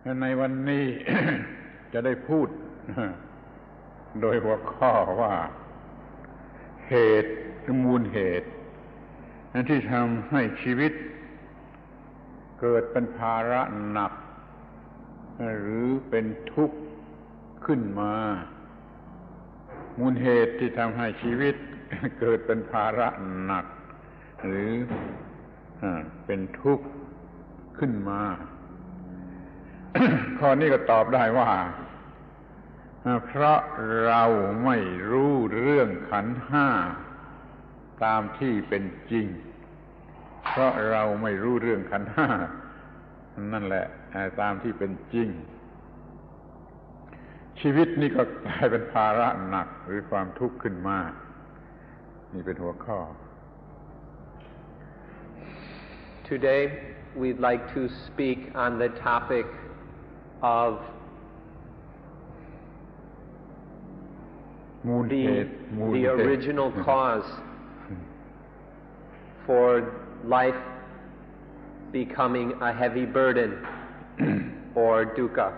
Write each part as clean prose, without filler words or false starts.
ในวันนี้ จะได้พูด โดยหัวข้อว่าเหตุมูลเหตุที่ทำให้ชีวิตเกิดเป็นภาระหนักหรือเป็นทุกข์ขึ้นมามูลเหตุที่ทำให้ชีวิตเกิดเป็นภาระหนักหรือเป็นทุกข์ขึ้นมา ข้อนี้ก็ตอบได้ว่าเพราะเราไม่รู้เรื่องขันธ์ห้าตามที่เป็นจริงเพราะเราไม่รู้เรื่องขันธ์ห้านั่นแหละตามที่เป็นจริงชีวิตนี่ก็กลายเป็นภาระหนักหรือความทุกข์ขึ้นมานี่เป็นหัวข้อ Today we'd like to speak on the topic of the original cause for life becoming a heavy burden or dukkha.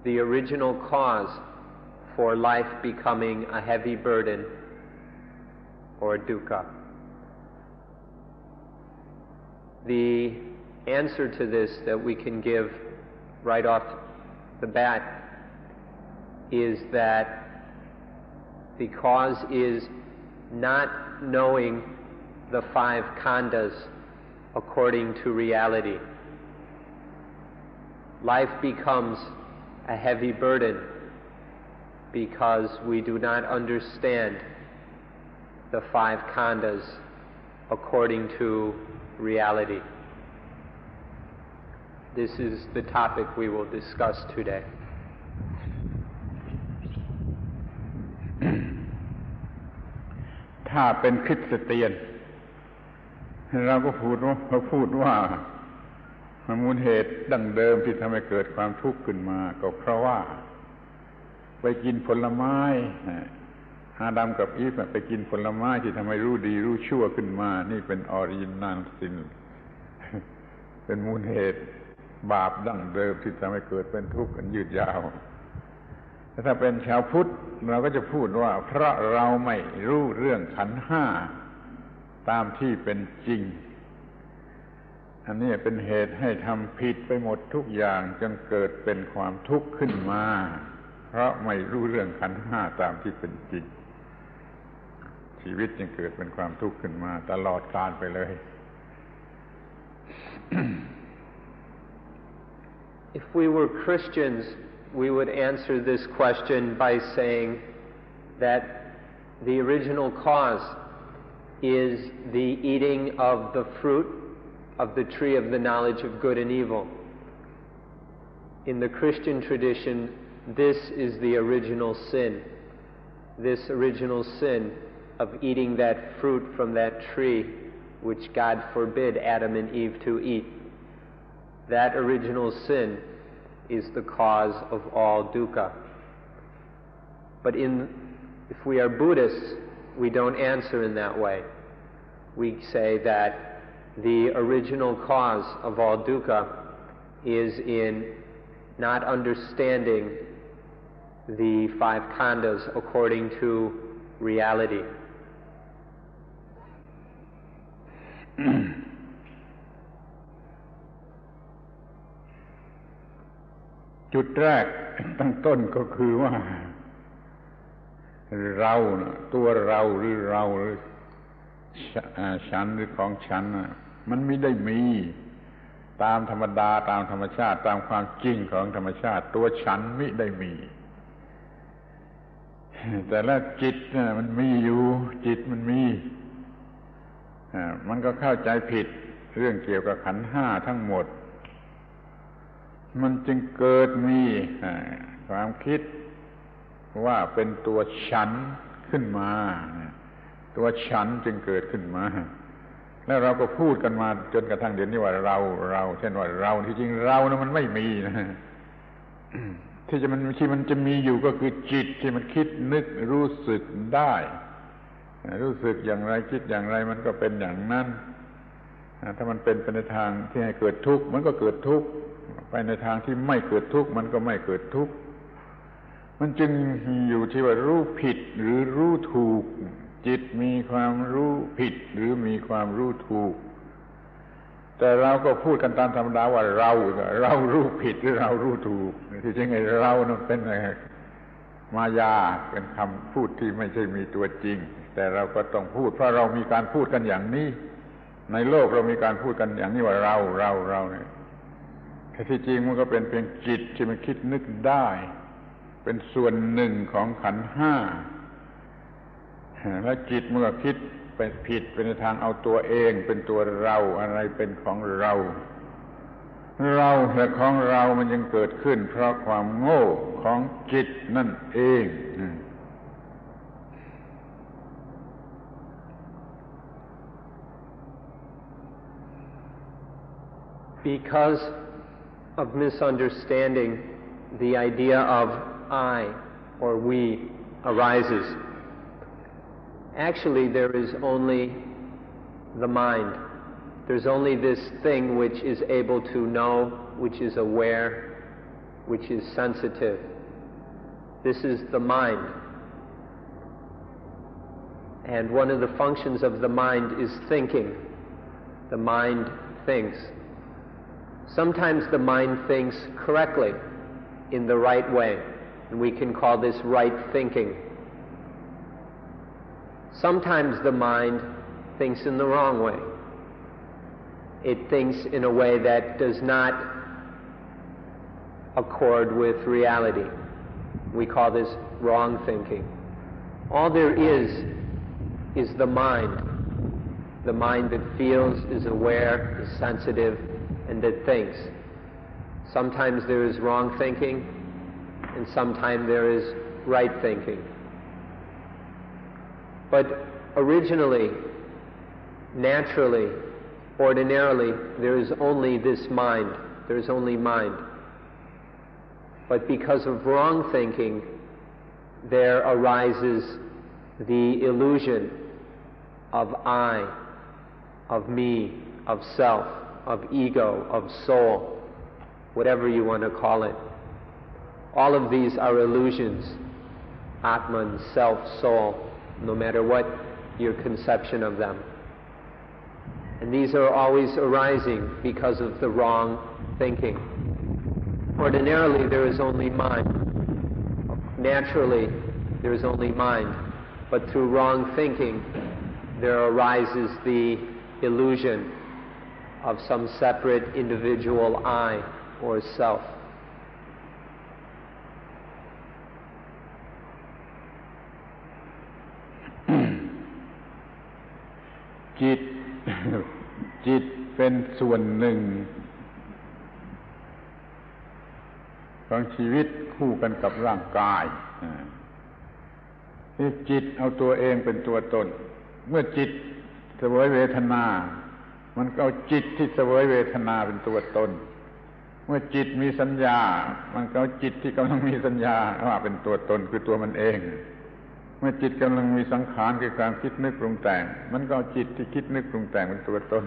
The original cause for life becoming a heavy burden or dukkha. The answer to this that we can give right off the bat is that the cause is not knowing the five khandhas according to reality. Life becomes a heavy burden because we do not understand the five khandhas according to reality. This is the topic we will discuss today. ถ้าเป็นคริสเตียนเราก็พูดว่ามูลเหตุดั้งเดิมที่ทำให้เกิดความทุกข์ขึ้นมาก็เพราะว่าไปกินผลไม้อาดัมกับอีฟไปกินผลไม้ที่ทำให้รู้ดีรู้ชั่วขึ้นมานี่เป็นออริจินัลซินเป็นมูลเหตุบาปดั้งเดิมที่ทำให้เกิดเป็นทุกข์อันยืดยาวแต่ถ้าเป็นชาวพุทธเราก็จะพูดว่าเพราะเราไม่รู้เรื่องขันธ์ห้าตามที่เป็นจริงอันนี้เป็นเหตุให้ทำผิดไปหมดทุกอย่างจนเกิดเป็นความทุกข์ขึ้นมาเพราะไม่รู้เรื่องขันธ์ห้าตามที่เป็นจริงชีวิตจึงเกิดเป็นความทุกข์ขึ้นมาตลอดกาลไปเลย If we were Christians, we would answer this question by saying that the original cause is the eating of the fruit of the tree of the knowledge of good and evil. In the Christian tradition, this is the original sin. This original sin of eating that fruit from that tree which God forbid Adam and Eve to eat. That original sin is the cause of all dukkha. But if we are Buddhists, we don't answer in that way. We say that the original cause of all dukkha is in not understanding the five khandhas according to reality. จุดแรกตั้งต้นก็คือว่าเราตัวเราหรือเราหรือฉันหรือของฉันมันไม่ได้มีตามธรรมดาตามธรรมชาติตามความจริงของธรรมชาติตัวฉันไม่ได้มีแต่ละจิตมันมีอยู่จิตมันมีมันก็เข้าใจผิดเรื่องเกี่ยวกับขันธ์ห้าทั้งหมดมันจึงเกิดมีความคิดว่าเป็นตัวฉันขึ้นมาตัวฉันจึงเกิดขึ้นมาแล้วเราก็พูดกันมาจนกระทั่งเดี๋ยวนี้ว่าเราเช่นว่าเราที่จริงเรานะมันไม่มีนะที่มันจะมีอยู่ก็คือจิตที่มันคิดนึกรู้สึกได้รู้สึกอย่างไรคิดอย่างไรมันก็เป็นอย่างนั้นถ้ามันเป็นไปในทางที่ให้เกิดทุกข์มันก็เกิดทุกข์ ไปในทางที่ไม่เกิดทุกข์มันก็ไม่เกิดทุกข์มันจึงอยู่ที่ว่ารู้ผิดหรือรู้ถูกจิตมีความรู้ผิดหรือมีความรู้ถูกแต่เราก็พูดกันตามธรรมดาว่าเรารู้ผิดหรือเรารู้ถูกที่จริงไอ้เรานั้นเป็นมายาเป็นคำพูดที่ไม่ใช่มีตัวจริงแต่เราก็ต้องพูดเพราะเรามีการพูดกันอย่างนี้ในโลกเรามีการพูดกันอย่างนี้ว่าเราเนี่ยแต่ที่จริงมันก็เป็นเพียงจิตที่มันคิดนึกได้เป็นส่วนหนึ่งของขันธ์ห้าแล้วจิตเมื่อคิดไปผิดไปในทางเอาตัวเองเป็นตัวเราอะไรเป็นของเราและของเรามันยังเกิดขึ้นเพราะความโง่ของจิตนั่นเอง Because of misunderstanding, the idea of I or we arises. Actually, there is only the mind. There's only this thing which is able to know, which is aware, which is sensitive. This is the mind. And one of the functions of the mind is thinking. The mind thinks. Sometimes the mind thinks correctly, in the right way, and we can call this right thinking. Sometimes the mind thinks in the wrong way. It thinks in a way that does not accord with reality. We call this wrong thinking. All there is the mind that feels, is aware, is sensitive, and that thinks. Sometimes there is wrong thinking, and sometimes there is right thinking. But originally, naturally, ordinarily, there is only this mind. There is only mind. But because of wrong thinking, there arises the illusion of I, of me, of self, of ego, of soul, whatever you want to call it. All of these are illusions, Atman, self, soul, no matter what your conception of them. And these are always arising because of the wrong thinking. Ordinarily, there is only mind. Naturally, there is only mind. But through wrong thinking, there arises the illusion of some separate individual I or self.จิตเป็นส่วนหนึ่งของชีวิตคู่กันกับร่างกายที่จิตเอาตัวเองเป็นตัวตนเมื่อจิตเสวยเวทนามันก็เอาจิตที่เสวยเวทนาเป็นตัวตนเมื่อจิตมีสัญญามันก็เอาจิตที่กำลังมีสัญญาว่าเป็นตัวตนคือตัวมันเองเมื่อจิตกำลังมีสังขารคือการคิดนึกปรุงแต่งมันก็เอาจิตที่คิดนึกปรุงแต่งเป็นตัวตน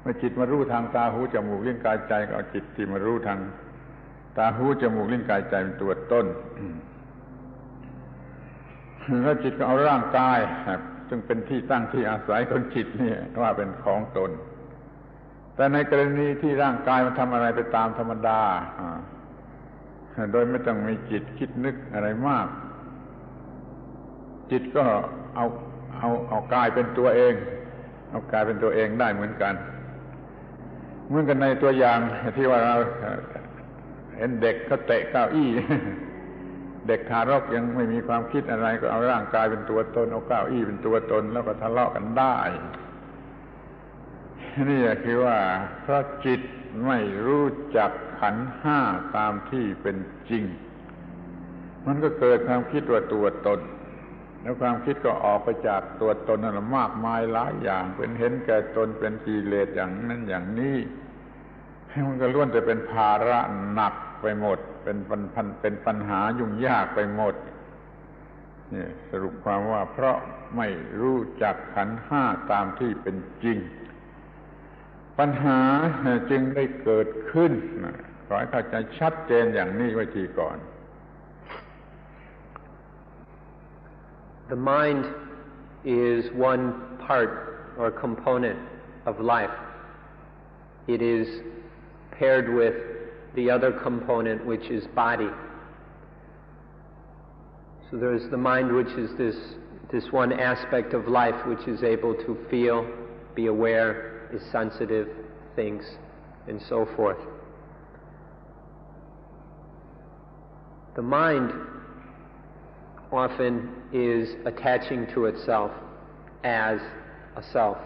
เมื่อจิตมารู้ทางตาหูจมูกลิ้นกายใจก็เอาจิตที่มารู้ทางตาหูจมูกลิ้นกายใจเป็นตัวตนแล้วจิตก็เอาร่างกายซึ่งเป็นที่ตั้งที่อาศัยของจิตนี่ว่าเป็นของตนแต่ในกรณีที่ร่างกายมันทำอะไรไปตามธรรมดาโดยไม่ต้องมีจิตคิดนึกอะไรมากจิตก็เอากายเป็นตัวเองเอากายเป็นตัวเองได้เหมือนกันในตัวอย่างที่ว่าเราเห็นเด็กเขาเตะเก้าอี้เด็กทารกยังไม่มีความคิดอะไรก็เอาร่างกายเป็นตัวตนเอาเก้าอี้เป็นตัวตนแล้วก็ทะเลาะกันได้นี่คือว่าเพราะจิตไม่รู้จักขันธ์ห้าตามที่เป็นจริงมันก็เกิดความคิดว่าตัวตนแล้วความคิดก็ออกไปจากตัวตนนั่นมากมายหลายอย่างเป็นเห็นแก่ตนเป็นกิเลสอย่างนั้นอย่างนี้มันก็ล้วนแต่เป็นภาระหนักไปหมดเป็นปัญหายุ่งยากไปหมดนี่สรุปความว่าเพราะไม่รู้จักขันธ์ห้าตามที่เป็นจริง ปัญหาจึงได้เกิดขึ้นขอให้เข้าใจชัดเจนอย่างนี้ไว้ทีก่อน The mind is one part or component of life. It is paired with the other component, which is body. So there is the mind, which is this one aspect of life which is able to feel, be aware, is sensitive, thinks, and so forth. The mind often is attaching to itself as a self.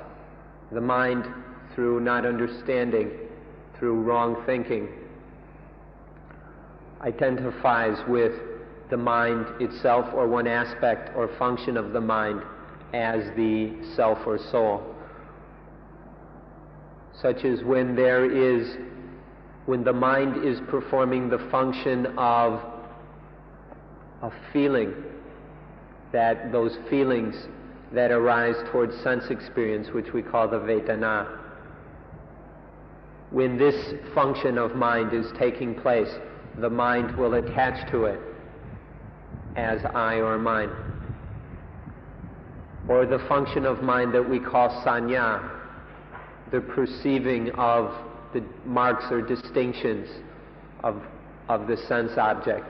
The mind, through not understanding, through wrong thinking, identifies with the mind itself or one aspect or function of the mind as the self or soul. Such as when the mind is performing the function of feeling, that those feelings that arise towards sense experience, which we call the Vedana. When this function of mind is taking place, the mind will attach to it as I or mine. Or the function of mind that we call sanya, the perceiving of the marks or distinctions of the sense object.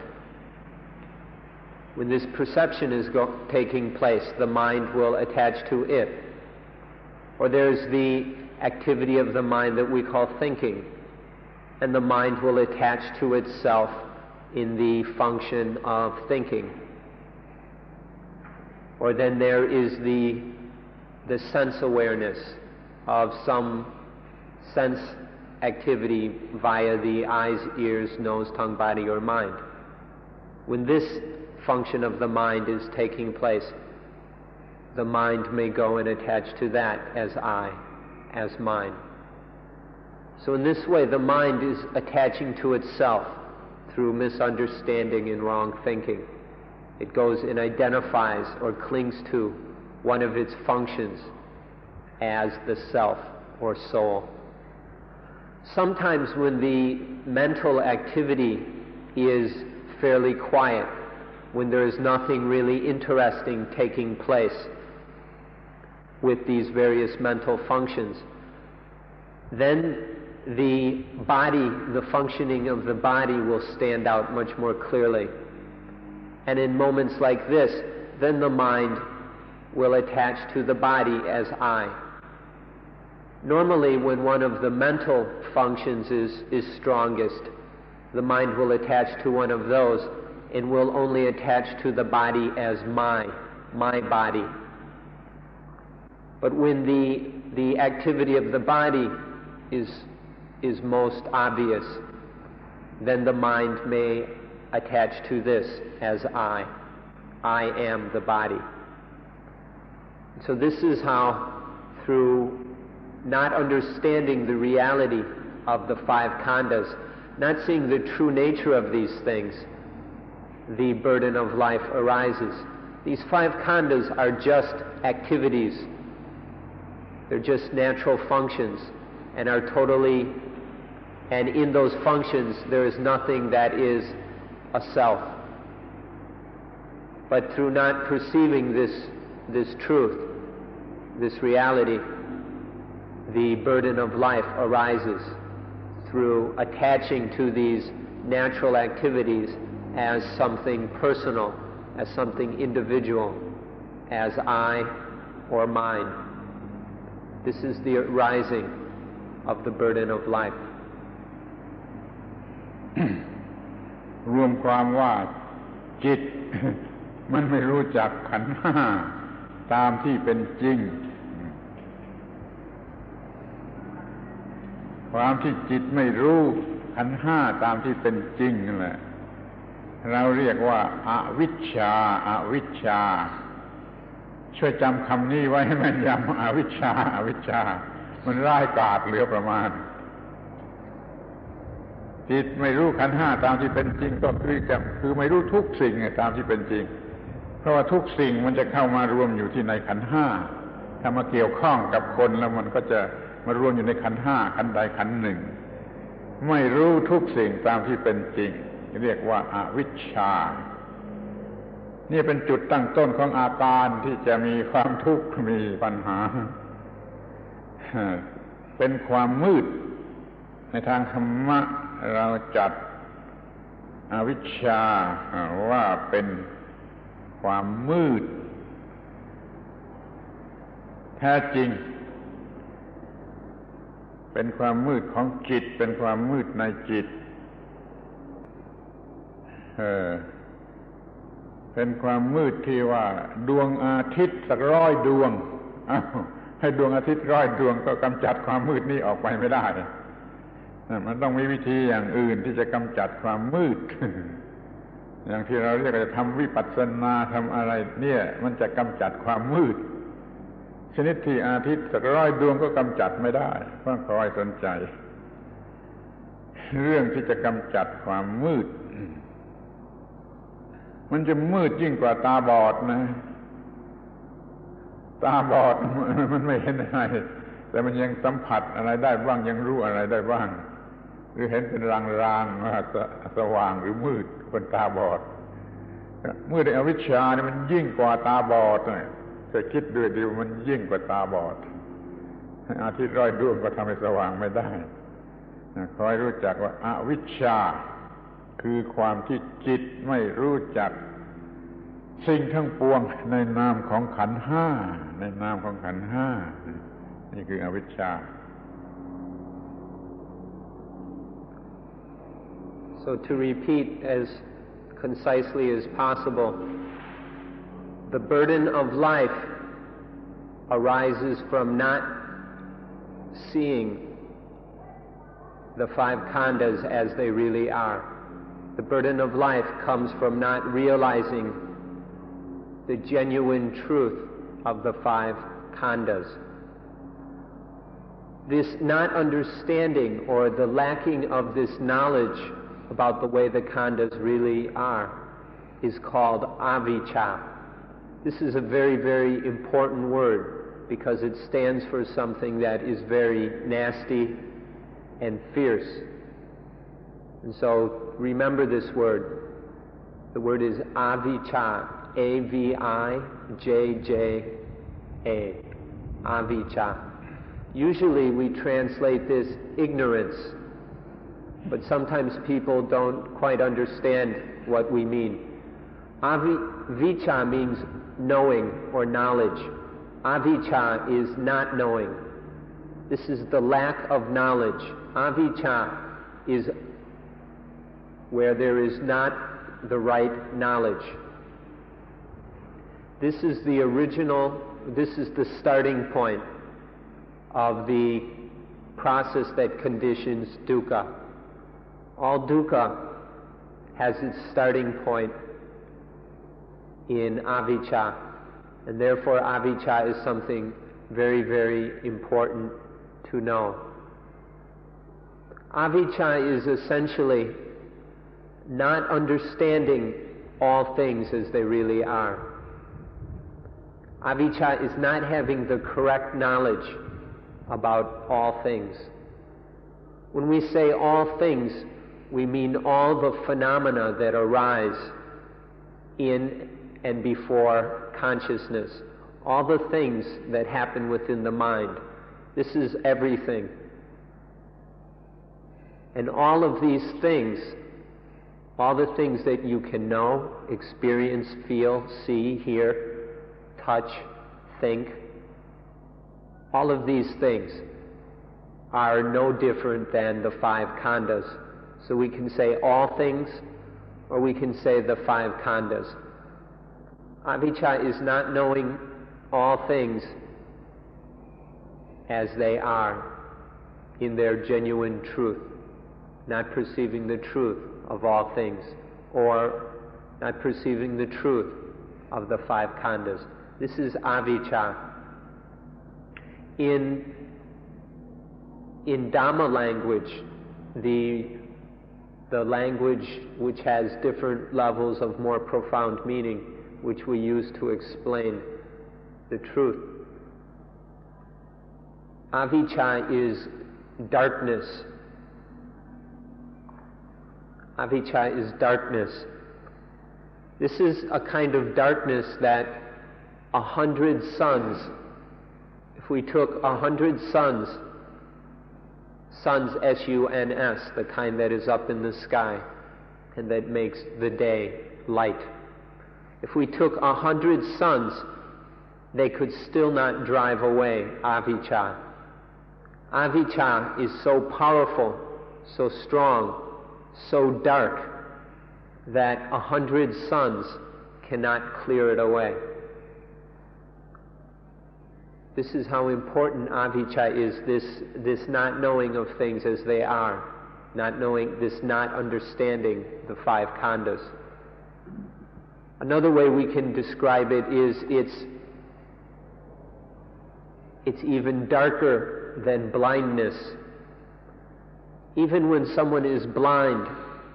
When this perception is taking place, the mind will attach to it. Or there's the activity of the mind that we call thinking, and the mind will attach to itself in the function of thinking. Or then there is the sense awareness of some sense activity via the eyes, ears, nose, tongue, body, or mind. When this function of the mind is taking place, the mind may go and attach to that as I, as mine. So in this way, the mind is attaching to itself through misunderstanding and wrong thinking. It goes and identifies or clings to one of its functions as the self or soul. Sometimes when the mental activity is fairly quiet, when there is nothing really interesting taking place with these various mental functions, then the body, the functioning of the body will stand out much more clearly. And in moments like this, then the mind will attach to the body as I. Normally, when one of the mental functions is strongest, the mind will attach to one of those and will only attach to the body as my body. But when the activity of the body is most obvious, then the mind may attach to this as I am the body. So this is how, through not understanding the reality of the five khandhas, not seeing the true nature of these things, the burden of life arises. These five khandhas are just activities. They're just natural functions and are totally, and in those functions there is nothing that is a self. But through not perceiving this truth, this reality, the burden of life arises through attaching to these natural activities as something personal, as something individual, as I or mine. This is the arising of the burden of life. รวมความว่าจิต มันไม่รู้จักขันธ์ห้าตามที่เป็นจริง ความที่จิตไม่รู้ขันธ์ห้าตามที่เป็นจริงนั่นแหละเราเรียกว่าอวิชชาอวิชชาช่วยจำคำนี้ไว้ให้แม่นยำอวิชชาอวิชชามันร้ายกาจเหลือประมาณจิตไม่รู้ขันธ์ห้าตามที่เป็นจริงก็คือไม่รู้ทุกสิ่งตามที่เป็นจริงเพราะว่าทุกสิ่งมันจะเข้ามารวมอยู่ที่ในขันธ์ห้าถ้ามาเกี่ยวข้องกับคนแล้วมันก็จะ มารวมอยู่ในขันธ์ห้าขันธ์ใดขันธ์หนึ่งไม่รู้ทุกสิ่งตามที่เป็นจริงเรียกว่าอวิชชานี่เป็นจุดตั้งต้นของอาการที่จะมีความทุกข์มีปัญหาเป็นความมืดในทางธรรมะเราจัดอวิชชาว่าเป็นความมืดแท้จริงเป็นความมืดของจิตเป็นความมืดในจิตเป็นความมืดที่ว่าดวงอาทิตย์สัก100 ดวงให้ดวงอาทิตย์100 ดวงก็กำจัดความมืดนี้ออกไปไม่ได้มันต้องมีวิธีอย่างอื่นที่จะกำจัดความมืดอย่างที่เราเรียกว่าจะทำวิปัสสนาทำอะไรเนี่ยมันจะกำจัดความมืดชนิดที่อาทิตย์สัก100 ดวงก็กำจัดไม่ได้ต้องคอยสนใจเรื่องที่จะกำจัดความมืดมันจะมืดยิ่งกว่าตาบอดนะตาบอดมันไม่เห็นอะไรแต่มันยังสัมผัสอะไรได้บ้างยังรู้อะไรได้บ้างหรือเห็นเป็นรางๆว่าสว่างหรือมืดเป็นตาบอดมืดในอวิชชาเนี่ยมันยิ่งกว่าตาบอดเลยจะคิดด้วยดีมันยิ่งกว่าตาบอดอาทิตย์100 ดวงก็ทำให้สว่างไม่ได้ขอให้รู้จักว่าอวิชชาคือความที่จิตไม่รู้จักสิ่งทั้งปวงในนามของขันธ์ห้าในนามของขันธ์ห้านี่คืออวิชชา So to repeat as concisely as possible, the burden of life arises from not seeing the 5 khandhas as they really are. The burden of life comes from not realizing the genuine truth of the 5 khandhas. This not understanding or the lacking of this knowledge about the way the khandhas really are is called avijja. This is a very, very important word because it stands for something that is very nasty and fierce. And so remember this word. The word is avijja, A-V-I-J-J-A, avijja. Usually we translate this ignorance, but sometimes people don't quite understand what we mean. Avijja means knowing or knowledge. Avijja is not knowing. This is the lack of knowledge. Avijja is where there is not the right knowledge. This is the starting point of the process that conditions dukkha. All dukkha has its starting point in avijja, and therefore avijja is something very, very important to know. Avijja is essentially not understanding all things as they really are. Avijja is not having the correct knowledge about all things. When we say all things, we mean all the phenomena that arise in and before consciousness, all the things that happen within the mind. This is everything. And all of these things, all the things that you can know, experience, feel, see, hear, touch, think, all of these things are no different than the 5 khandhas. So we can say all things, or we can say the 5 khandhas. Avijja is not knowing all things as they are in their genuine truth, not perceiving the truth of all things, or not perceiving the truth of the 5 khandhas. This is avijja. In Dhamma language, the language which has different levels of more profound meaning, which we use to explain the truth. Avijja is darkness. Avijja is darkness. This is a kind of darkness that 100 suns, if we took 100 suns, S-U-N-S, the kind that is up in the sky and that makes the day light. If we took 100 suns, they could still not drive away avijja. Avijja is so powerful, so strong, so dark, that 100 suns cannot clear it away. This is how important avijja is, this not knowing of things as they are, not knowing, this not understanding the five khandhas. Another way we can describe it is it's even darker than blindness. Even when someone is blind,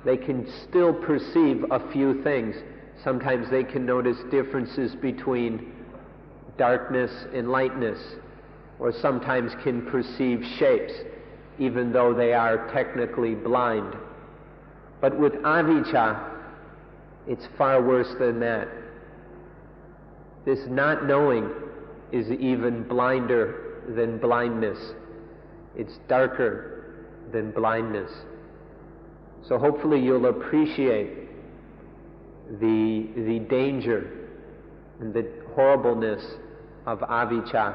they can still perceive a few things. Sometimes they can notice differences between darkness and lightness, or sometimes can perceive shapes, even though they are technically blind. But with avijja, it's far worse than that. This not knowing is even blinder than blindness. It's darker than blindness. So hopefully you'll appreciate the danger and the horribleness of avijja.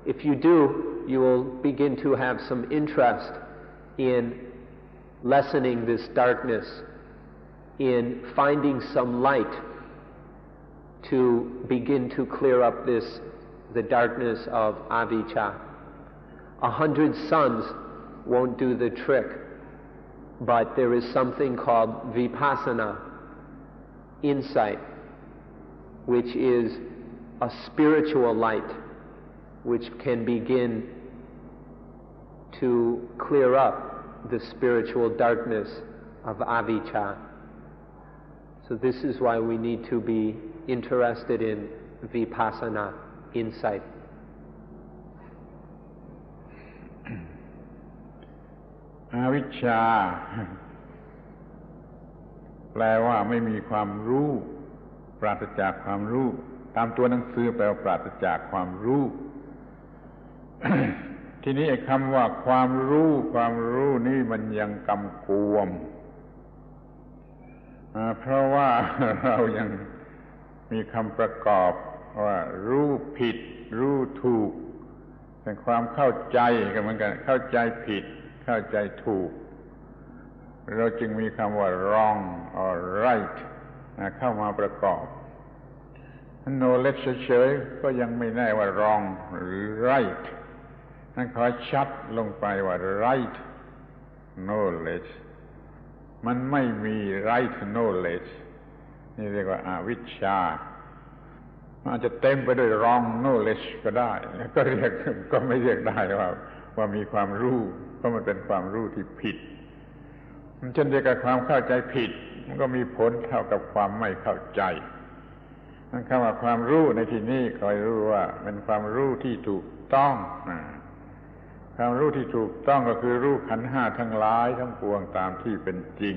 If you do, you will begin to have some interest in lessening this darkness, in finding some light to begin to clear up the darkness of avijja. 100 suns won't do the trick, but there is something called vipassana, insight, which is a spiritual light which can begin to clear up the spiritual darkness of avijja. So this is why we need to be interested in vipassana, insight. อวิชชาแปลว่าไม่มีความรู้ปราศจากความรู้ตามตัวหนังสือแปลว่าปราศจากความรู้ ทีนี้ไอ้คำว่าความรู้นี่มันยังกำกวมเพราะว่าเรายังมีคำประกอบว่ารู้ผิดรู้ถูกเป็นความเข้าใจกันเหมือนกันเข้าใจผิดเข้าใจถูกเราจึงมีคำว่า wrong or right เข้ามาประกอบ knowledge เฉยๆก็ยังไม่แน่ว่า wrong หรือ right นั่นขอชัดลงไปว่า right knowledge มันไม่มี right knowledge นี่เรียกว่าอวิชชาอาจจะเต็มไปด้วย wrong knowledge ก็ได้ก็ไม่เรียกได้ว่ามีความรู้เพราะมันเป็นความรู้ที่ผิดเช่นเดียวกับความเข้าใจผิดมันก็มีผลเท่ากับความไม่เข้าใจนั่นคำว่าความรู้ในที่นี้คอยรู้ว่าเป็นความรู้ที่ถูกต้องความรู้ที่ถูกต้องก็คือรู้ขันธ์ห้าทั้งหลายทั้งปวงตามที่เป็นจริง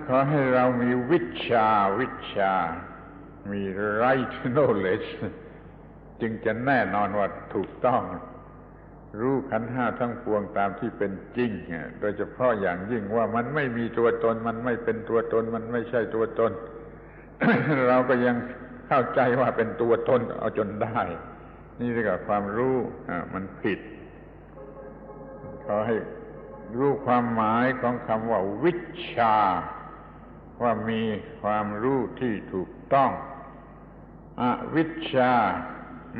ขอให้เรามีวิชชามี right knowledge จึงจะแน่นอนว่าถูกต้องรู้ขันธ์ห้าทั้งปวงตามที่เป็นจริงโดยเฉพาะอย่างยิ่งว่ามันไม่มีตัวตนมันไม่เป็นตัวตนมันไม่ใช่ตัวตน เราก็ยังเข้าใจว่าเป็นตัวตนเอาจนได้นี่เรียกว่าความรู้มันผิดขอให้รู้ความหมายของคำว่าวิชชาว่ามีความรู้ที่ถูกต้องอวิชชา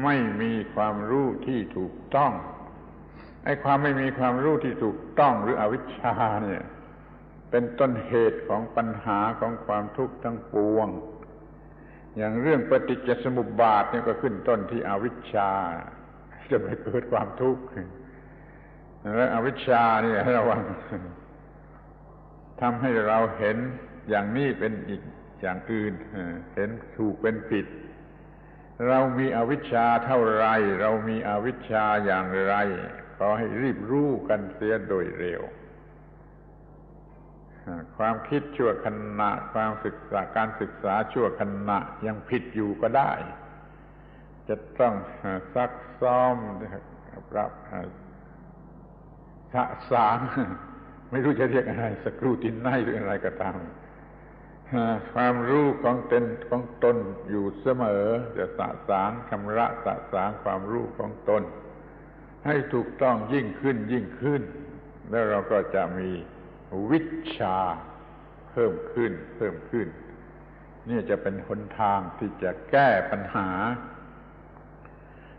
ไม่มีความรู้ที่ถูกต้องไอ้ความไม่มีความรู้ที่ถูกต้องหรืออวิชชาเนี่ยเป็นต้นเหตุของปัญหาของความทุกข์ทั้งปวงอย่างเรื่องปฏิจจสมุปบาทเนี่ยก็ขึ้นต้นที่อวิชชาจะไปเกิดความทุกข์และอวิชชาเนี่ยให้ระวังทำให้เราเห็นอย่างนี้เป็นอีกอย่างอื่นเห็นถูกเป็นผิด เรามีอวิชชาเท่าไรเรามีอวิชชาอย่างไรขอให้รีบรู้กันเสียโดยเร็วความคิดชั่วขณะความศึกษาการศึกษาชั่วขณะยังผิดอยู่ก็ได้จะต้องซักซ้อมสะสางไม่รู้จะเรียกอะไรสกรูตินไนหรืออะไรก็ตามความรู้ของตนอยู่เสมอจะสะสางชำระสะสางความรู้ของตนให้ถูกต้องยิ่งขึ้นแล้วเราก็จะมีวิชาเพิ่มขึ้นนี่จะเป็นหนทางที่จะแก้ปัญหา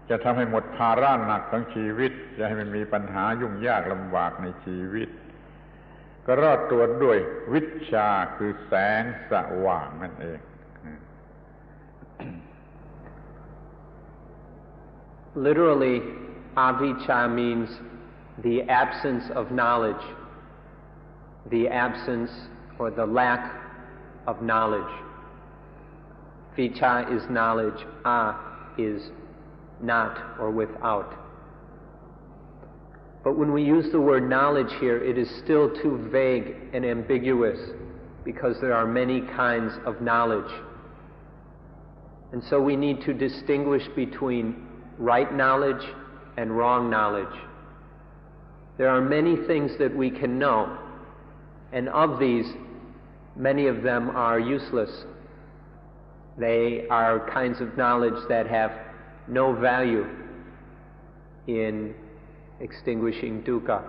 จะทำให้หมดภาระหนักของชีวิตจะให้มันมีปัญหายุ่งยากลำบากในชีวิตก็รอดตัวด้วยวิชาคือแสงสว่างนั่นเอง Literally, avijja means the absence of knowledge, the absence or the lack of knowledge. Vijja is knowledge, a is not or without. But when we use the word knowledge here, it is still too vague and ambiguous because there are many kinds of knowledge. And so we need to distinguish between right knowledge and wrong knowledge. There are many things that we can know, and of these, many of them are useless. They are kinds of knowledge that have no value in extinguishing dukkha.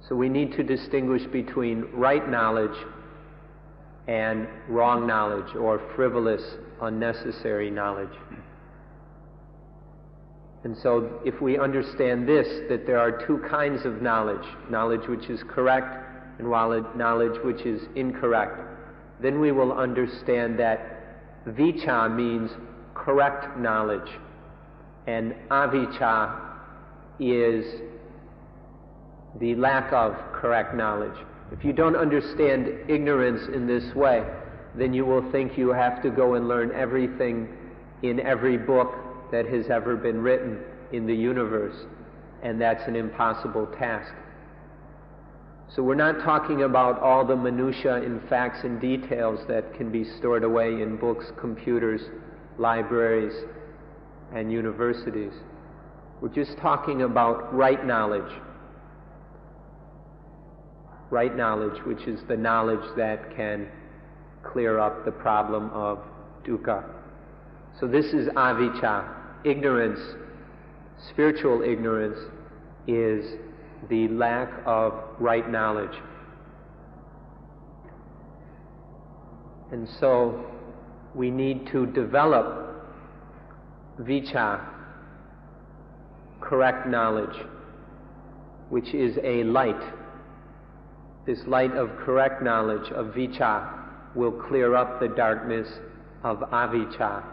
So we need to distinguish between right knowledge and wrong knowledge or frivolous, unnecessary knowledge. And so if we understand this, that there are two kinds of knowledge, knowledge which is correct and knowledge which is incorrect, then we will understand that vijja means correct knowledge and avijja is the lack of correct knowledge. If you don't understand ignorance in this way, then you will think you have to go and learn everything in every book that has ever been written in the universe, and that's an impossible task. So we're not talking about all the minutiae and facts and details that can be stored away in books, computers, libraries, and universities. We're just talking about right knowledge. Right knowledge, which is the knowledge that can clear up the problem of dukkha. So this is avijja. Ignorance, spiritual ignorance, is the lack of right knowledge. And so we need to develop vijja, correct knowledge, which is a light. This light of correct knowledge of vijja will clear up the darkness of avijja.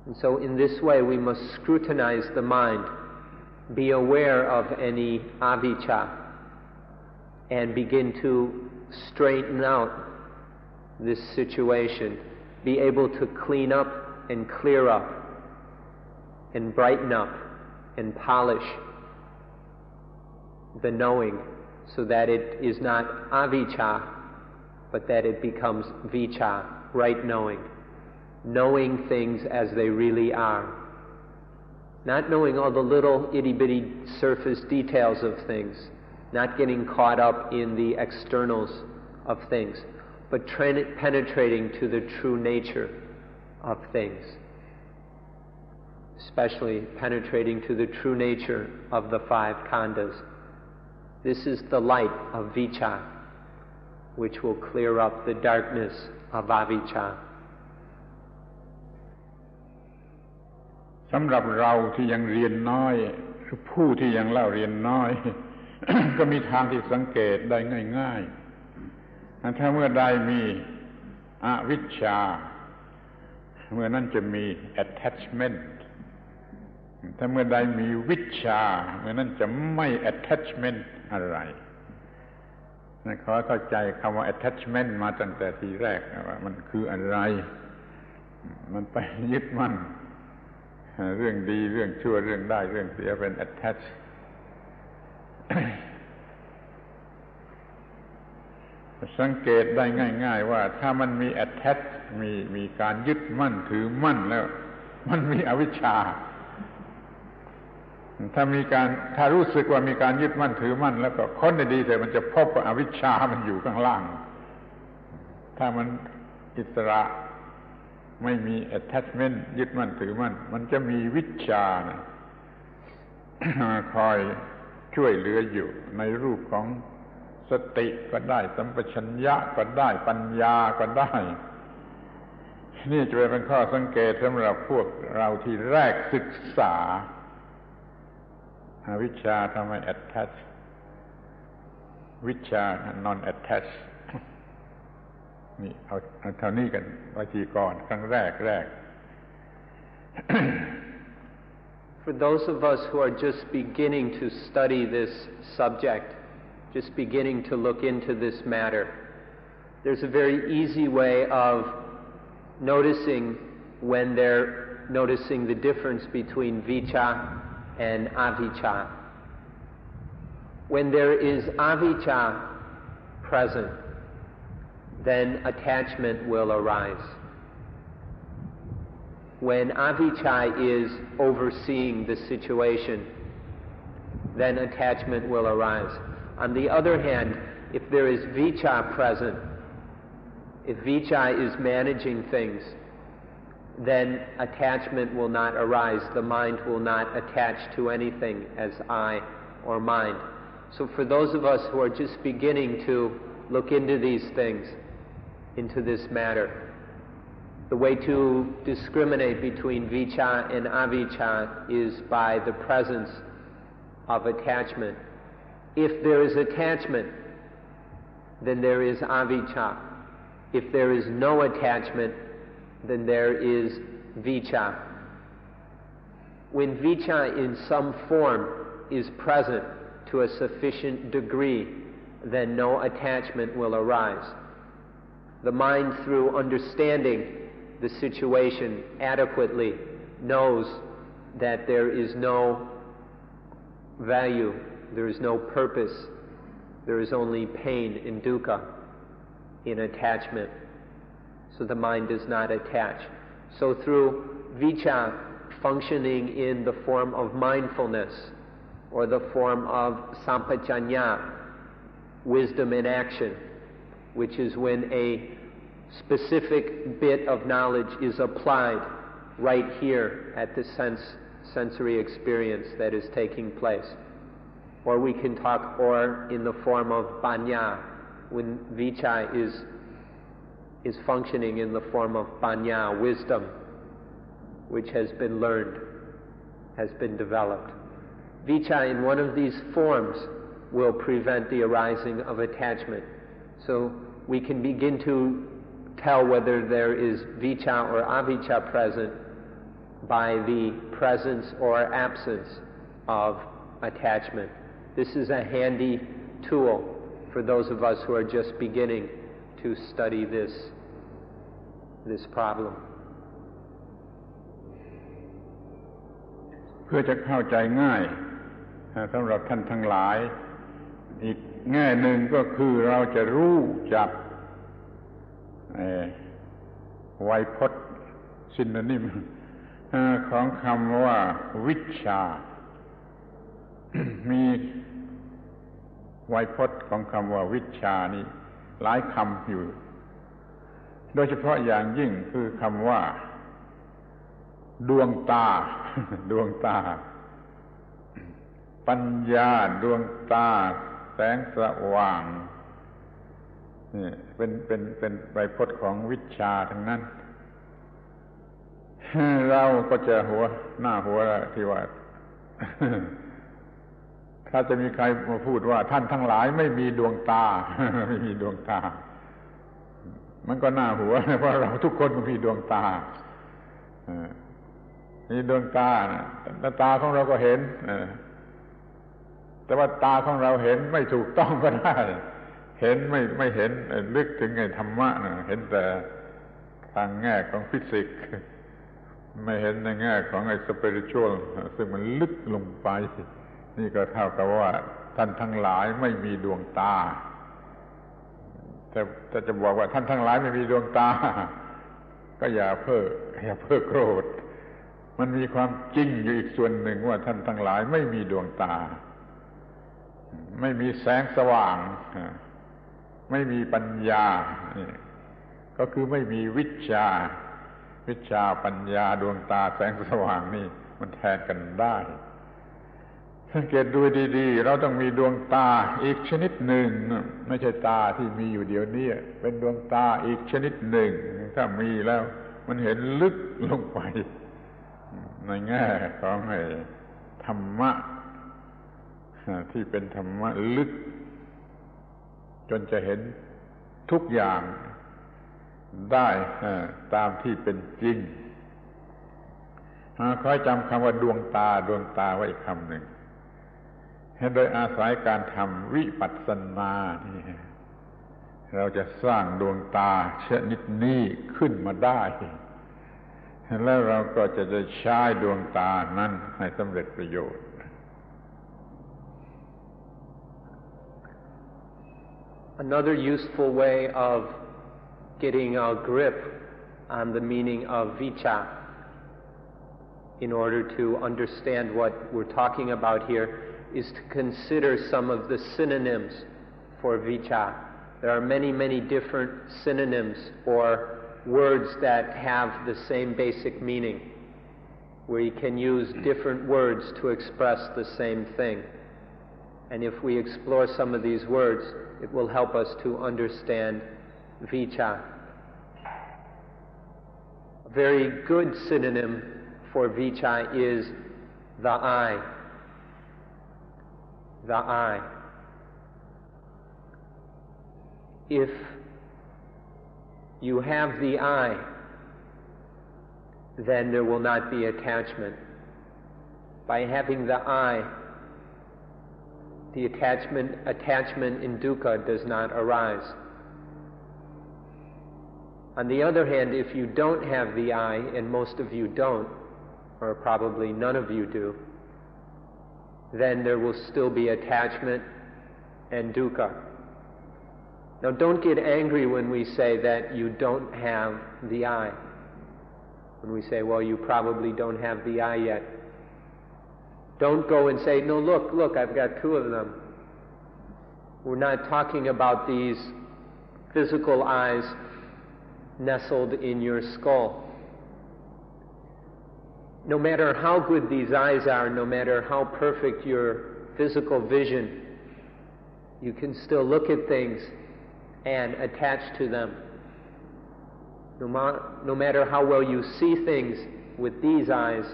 And so in this way we must scrutinize the mind, be aware of any avijja, and begin to straighten out this situation, be able to clean up and clear up and brighten up and polish the knowing so that it is not avijja, but that it becomes vijja, right knowing. Knowing things as they really are. Not knowing all the little itty-bitty surface details of things, not getting caught up in the externals of things, but penetrating to the true nature of things. Especially penetrating to the true nature of the five khandhas. This is the light of vijja, which will clear up the darkness of avijja. สำหรับเราที่ยังเรียนน้อยหรือผู้ที่ยังเล่าเรียนน้อย ก็มีทางที่สังเกตได้ง่ายๆถ้าเมื่อใดมีอวิชชาเมื่อนั้นจะมี attachment ถ้าเมื่อใดมีวิชชาเมื่อนั้นจะไม่ attachment อะไรขอเข้าใจคำว่า attachment มาตั้งแต่ทีแรกว่ามันคืออะไร มันไปยึดมั่นเรื่องดีเรื่องชั่วเรื่องได้เรื่องเสียเป็น attach สังเกตได้ง่ายๆว่าถ้ามันมี attach มีการยึดมั่นถือมั่นแล้วมันมีอวิชชาถ้ารู้สึกว่ามีการยึดมั่นถือมั่นแล้วก็ค้นได้ดีแต่มันจะพบว่าอวิชชามันอยู่ข้างล่างถ้ามันอิสระไม่มี attachment ยึดมั่นถือมั่นมันจะมีวิชชานะคอยช่วยเหลืออยู่ในรูปของสติก็ได้สัมปชัญญะก็ได้ปัญญาก็ได้นี่จะเป็นข้อสังเกตสำหรับพวกเราที่แรกศึกษาอวิชชาทำให้ attach วิชชา non attach นี่เอาเท่านี้กันวิธีก่อนครั้งแรก For those of us who are just beginning to study this subject, just beginning to look into this matter, there's a very easy way of noticing when they're noticing the difference between vicca and avicca. When there is avicca present, then attachment will arise. When avicca is overseeing the situation, then attachment will arise. On the other hand, if there is vicca present, if vicca is managing things, then attachment will not arise. The mind will not attach to anything as I or mine. So for those of us who are just beginning to look into these things, into this matter, the way to discriminate between vicca and avicca is by the presence of attachment. If there is attachment, then there is avicca. If there is no attachment, then there is vicca. When vicca in some form is present to a sufficient degree, then no attachment will arise. The mind, through understanding the situation adequately, knows that there is no value, there is no purpose, there is only pain and dukkha in attachment. So the mind does not attach. So through vicca functioning in the form of mindfulness or the form of sampajanya, wisdom in action, which is when a specific bit of knowledge is applied right here at the sensory experience that is taking place. Or we can talk or in the form of panya, when vicca is functioning in the form of panya, wisdom, which has been learned, has been developed. Vicca in one of these forms will prevent the arising of attachment. So we can begin to tell whether there is vicca or avicca present by the presence or absence of attachment. This is a handy tool for those of us who are just beginning to study this problem. เพื่อจะเข้าใจง่ายสำหรับท่านทั้งหลายอีกแง่หนึ่งก็คือเราจะรู้จักไวยพจน์ซินโนนิมของคำว่าวิชชา มีไวยพจน์ของคำว่าวิชชานี้หลายคำอยู่โดยเฉพาะอย่างยิ่งคือคำว่าดวงตา ดวงตาปัญญาดวงตาแสงสว่างนี่เป็นไวยพจน์ของวิชชาทั้งนั้นเราก็จะหัวที่ว่า ถ้าจะมีใครมาพูดว่าท่านทั้งหลายไม่มีดวงตา ไม่มีดวงตามันก็น่าหัวเพราะเราทุกคนมีดวงตามีดวงตาแต่ตาของเราก็เห็นแต่ว่าตาของเราเห็นไม่ถูกต้องก็ได้เห็นไม่เห็นลึกถึงไอ้ธรรมะเห็นแต่ ทางแง่ของฟิสิกส์ไม่เห็นในแง่ของไอ้สปิริตชัวลซึ่งมันลึกลงไปนี่ก็เท่ากับว่าท่านทั้งหลายไม่มีดวงตาแต่จะบอกว่าท่านทั้งหลายไม่มีดวงตาก็อย่าเพ้อโกรธมันมีความจริงอยู่อีกส่วนหนึ่งว่าท่านทั้งหลายไม่มีดวงตาไม่มีแสงสว่างไม่มีปัญญาก็คือไม่มีวิชาปัญญาดวงตาแสงสว่างนี่มันแทนกันได้สังเกตดูดีๆเราต้องมีดวงตาอีกชนิดหนึ่งไม่ใช่ตาที่มีอยู่เดี๋ยวนี้เป็นดวงตาอีกชนิดหนึ่งถ้ามีแล้วมันเห็นลึกลงไปในแง่ของธรรมะที่เป็นธรรมะลึกจนจะเห็นทุกอย่างได้ตามที่เป็นจริงขอให้จำคำว่าดวงตาไว้อีกคำหนึ่งโดยอาศัยการทำวิปัสสนานี่เราจะสร้างดวงตาชนิดนี้ขึ้นมาได้แล้วเราก็จะได้ใช้ดวงตานั้นให้สำเร็จประโยชน์ Another useful way of getting a grip on the meaning of vicca in order to understand what we're talking about here is to consider some of the synonyms for vicca. There are many different synonyms or words that have the same basic meaning, where you can use different words to express the same thing. And if we explore some of these words, it will help us to understand vicca. A very good synonym for vicca is the eye. The eye. If you have the eye, then there will not be attachment. By having the eye, the attachment in dukkha does not arise. On the other hand, if you don't have the eye, and most of you don't, or probably none of you do, then there will still be attachment and dukkha. Now don't get angry when we say that you don't have the eye. When we say, well, you probably don't have the eye yet. Don't go and say, no, look, I've got two of them. We're not talking about these physical eyes nestled in your skull. No matter how good these eyes are, no matter how perfect your physical vision, you can still look at things and attach to them. No matter how well you see things with these eyes,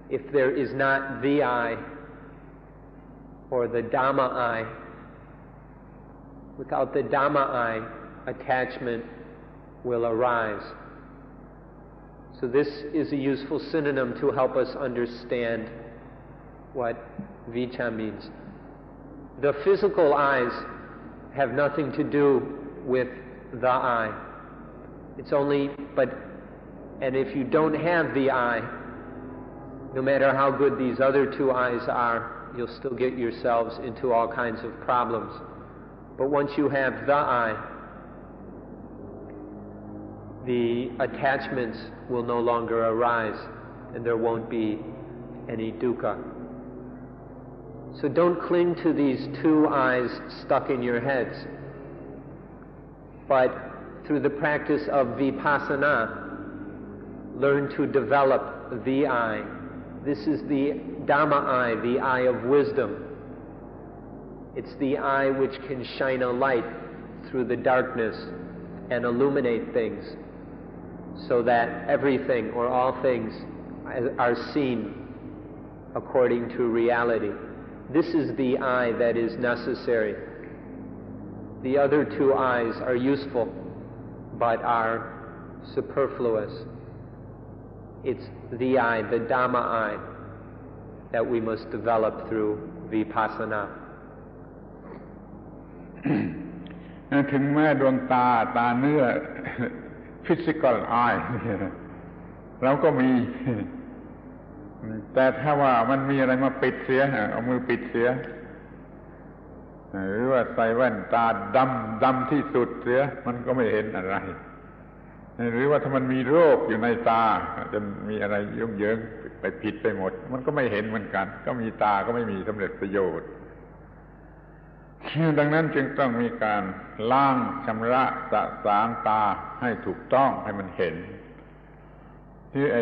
if there is not the eye or the Dhamma eye, without the Dhamma eye, attachment will arise. So this is a useful synonym to help us understand what vicca means. The physical eyes have nothing to do with the eye. It's only, and if you don't have the eye, no matter how good these other two eyes are, you'll still get yourselves into all kinds of problems. But once you have the eye, the attachments will no longer arise, and there won't be any dukkha. So don't cling to these two eyes stuck in your heads, but through the practice of vipassana, learn to develop the eye. This is the Dhamma eye, the eye of wisdom. It's the eye which can shine a light through the darkness and illuminate things so that everything or all things are seen according to reality. This is the eye that is necessary. The other two eyes are useful but are superfluous. It's the eye, the Dhamma eye, that we must develop through vipassana. ถึงแม้ดวงตาเนื้อ physical eye เราก็มีแต่ถ้าว่ามันมีอะไรมาปิดเสียเอามือปิดเสียหรือว่าใส่แว่นตาดำที่สุดเสียมันก็ไม่เห็นอะไรหรือว่าถ้ามันมีโรคอยู่ในตาจนมีอะไรยุ่งเหยิงไปผิดไปหมดมันก็ไม่เห็นเหมือนกันก็มีตาก็ไม่มีสำเร็จประโยชน์ดังนั้นจึงต้องมีการล้างชำระสะสางตาให้ถูกต้องให้มันเห็นที่ไ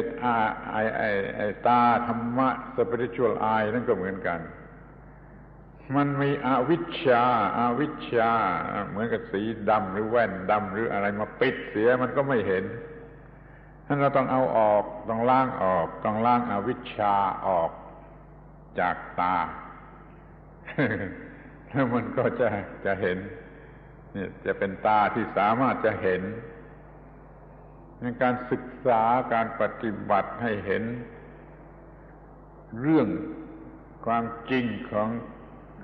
อ้ตาธรรมะ spiritual eye นั่นก็เหมือนกันมันมีอวิชชาเหมือนกับสีดำหรือแว่นดำหรืออะไรมาปิดเสียมันก็ไม่เห็นฉะนั้นเราต้องเอาออกต้องล้างออกต้องล้างอวิชชาออกจากตาแล้วมันก็จะเห็นนี่จะเป็นตาที่สามารถจะเห็นในการศึกษาการปฏิบัติให้เห็นเรื่องความจริงของ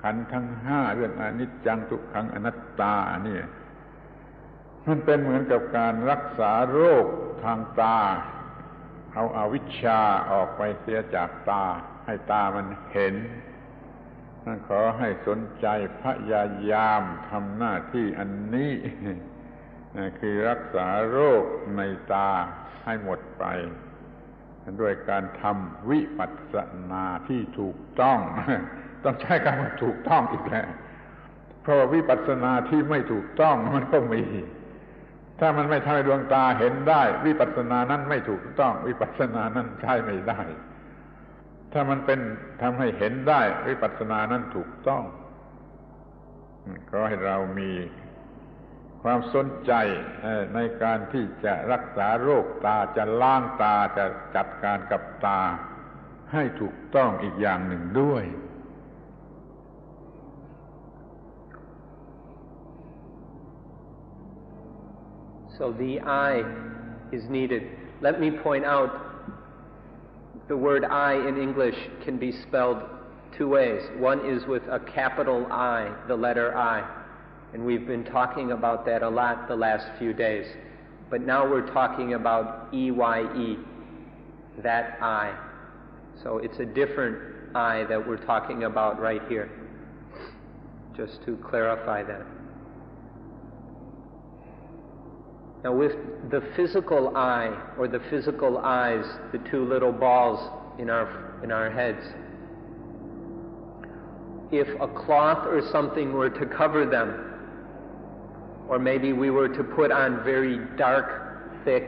ขันธ์ทั้งห้าเรื่องอนิจจังทุกขังอนัตตาเนี่ยมันเป็นเหมือนกับการรักษาโรคทางตาเอาอวิชชาออกไปเสียจากตาให้ตามันเห็นนั่นขอให้สนใจพยายามทำหน้าที่อันนี้คือรักษาโรคในตาให้หมดไปด้วยการทำวิปัสสนาที่ถูกต้องต้องใช้คำว่าถูกต้องอีกแล้วเพราะว่าวิปัสสนาที่ไม่ถูกต้องมันก็มีถ้ามันไม่ทำให้ดวงตาเห็นได้วิปัสสนานั้นไม่ถูกต้องวิปัสสนานั้นใช้ไม่ได้ถ้ามันเป็นทำให้เห็นได้วิปัสสนานั้นถูกต้องขอให้เรามีความสนใจในการที่จะรักษาโรคตาจะล้างตาจะจัดการกับตาให้ถูกต้องอีกอย่างหนึ่งด้วย So the eye is needed. Let me point out the word eye in English can be spelled two ways. One is with a capital I, the letter I. And we've been talking about that a lot the last few days. But now we're talking about E-Y-E, that I. So it's a different I that we're talking about right here. Just to clarify that. Now with the physical eye, or the physical eyes, the two little balls in our heads, if a cloth or something were to cover them, or maybe we were to put on very dark, thick,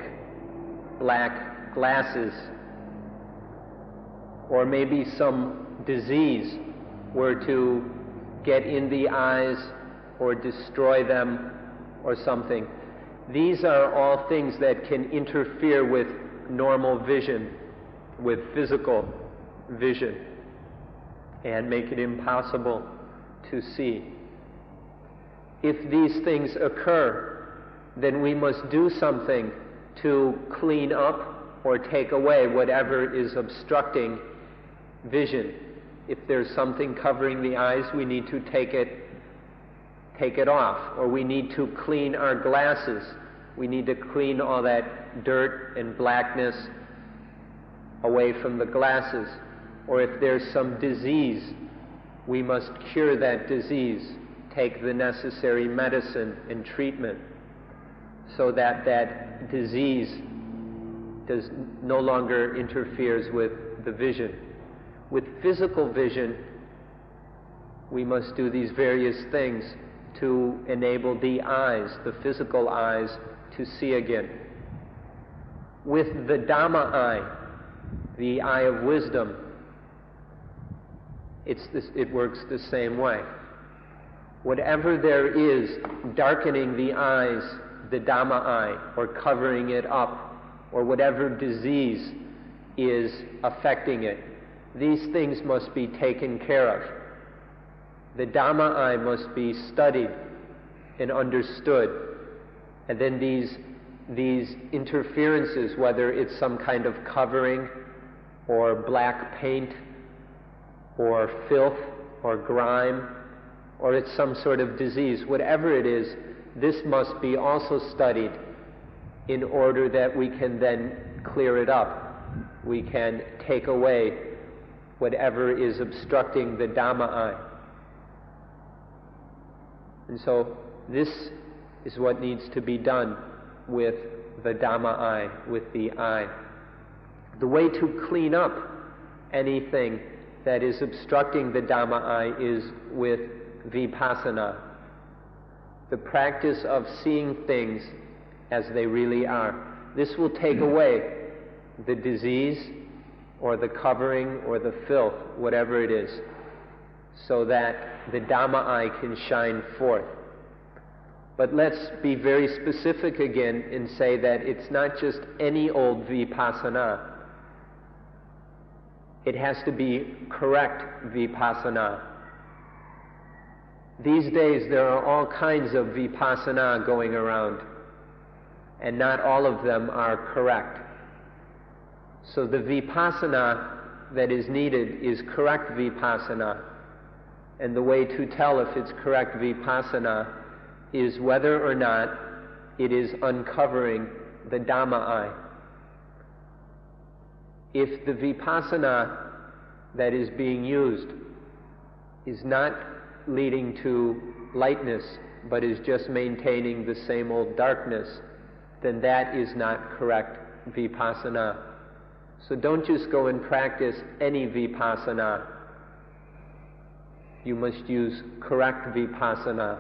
black glasses, or maybe some disease were to get in the eyes or destroy them or something. These are all things that can interfere with normal vision, with physical vision, and make it impossible to see. If these things occur, then we must do something to clean up or take away whatever is obstructing vision. If there's something covering the eyes, we need to take it off, or we need to clean our glasses. We need to clean all that dirt and blackness away from the glasses. Or if there's some disease, we must cure that disease, take the necessary medicine and treatment so that that disease no longer interferes with the vision. With physical vision, we must do these various things to enable the eyes, the physical eyes, to see again. With the Dhamma eye, the eye of wisdom, it works the same way. Whatever there is darkening the eyes, the Dhamma eye, or covering it up, or whatever disease is affecting it, these things must be taken care of. The Dhamma eye must be studied and understood. And then these interferences, whether it's some kind of covering or black paint or filth or grime, or it's some sort of disease, whatever it is, this must be also studied in order that we can then clear it up. We can take away whatever is obstructing the Dhamma eye. And so this is what needs to be done with the Dhamma eye, with the eye. The way to clean up anything that is obstructing the Dhamma eye is with vipassana, the practice of seeing things as they really are. This will take away the disease or the covering or the filth, whatever it is, so that the Dhamma eye can shine forth. But let's be very specific again and say that it's not just any old vipassana. It has to be correct vipassana. These days there are all kinds of vipassana going around, and not all of them are correct. So the vipassana that is needed is correct vipassana. And the way to tell if it's correct vipassana is whether or not it is uncovering the Dhamma eye. If the vipassana that is being used is not leading to lightness, but is just maintaining the same old darkness, then that is not correct vipassana. So don't just go and practice any vipassana. You must use correct vipassana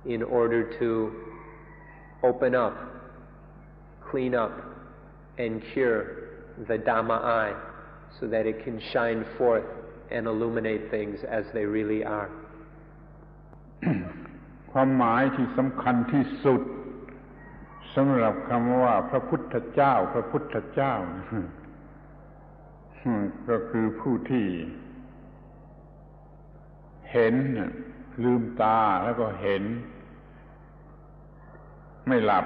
in order to open up, clean up, and cure the Dhamma eye so that it can shine forth and illuminate things as they really are. ความหมายที่สำคัญที่สุดสำหรับคำว่าพระพุทธเจ้าพระพุทธเจ้าก็คือผู้ที่เห็นลืมตาแล้วก็เห็นไม่หลับ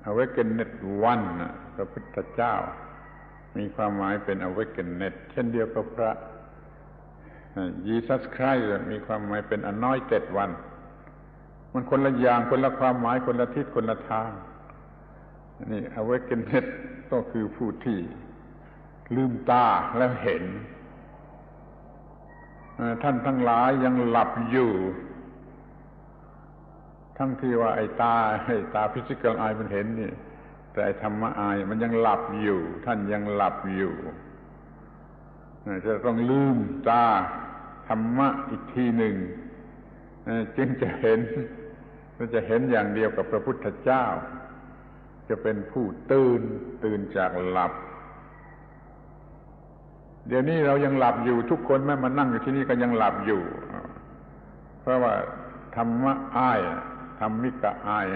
Awakened One พระพุทธเจ้ามีความหมายเป็น Awakened เช่นเดียวกับพระ Jesus Christ มีความหมายเป็น Anointed One มันคนละอย่างคนละความหมายคนละทิศคนละทางนี่ Awakened ก็คือผู้ที่ลืมตาแล้วเห็นท่านทั้งหลายยังหลับอยู่ทั้งที่ว่าไอ้ตา physical eye มันเห็นนี่แต่ไอ้ธรรมะ eye มันยังหลับอยู่ท่านยังหลับอยู่จะต้องลืมตาธรรมะอีกทีหนึ่งจึงจะเห็นอย่างเดียวกับพระพุทธเจ้าจะเป็นผู้ตื่นจากหลับเดี๋ยวนี้เรายังหลับอยู่ทุกคนแม้มานั่งอยู่ที่นี่ก็ยังหลับอยู่เพราะว่าธรรมะอ้ายธรรมิกะอ้าย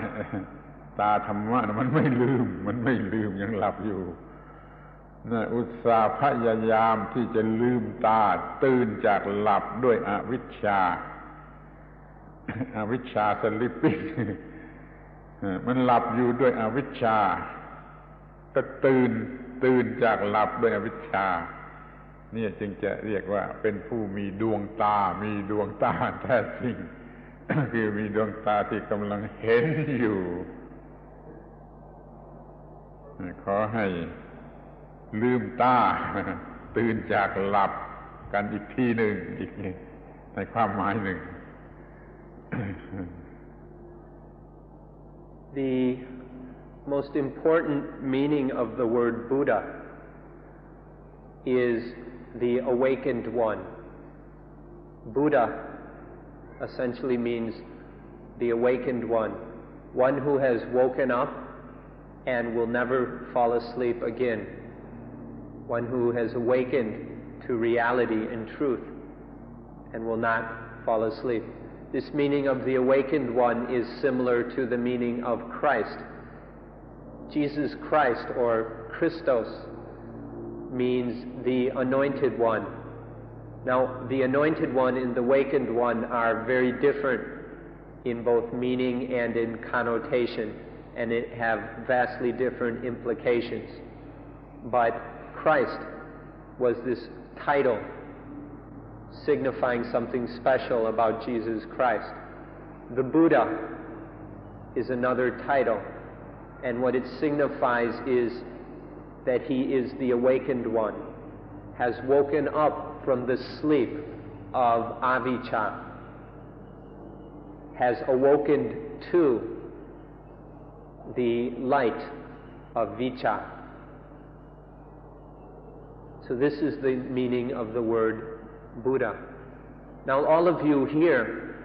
ตาธรรมะมันไม่ลืมยังหลับอยู่นะอุตส่าห์พยายามที่จะลืมตาตื่นจากหลับด้วยอวิชชาสลิปปิ้งมันหลับอยู่ด้วยอวิชชาก็ตื่นจากหลับด้วยอวิชชานี่จึงจะเรียกว่าเป็นผู้มีดวงตาแท้จริง คือมีดวงตาที่กำลังเห็นอยู่ขอให้ลืมตาตื่นจากหลับกันอีกทีหนึ่งอีกในความหมายหนึ่ง The most important meaning of the word Buddha is the awakened one. Buddha essentially means the awakened one who has woken up and will never fall asleep again, one who has awakened to reality and truth and will not fall asleep. This meaning of the awakened one is similar to the meaning of Christ. Jesus Christ, or Christos, means the anointed one. Now, the anointed one and the awakened one are very different in both meaning and in connotation, and it have vastly different implications. But Christ was this title signifying something special about Jesus Christ. The Buddha is another title, and what it signifies is that he is the awakened one, has woken up from the sleep of avijja, has awokened to the light of vijja. So this is the meaning of the word Buddha. Now all of you here,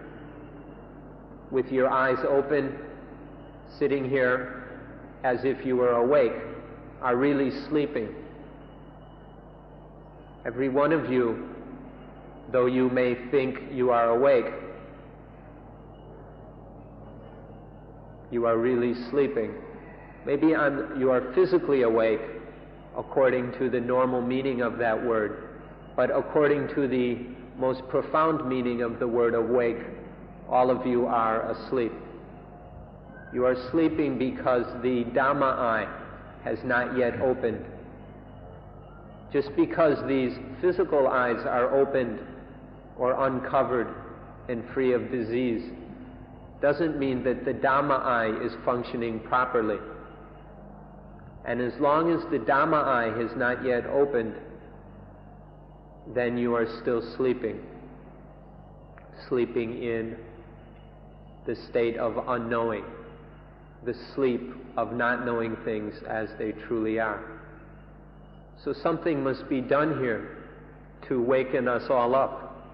with your eyes open, sitting here as if you were awake, are really sleeping. Every one of you, though you may think you are awake, you are really sleeping. Maybe you are physically awake according to the normal meaning of that word, but according to the most profound meaning of the word awake, all of you are asleep. You are sleeping because the Dhamma eye has not yet opened. Just because these physical eyes are opened or uncovered and free of disease doesn't mean that the Dhamma eye is functioning properly. And as long as the Dhamma eye has not yet opened, then you are still sleeping. Sleeping in the state of unknowing, the sleep of not knowing things as they truly are. So something must be done here to waken us all up,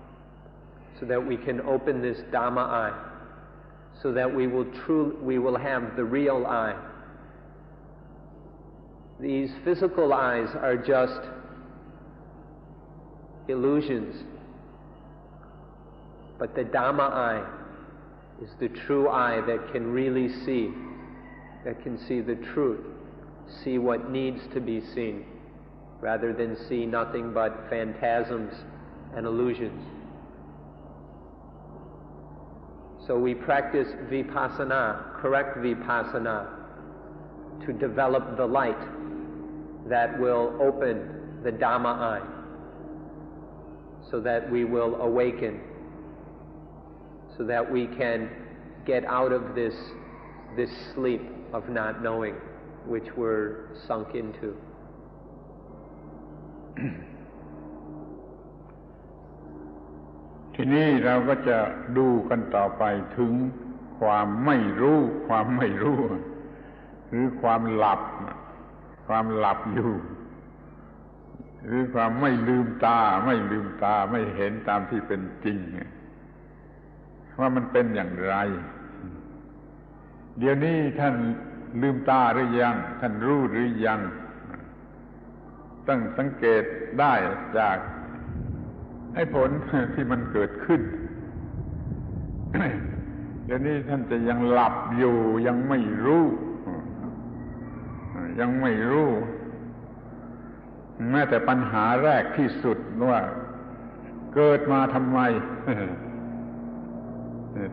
so that we can open this Dhamma eye, so that we will have the real eye. These physical eyes are just illusions, but the Dhamma eye is the true eye that can really see, that can see the truth, see what needs to be seen, rather than see nothing but phantasms and illusions. So we practice vipassana, correct vipassana, to develop the light that will open the Dhamma eye, so that we will awaken, so that we can get out of this sleep of not knowing which we're sunk into. ทีนี้เราก็จะดูกันต่อไปถึงความไม่รู้หรือความหลับอยู่หรือความไม่ลืมตาไม่เห็นตามที่เป็นจริงว่ามันเป็นอย่างไรเดี๋ยวนี้ท่านลืมตาหรือยังท่านรู้หรือยังต้องสังเกตได้จากให้ผลที่มันเกิดขึ้น เดี๋ยวนี้ท่านจะยังหลับอยู่ยังไม่รู้แม้แต่ปัญหาแรกที่สุดว่าเกิดมาทำไม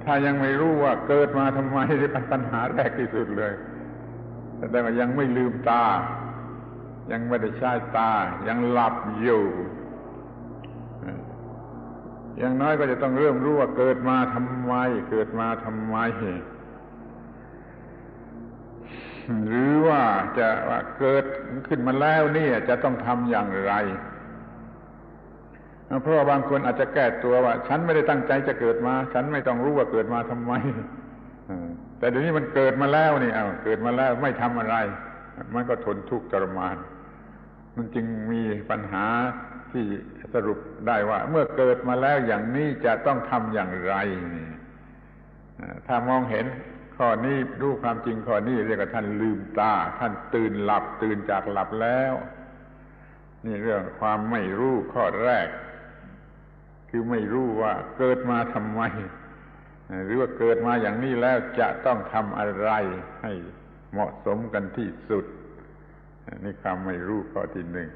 ถ้ายังไม่รู้ว่าเกิดมาทำไมนี่เป็นปัญหาแรกที่สุดเลยแสดงว่ายังไม่ลืมตายังไม่ได้ใช้ตายังหลับอยู่อย่างน้อยก็จะต้องเริ่มรู้ว่าเกิดมาทำไมหรือว่าเกิดขึ้นมาแล้วนี่จะต้องทำอย่างไรเพราะว่าบางคนอาจจะแก้ตัวว่าฉันไม่ได้ตั้งใจจะเกิดมาฉันไม่ต้องรู้ว่าเกิดมาทำไมแต่เดี๋ยวนี้มันเกิดมาแล้วนี่เกิดมาแล้วไม่ทำอะไรมันก็ทนทุกข์ทรมานมันจึงมีปัญหาที่สรุปได้ว่าเมื่อเกิดมาแล้วอย่างนี้จะต้องทำอย่างไรถ้ามองเห็นข้อนี้รู้ความจริงข้อนี้เรียกว่าท่านลืมตาท่านตื่นจากหลับแล้วนี่เรื่องความไม่รู้ข้อแรกคือไม่รู้ว่าเกิดมาทำไมหรือว่าเกิดมาอย่างนี้แล้วจะต้องทำอะไรให้เหมาะสมกันที่สุดนี่ความไม่รู้ข้อที่หนึ่ง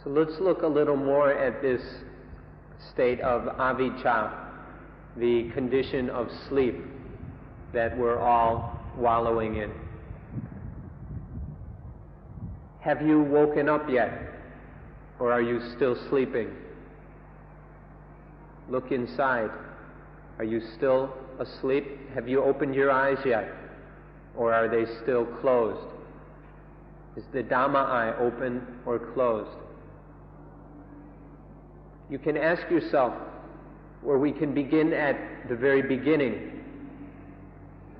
So let's look a little more at this state of avijja, the condition of sleep that we're all wallowing in. Have you woken up yet, or are you still sleeping? Look inside. Are you still asleep? Have you opened your eyes yet? Or are they still closed? Is the Dhamma eye open or closed? You can ask yourself, or we can begin at the very beginning,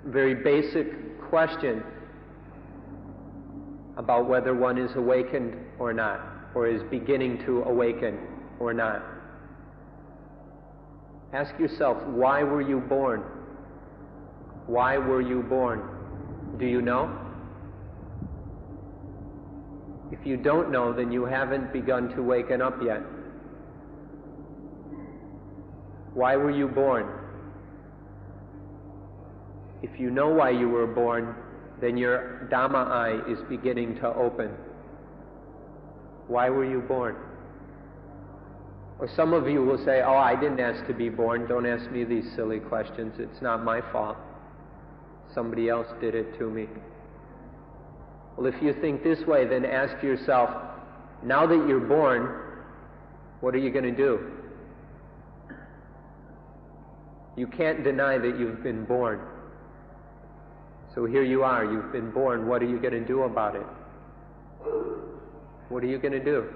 very basic question about whether one is awakened or not, or is beginning to awaken or not. Ask yourself, why were you born? Why were you born? Do you know? If you don't know, then you haven't begun to waken up yet. Why were you born? If you know why you were born, then your Dhamma eye is beginning to open. Why were you born? Or some of you will say, oh, I didn't ask to be born. Don't ask me these silly questions. It's not my fault. Somebody else did it to me. Well, if you think this way, then ask yourself, now that you're born, what are you going to do? You can't deny that you've been born. So here you are, you've been born. What are you going to do about it? What are you going to do?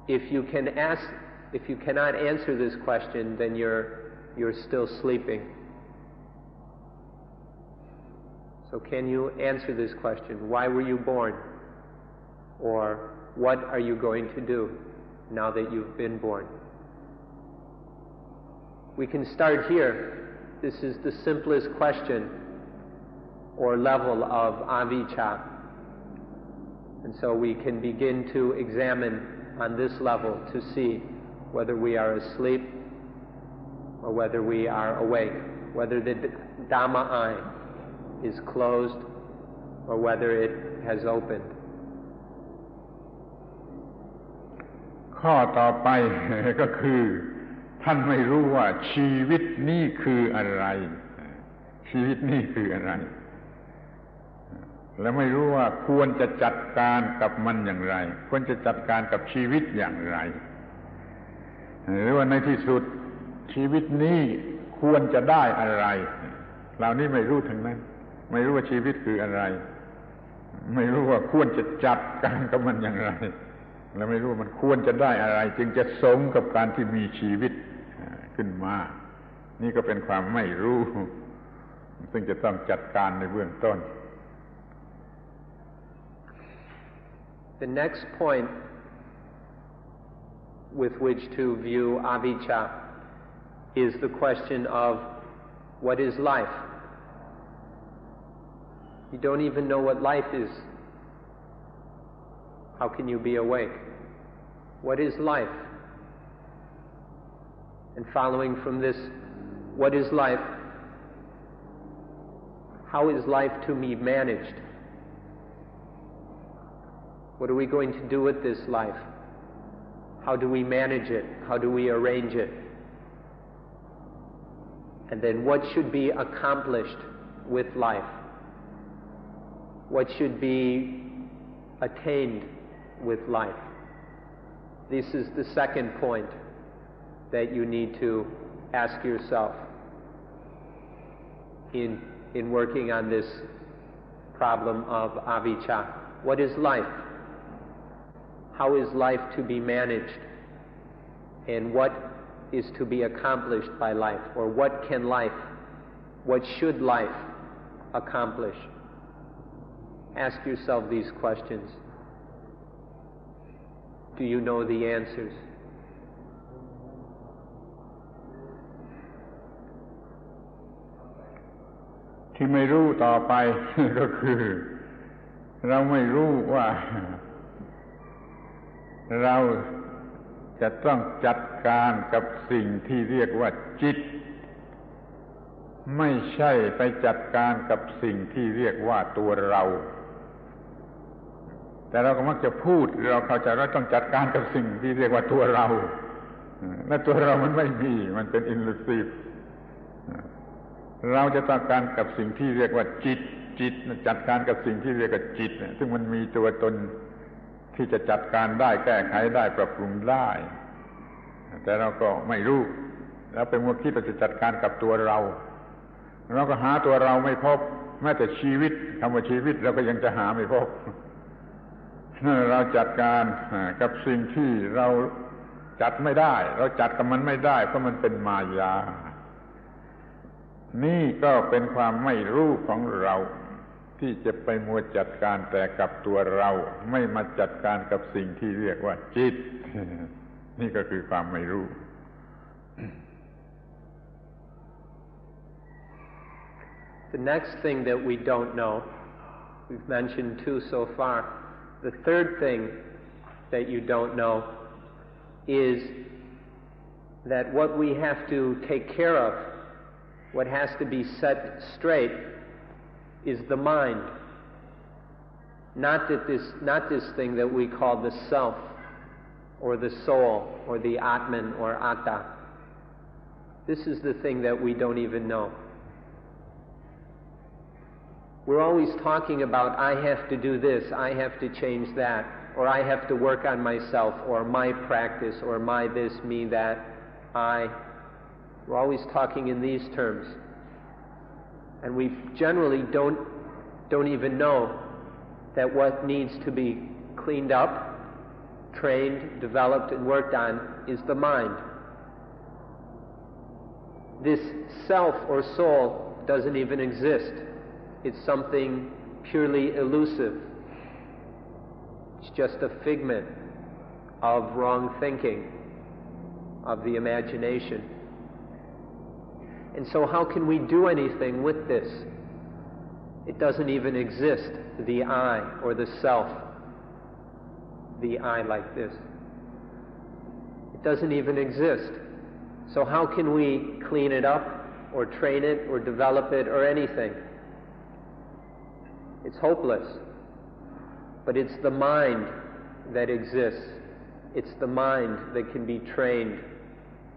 If you cannot answer this question, then you're still sleeping. So can you answer this question? Why were you born? Or what are you going to do now that you've been born? We can start here. This is the simplest question or level of avijja. And so we can begin to examine on this level to see whether we are asleep or whether we are awake, whether the Dhamma eye is closed or whether it has opened. ข้อต่อไป ก็คือท่านไม่รู้ว่าชีวิตนี้คืออะไรชีวิตนี้คืออะไรและไม่รู้ว่าควรจะจัดการกับมันอย่างไรควรจะจัดการกับชีวิตอย่างไรหรือว่าในที่สุดชีวิตนี้ควรจะได้อะไรเหล่านี้ไม่รู้ทั้งนั้นไม่รู้ว่าชีวิตคืออะไรไม่รู้ว่าควรจะจัดการกับมันอย่างไรและไม่รู้ว่ามันควรจะได้อะไรจึงจะสมกับการที่มีชีวิตขึ้นมานี่ก็เป็นความไม่รู้ซึ่งจะต้องจัดการในเบื้องต้น The next point with which to view avijja is the question of what is life. You don't even know what life is. How can you be awake? What is life? And following from this, what is life? How is life to be managed? What are we going to do with this life? How do we manage it? How do we arrange it? And then what should be accomplished with life? What should be attained with life? This is the second point that you need to ask yourself in working on this problem of avijja. What is life? How is life to be managed? And what is to be accomplished by life? Or what should life accomplish? Ask yourself these questions. Do you know the answers? What ที่ไม่รู้ต่อไป ก็คือ เราไม่รู้ว่า เราจะต้องจัดการกับสิ่งที่เรียกว่าจิตไม่ใช่ไปจัดการกับสิ่งที่เรียกว่าตัวเราแต่เราก็มักจะพูดเราเข้าใจว่าต้องจัดการกับสิ่งที่เรียกว่าตัวเราและตัวเรามันไม่มีมันเป็น illusive เราจะจัดการกับสิ่งที่เรียกว่าจิตจัดการกับสิ่งที่เรียกว่าจิตซึ่งมันมีตัวตนที่จะจัดการได้แก้ไขได้ปรับปรุงได้แต่เราก็ไม่รู้ เราไปมัวคิดเราจะจัดการกับตัวเราก็หาตัวเราไม่พบแม้แต่ชีวิตคำว่าชีวิตเราก็ยังจะหาไม่พบเราจัดการกับสิ่งที่เราจัดไม่ได้เราจัดกับมันไม่ได้เพราะมันเป็นมายานี่ก็เป็นความไม่รู้ของเราที่จะไปมัวจัดการแต่กับตัวเราไม่มาจัดการกับสิ่งที่เรียกว่าจิตนี่ก็คือความไม่รู้ The next thing that we don't know, we've mentioned two so far. The third thing that you don't know is that what we have to take care of, what has to be set straight, is the mind. Not this thing that we call the self, or the soul, or the Atman, or Atta. This is the thing that we don't even know. We're always talking about, I have to do this, I have to change that, or I have to work on myself, or my practice, or my this, me, that, I. We're always talking in these terms. And we generally don't even know that what needs to be cleaned up, trained, developed, and worked on is the mind. This self or soul doesn't even exist. It's something purely elusive. It's just a figment of wrong thinking, of the imagination. And so how can we do anything with this? It doesn't even exist, the I or the self, the I like this. It doesn't even exist. So how can we clean it up or train it or develop it or anything? It's hopeless. But it's the mind that exists. It's the mind that can be trained.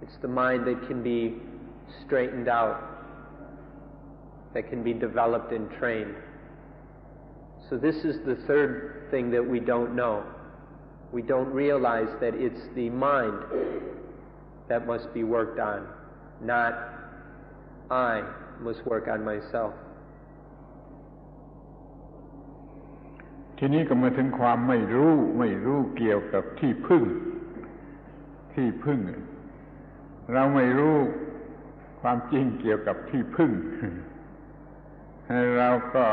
It's the mind that can be straightened out, that can be developed and trained. So this is the third thing that we don't know. We don't realize that it's the mind that must be worked on, not I must work on myself. ทีนี้ก็มาถึงความไม่รู้เกี่ยวกับที่พึ่งเราไม่รู้ความจริงเกี่ยวกับที่พึ่งเราก็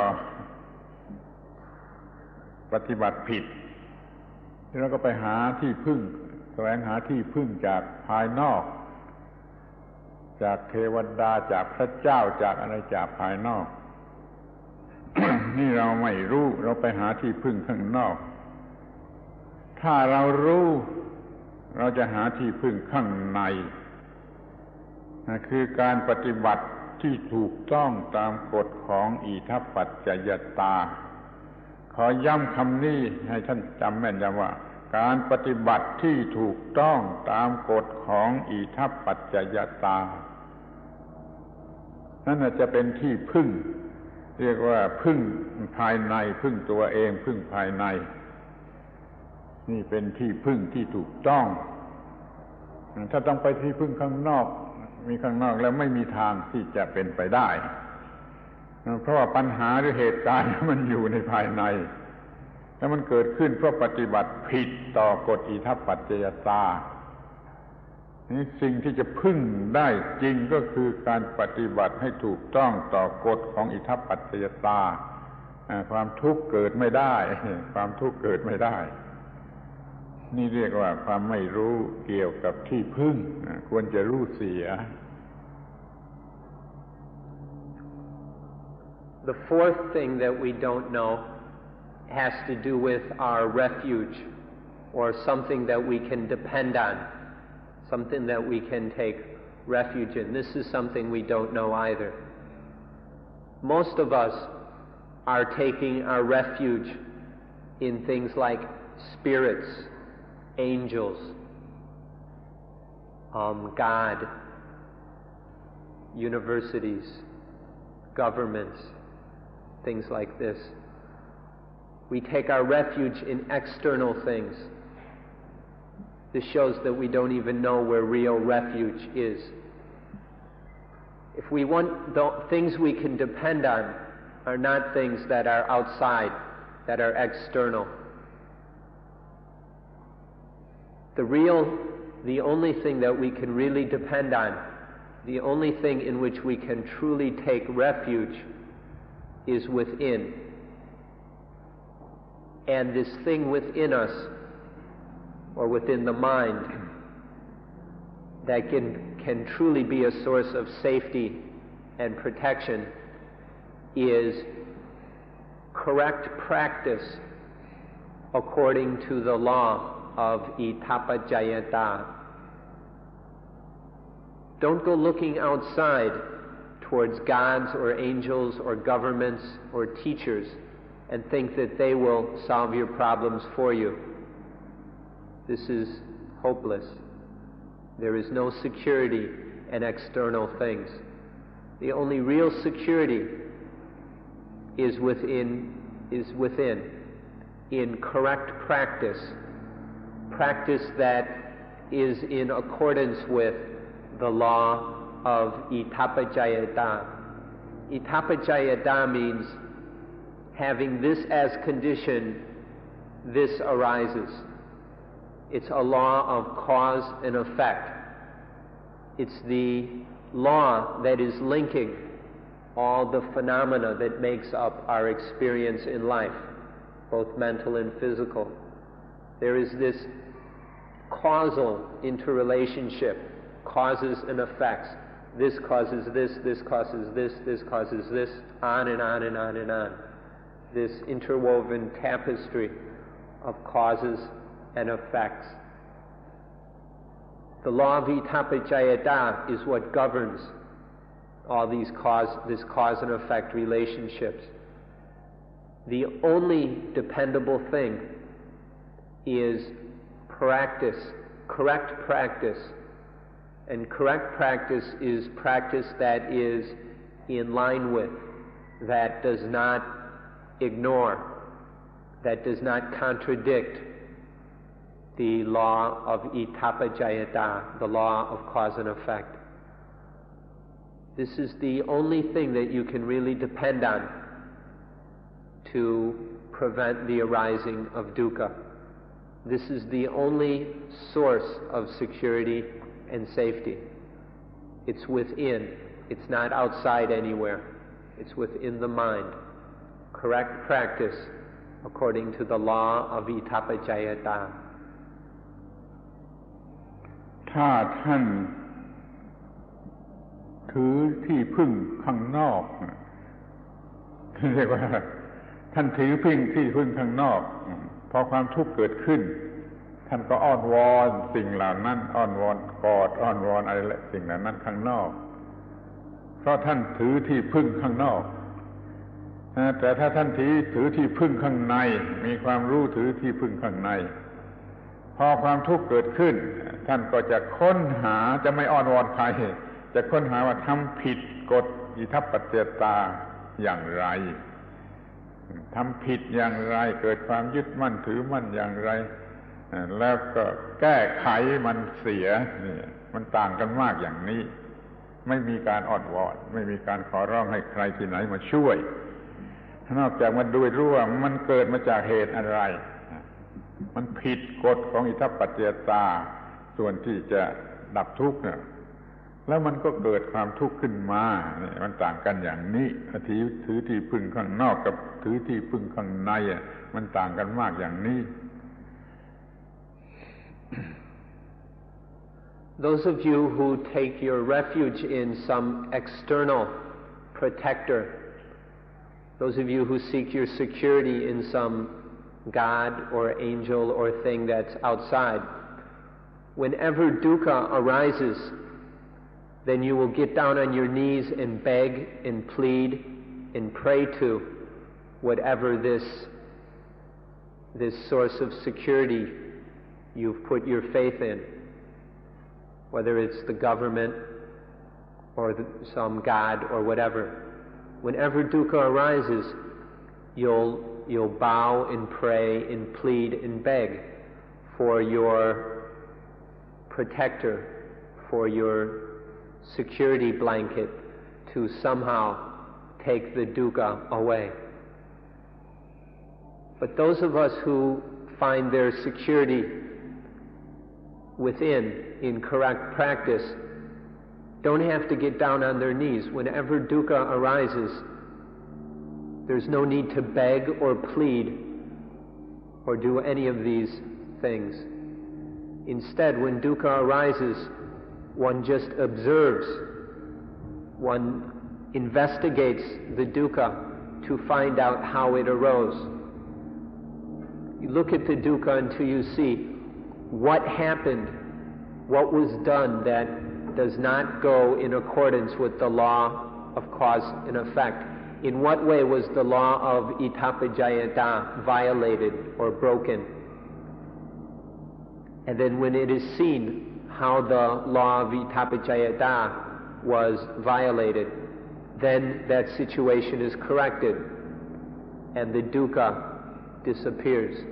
ปฏิบัติผิดเราก็ไปหาที่พึ่งแสวงหาที่พึ่งจากภายนอกจากเทวดาจากพระเจ้าจากอะไรจากภายนอก นี่เราไม่รู้เราไปหาที่พึ่งข้างนอกถ้าเรารู้เราจะหาที่พึ่งข้างในคือการปฏิบัติที่ถูกต้องตามกฎของอิทัปปัจจยตาขอย้ำคำนี้ให้ท่านจำแม่นยำว่าการปฏิบัติที่ถูกต้องตามกฎของอิทัปปัจจยตานั่นจะเป็นที่พึ่งเรียกว่าพึ่งภายในพึ่งตัวเองพึ่งภายในนี่เป็นที่พึ่งที่ถูกต้องถ้าต้องไปที่พึ่งข้างนอกมีข้างนอกแล้วไม่มีทางที่จะเป็นไปได้เพราะว่าปัญหาหรือเหตุการณ์มันอยู่ในภายในแล้วมันเกิดขึ้นเพราะปฏิบัติผิดต่อกฎอิทัปปัจจยตานี่สิ่งที่จะพึ่งได้จริงก็คือการปฏิบัติให้ถูกต้องต่อกฎของอิทัปปัจจยตาความทุกข์เกิดไม่ได้ความทุกข์เกิดไม่ได้นี่เรียกว่าความไม่รู้เกี่ยวกับที่พึ่งควรจะรู้เสีย The fourth thing that we don't know has to do with our refuge or something that we can depend on, something that we can take refuge in. This is something we don't know either. Most of us are taking our refuge in things like spirits, angels, God, universities, governments, things like this. We take our refuge in external things. This shows that we don't even know where real refuge is. If we want the things we can depend on are not things that are outside, that are external. The only thing that we can really depend on, the only thing in which we can truly take refuge is within. And this thing within us, or within the mind, that can truly be a source of safety and protection is correct practice according to the law of itapajayata. Don't go looking outside towards gods or angels or governments or teachers and think that they will solve your problems for you. This is hopeless. There is no security in external things. The only real security is within, in correct practice that is in accordance with the law of itapajayata. Itapajayata means having this as condition, this arises. It's a law of cause and effect. It's the law that is linking all the phenomena that makes up our experience in life, both mental and physical. There is this causal interrelationship, causes and effects. This causes this, this causes this, this causes this, on and on and on and on. This interwoven tapestry of causes and effects. The law of itapajayata is what governs all this cause and effect relationships. The only dependable thing is practice, correct practice. And correct practice is practice that is in line with, that does not ignore, that does not contradict the law of itapajayata, the law of cause and effect. This is the only thing that you can really depend on to prevent the arising of dukkha. This is the only source of security and safety. It's within. It's not outside anywhere. It's within the mind. Correct practice according to the law of itapajayata. ถ้าท่านถือที่พึ่งข้างนอกเรียกว่าท่านถือพึ่งที่พึ่งข้างนอกพอความทุกข์เกิดขึ้นท่านก็อ้อนวอนสิ่งเหล่านั้นอ้อนวอนกอดอ้อนวอนอะไรสิ่งเหล่านั้นข้างนอกเพราะท่านถือที่พึ่งข้างนอกแต่ถ้าท่านถือที่พึ่งข้างในมีความรู้ถือที่พึ่งข้างในพอความทุกข์เกิดขึ้นท่านก็จะค้นหาจะไม่อ้อนวอนใครจะค้นหาว่าทำผิดกฎอิทัปปัจจยตาอย่างไรทำผิดอย่างไรเกิดความยึดมั่นถือมั่นอย่างไรแล้วก็แก้ไขมันเสียนี่มันต่างกันมากอย่างนี้ไม่มีการอ้อนวอนไม่มีการขอร้องให้ใครที่ไหนมาช่วยนอกจากมันดูรู้ว่ามันเกิดมาจากเหตุอะไรมันผิดกฎของอิทัปปัจจยตาส่วนที่จะดับทุกข์เนี่ยแล้วมันก็เกิดความทุกข์ขึ้นมาเนี่ยมันต่างกันอย่างนี้ถือที่พึ่งข้างนอกกับถือที่พึ่งข้างในมันต่างกันมากอย่างนี้ Those of you who take your refuge in some external protector, those of you who seek your security in some God or angel or thing that's outside, whenever dukkha arises, then you will get down on your knees and beg and plead and pray to whatever this source of security you've put your faith in, whether it's the government or some God or whatever. Whenever dukkha arises, you'll bow and pray and plead and beg for your protector, for your security blanket, to somehow take the dukkha away. But those of us who find their security within in correct practice don't have to get down on their knees. Whenever dukkha arises, there's no need to beg or plead or do any of these things. Instead, when dukkha arises, one just observes, one investigates the dukkha to find out how it arose. You look at the dukkha until you see what happened, what was done that does not go in accordance with the law of cause and effect. In what way was the law of itapajayata violated or broken? And then when it is seen how the law of itapajayata was violated, then that situation is corrected and the dukkha disappears.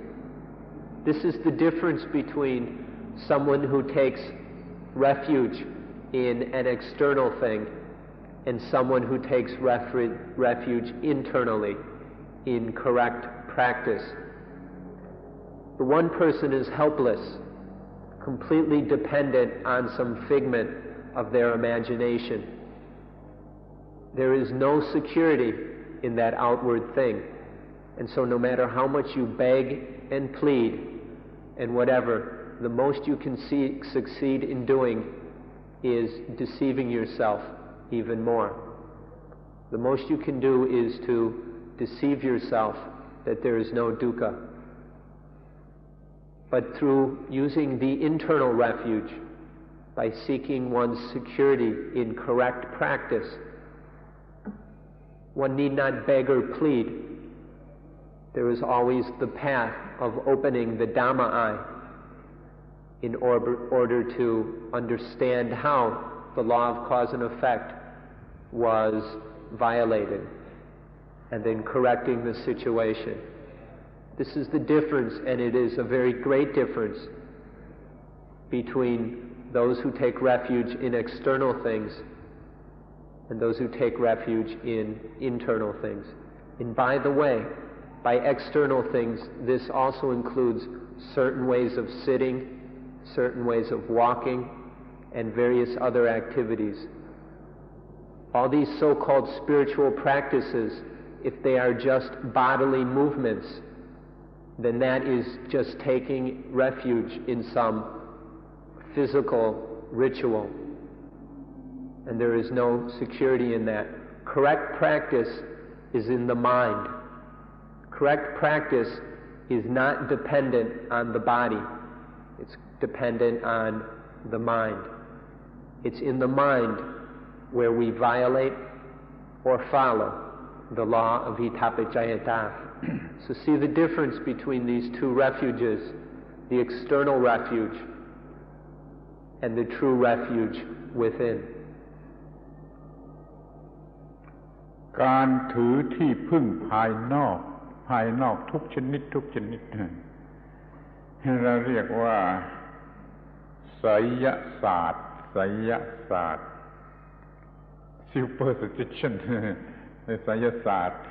This is the difference between someone who takes refuge in an external thing and someone who takes refuge internally in correct practice. The one person is helpless, completely dependent on some figment of their imagination. There is no security in that outward thing. And so no matter how much you beg and plead and whatever, the most you can succeed in doing is deceiving yourself even more. The most you can do is to deceive yourself that there is no dukkha. But through using the internal refuge, by seeking one's security in correct practice, one need not beg or plead. There is always the path of opening the Dhamma eye in order to understand how the law of cause and effect was violated, and then correcting the situation. This is the difference, and it is a very great difference between those who take refuge in external things and those who take refuge in internal things. And by the way, by external things, this also includes certain ways of sitting, certain ways of walking, and various other activities. All these so-called spiritual practices, if they are just bodily movements, then that is just taking refuge in some physical ritual. And there is no security in that. Correct practice is in the mind. Correct practice is not dependent on the body. It's dependent on the mind. It's in the mind where we violate or follow the law of itapajayata. So see the difference between these two refuges, the external refuge and the true refuge within. การถือที่พึ่งภายนอกทุกชนิดเราเรียกว่าไสยศาสตร์ superstition ไสยศาสตร์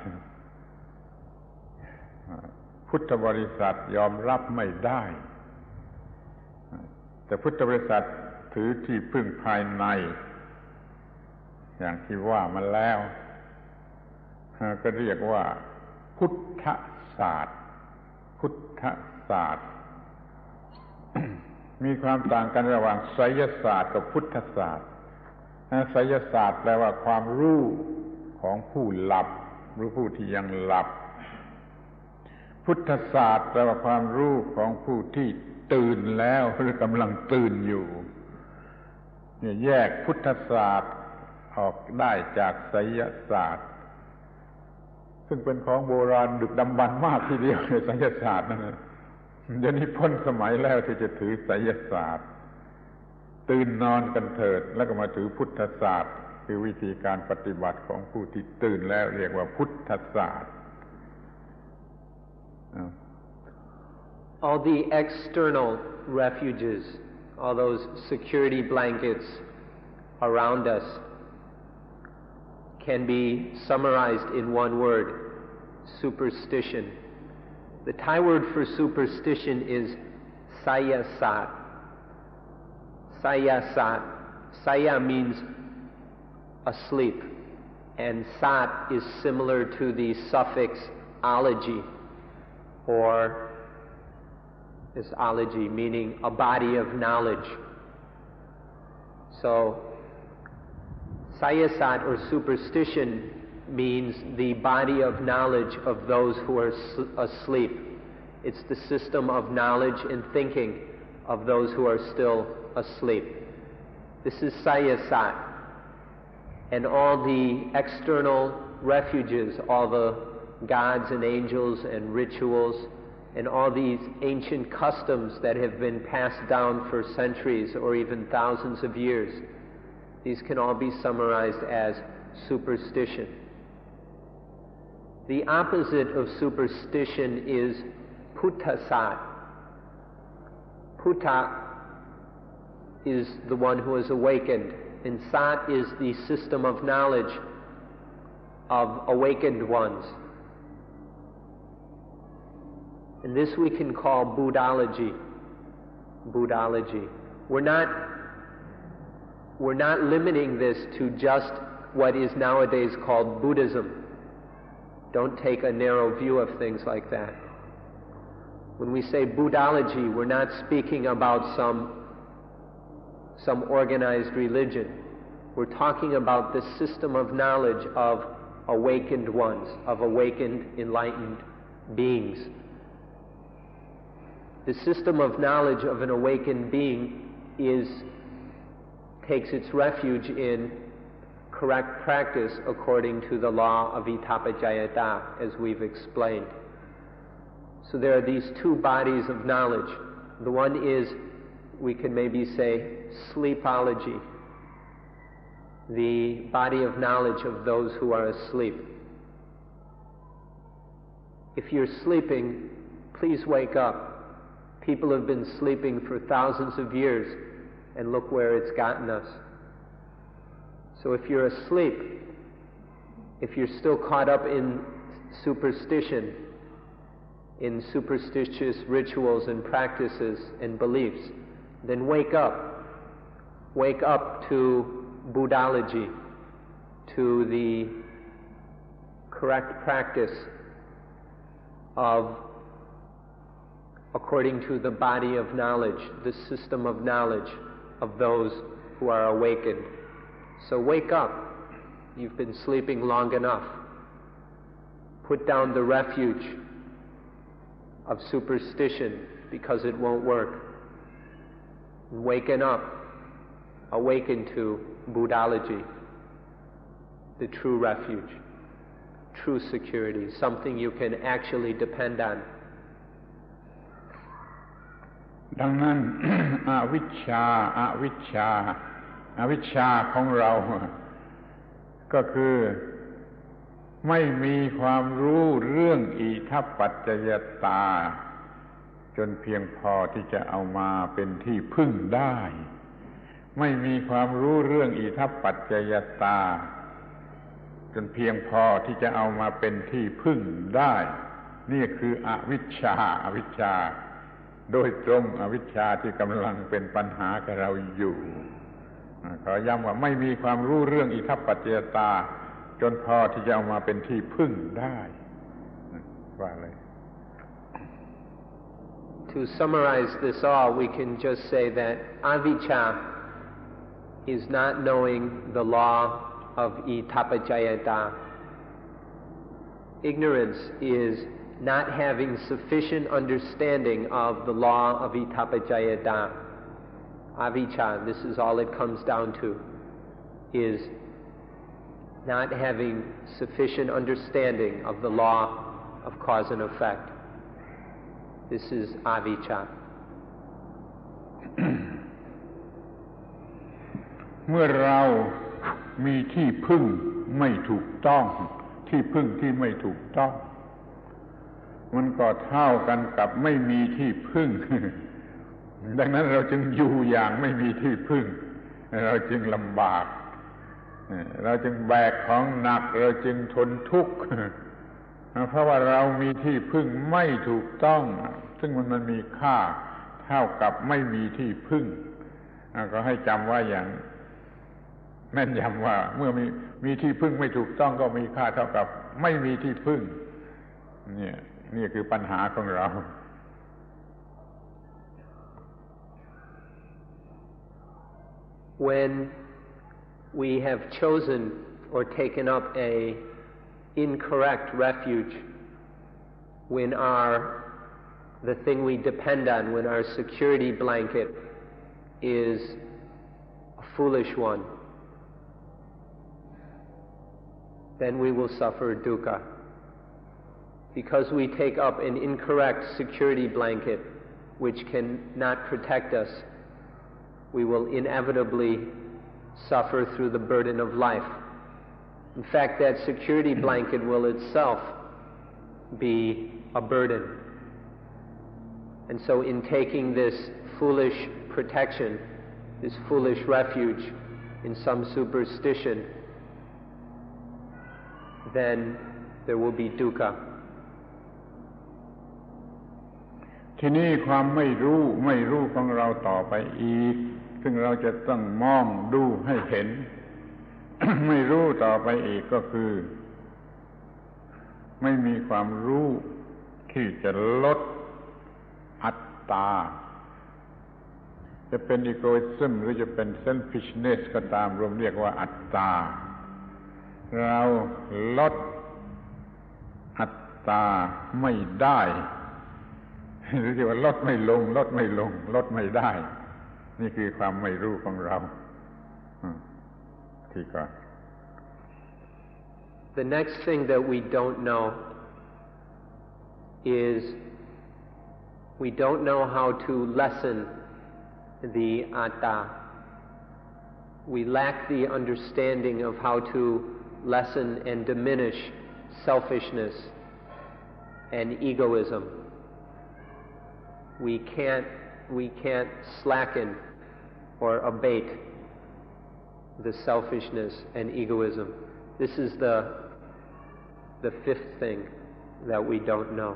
พุทธบริษัทยอมรับไม่ได้แต่พุทธบริษัทถือที่พึ่งภายในอย่างที่ว่ามาแล้วก็เรียกว่าพุทธศาสตร์ มีความต่างกันระหว่างไสยศาสตร์กับพุทธศาสตร์ไสยศาสตร์แปลว่าความรู้ของผู้หลับหรือผู้ที่ยังหลับพุทธศาสตร์แปลว่าความรู้ของผู้ที่ตื่นแล้วหรือกำลังตื่นอยู่เนี่ยแยกพุทธศาสตร์ออกได้จากไสยศาสตร์ซึ่งเป็นของโบราณดึกดำบรรพ์มากทีเดียวในไสยศาสตร์นั่นนะเดี๋ยวนี้พ้นสมัยแล้วที่จะถือไสยศาสตร์ตื่นนอนกันเถิดแล้วก็มาถือพุทธศาสตร์คือวิธีการปฏิบัติของผู้ที่ตื่นแล้วเรียกว่าพุทธศาสตร์ All the external refuges, all those security blankets around us, can be summarized in one word: superstition. The Thai word for superstition is sayasat. Sayasat. Saya means asleep, and sat is similar to the suffix ology, or is ology, meaning a body of knowledge. So, sayasat or superstition means the body of knowledge of those who are asleep. It's the system of knowledge and thinking of those who are still asleep. This is sayasat. And all the external refuges, all the gods and angels and rituals, and all these ancient customs that have been passed down for centuries or even thousands of years, these can all be summarized as superstition. The opposite of superstition is puthasat. Putha is the one who is awakened, and sat is the system of knowledge of awakened ones. And this we can call Buddhology. Buddhology. We're not limiting this to just what is nowadays called Buddhism. Don't take a narrow view of things like that. When we say Buddhology, we're not speaking about some organized religion. We're talking about the system of knowledge of awakened ones, of awakened, enlightened beings. The system of knowledge of an awakened being takes its refuge in correct practice according to the law of Itapajayata, as we've explained. So there are these two bodies of knowledge. The one is, we can maybe say, sleepology, the body of knowledge of those who are asleep. If you're sleeping, please wake up. People have been sleeping for thousands of years, and look where it's gotten us. So if you're asleep, if you're still caught up in superstition, in superstitious rituals and practices and beliefs, then wake up. Wake up to Buddhology, to the correct practice of, according to the body of knowledge, the system of knowledge of those who are awakened. So wake up. You've been sleeping long enough. Put down the refuge of superstition because it won't work. And waken up, awaken to Buddhology, the true refuge, true security, something you can actually depend on. ดังนั้น อวิชชาของเราก็คือไม่มีความรู้เรื่องอิทัปปัจจยตาจนเพียงพอที่จะเอามาเป็นที่พึ่งได้ไม่มีความรู้เรื่องอิทัปปัจจยตาจนเพียงพอที่จะเอามาเป็นที่พึ่งได้นี่คืออวิชชาโดยตรงอวิชชาที่กำลังเป็นปัญหากับเราอยู่ขอย้ำว่าไม่มีความรู้เรื่องอิทัปปัจจยตาจนพอที่จะเอามาเป็นที่พึ่งได้ว่าเลย To summarize this all, we can just say that avijja is not knowing the law of itapajayata. Ignorance is not having sufficient understanding of the law of itapajayata. Avijja, this is all it comes down to, is not having sufficient understanding of the law of cause and effect. This is avijja. เมื่อเรามีที่พึ่งไม่ถูกต้องที่พึ่งที่ไม่ถูกต้องมันก็เท่ากันกับไม่มีที่พึ่ง ดังนั้นเราจึงอยู่อย่างไม่มีที่พึ่งเราจึงลำบาก เราจึงแบกของหนักเราจึงทนทุกข์เพราะว่าเรามีที่พึ่งไม่ถูกต้องซึ่งมันมีค่าเท่ากับไม่มีที่พึ่งก็ให้จำว่าอย่างแม่นยำว่าเมื่อมีที่พึ่งไม่ถูกต้องก็มีค่าเท่ากับไม่มีที่พึ่งนี่คือปัญหาของเรา When we have chosen or taken up a incorrect refuge, when the thing we depend on, when our security blanket is a foolish one, then we will suffer dukkha. Because we take up an incorrect security blanket which cannot protect us, we will inevitably suffer through the burden of life. In fact, that security blanket will itself be a burden. And so in taking this foolish protection, this foolish refuge in some superstition, then there will be dukkha. ทีนี้ความไม่รู้ของเราต่อไปอีกซึ่งเราจะต้องมองดูให้เห็น ไม่รู้ต่อไปอีกก็คือไม่มีความรู้ที่จะลดอัตตาจะเป็นอีโกอิซึมหรือจะเป็นเซลฟิชเนสก็ตามรวมเรียกว่าอัตตาเราลดอัตตาไม่ได้หรือที่ว่าลดไม่ลงลดไม่ได้นี่คือความไม่รู้ของเราที่ก่อน The next thing that we don't know is we don't know how to lessen the atta. We lack the understanding of how to lessen and diminish selfishness and egoism. We can't slacken or abate the selfishness and egoism. This is the fifth thing that we don't know.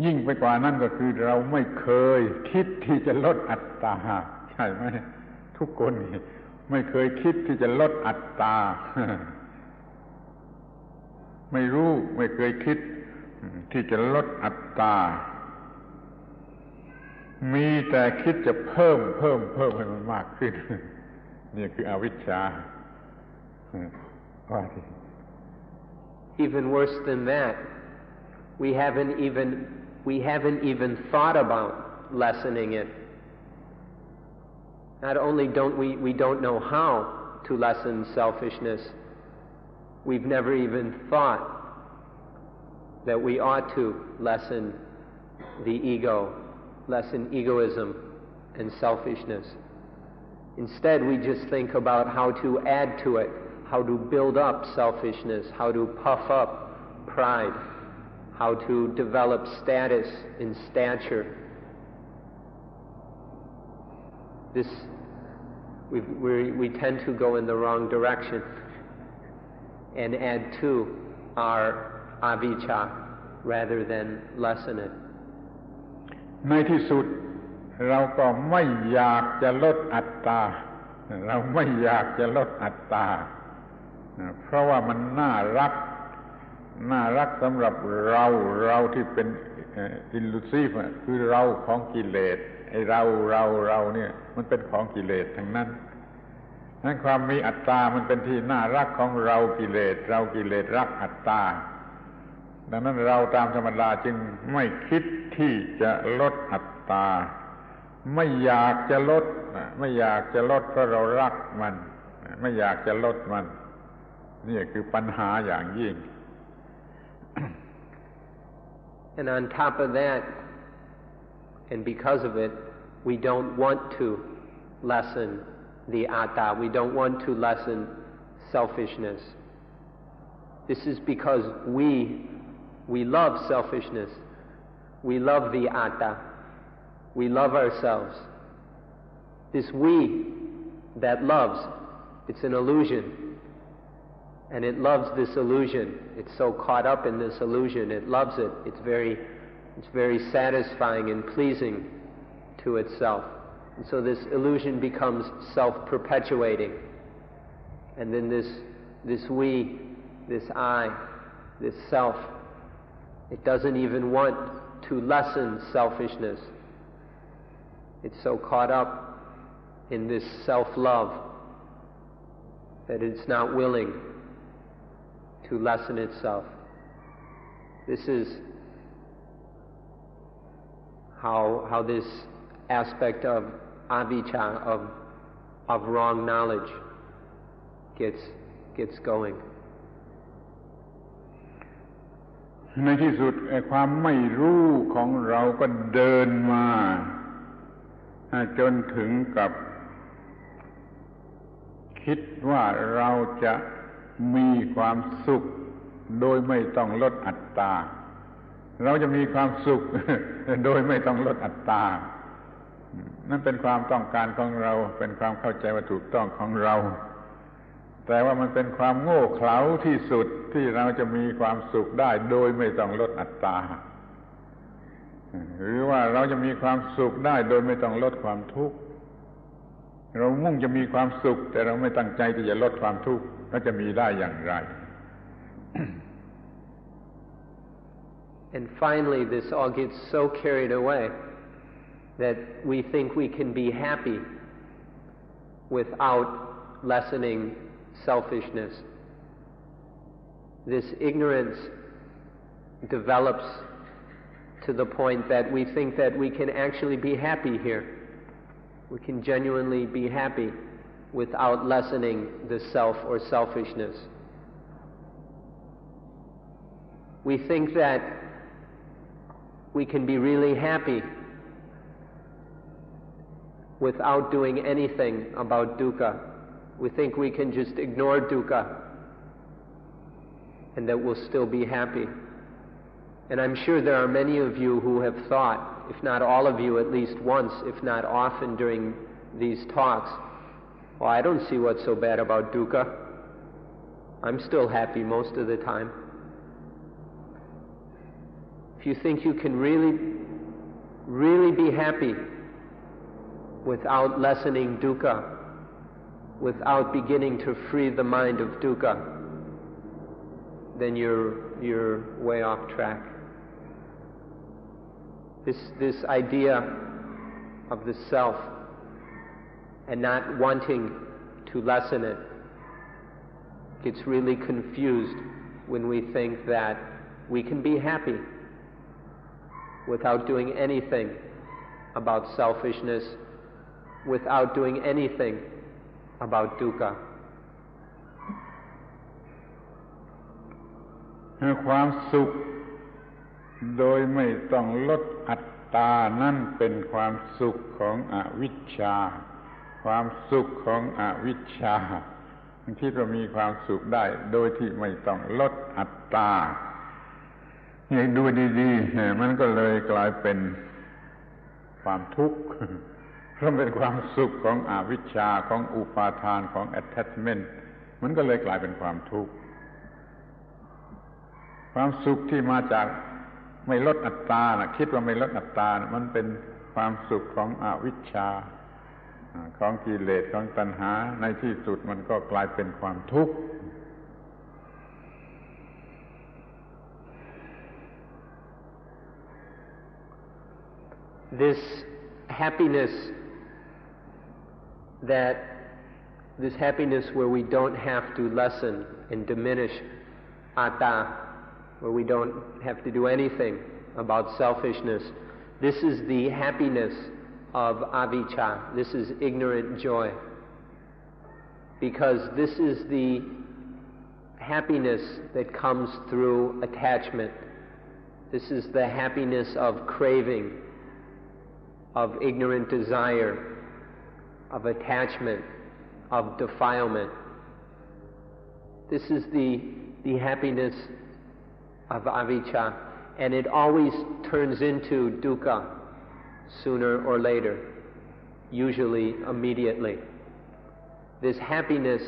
ยิ่งไปกว่านั้นก็คือเราไม่เคยคิดที่จะลดอัตตาใช่ไหมทุกคนไม่เคยคิดที่จะลดอัตตา ไม่รู้ไม่เคยคิดที่จะลดอัตตามีแต่คิดจะเพิ่มให้มันมากขึ้น นี่คืออวิชชา Even worse than that, we haven't even thought about lessening it. Not only we don't know how to lessen selfishness, we've never even thought that we ought to lessen the ego, lessen egoism and selfishness. Instead, we just think about how to add to it, how to build up selfishness, how to puff up pride, how to develop status and stature. We tend to go in the wrong direction and add to our avijja rather than lessen it. ในที่สุดเราก็ไม่อยากจะลดอัตตาเราไม่อยากจะลดอัตตาเพราะว่ามันน่ารักสำหรับเราที่เป็นอิลลูซีฟคือเราของกิเลสไอ้เราเนี่ยมันเป็นของกิเลสทั้งนั้นนั้นความมีอัตตามันเป็นที่น่ารักของเรากิเลสรักอัตตาดังนั้นเราตามธรรมดาจึงไม่คิดที่จะลดอัตตาไม่อยากจะลดเพราะเรารักมันไม่อยากจะลดมันนี่คือปัญหาอย่างยิ่ง And on top of that, and because of it, we don't want to lessen the atta. We don't want to lessen selfishness. This is because we love selfishness. We love the atta. We love ourselves. This we that loves It's an illusion. And it loves this illusion. It's so caught up in this illusion. It loves it. It's very satisfying and pleasing to itself. And so this illusion becomes self-perpetuating. And then this we, this I, this self, it doesn't even want to lessen selfishness. It's so caught up in this self-love that it's not willing to lessen itself. This is how this aspect of avijja, of wrong knowledge, gets going. ในที่สุดความไม่รู้ของเราก็เดินมาจนถึงกับคิดว่าเราจะมีความสุขโดยไม่ต้องลดอัตตาเราจะมีความสุขโดยไม่ต้องลดอัตตานั่นเป็นความต้องการของเราเป็นความเข้าใจว่าถูกต้องของเราแต่ว่ามันเป็นความโง่เขลาที่สุดที่เราจะมีความสุขได้โดยไม่ต้องลดอัตตาหรือว่าเราจะมีความสุขได้โดยไม่ต้องลดความทุกข์เรามุ่งจะมีความสุขแต่เราไม่ตั้งใจที่จะลดความทุกข์ก็จะมีได้อย่างไร And finally, this all gets so carried away that we think we can be happy without lessening selfishness. This ignorance develops to the point that we think that we can actually be happy here. We can genuinely be happy without lessening the self or selfishness. We think that we can be really happy without doing anything about dukkha. We think we can just ignore dukkha and that we'll still be happy. And I'm sure there are many of you who have thought, if not all of you at least once, if not often during these talks, well, I don't see what's so bad about dukkha. I'm still happy most of the time. If you think you can really be happy without lessening dukkha, without beginning to free the mind of dukkha, then you're way off track. This idea of the self and not wanting to lessen it gets really confused when we think that we can be happy without doing anything about selfishness, without doing anything about dukkha. ความสุขโดยไม่ต้องลดอัตตานั่นเป็นความสุขของอวิชชาความสุขของอวิชชาที่เรามีความสุขได้โดยที่ไม่ต้องลดอัตตาให้ดูดีๆมันก็เลยกลายเป็นความทุกข์เพราะเป็นความสุขของอวิชชาของอุปาทานของ attachment มันก็เลยกลายเป็นความทุกข์ความสุขที่มาจากไม่ลดอัตตาคิดว่าไม่ลดอัตตามันเป็นความสุขของอวิชชาของกิเลสของตัณหาในที่สุดมันก็กลายเป็นความทุกข์ This happiness where we don't have to lessen and diminish atta, where we don't have to do anything about selfishness, this is the happiness of avijja. This is ignorant joy. Because this is the happiness that comes through attachment. This is the happiness of craving, of ignorant desire, of attachment, of defilement. This is the happiness of avijja, and it always turns into dukkha sooner or later, usually immediately. this happiness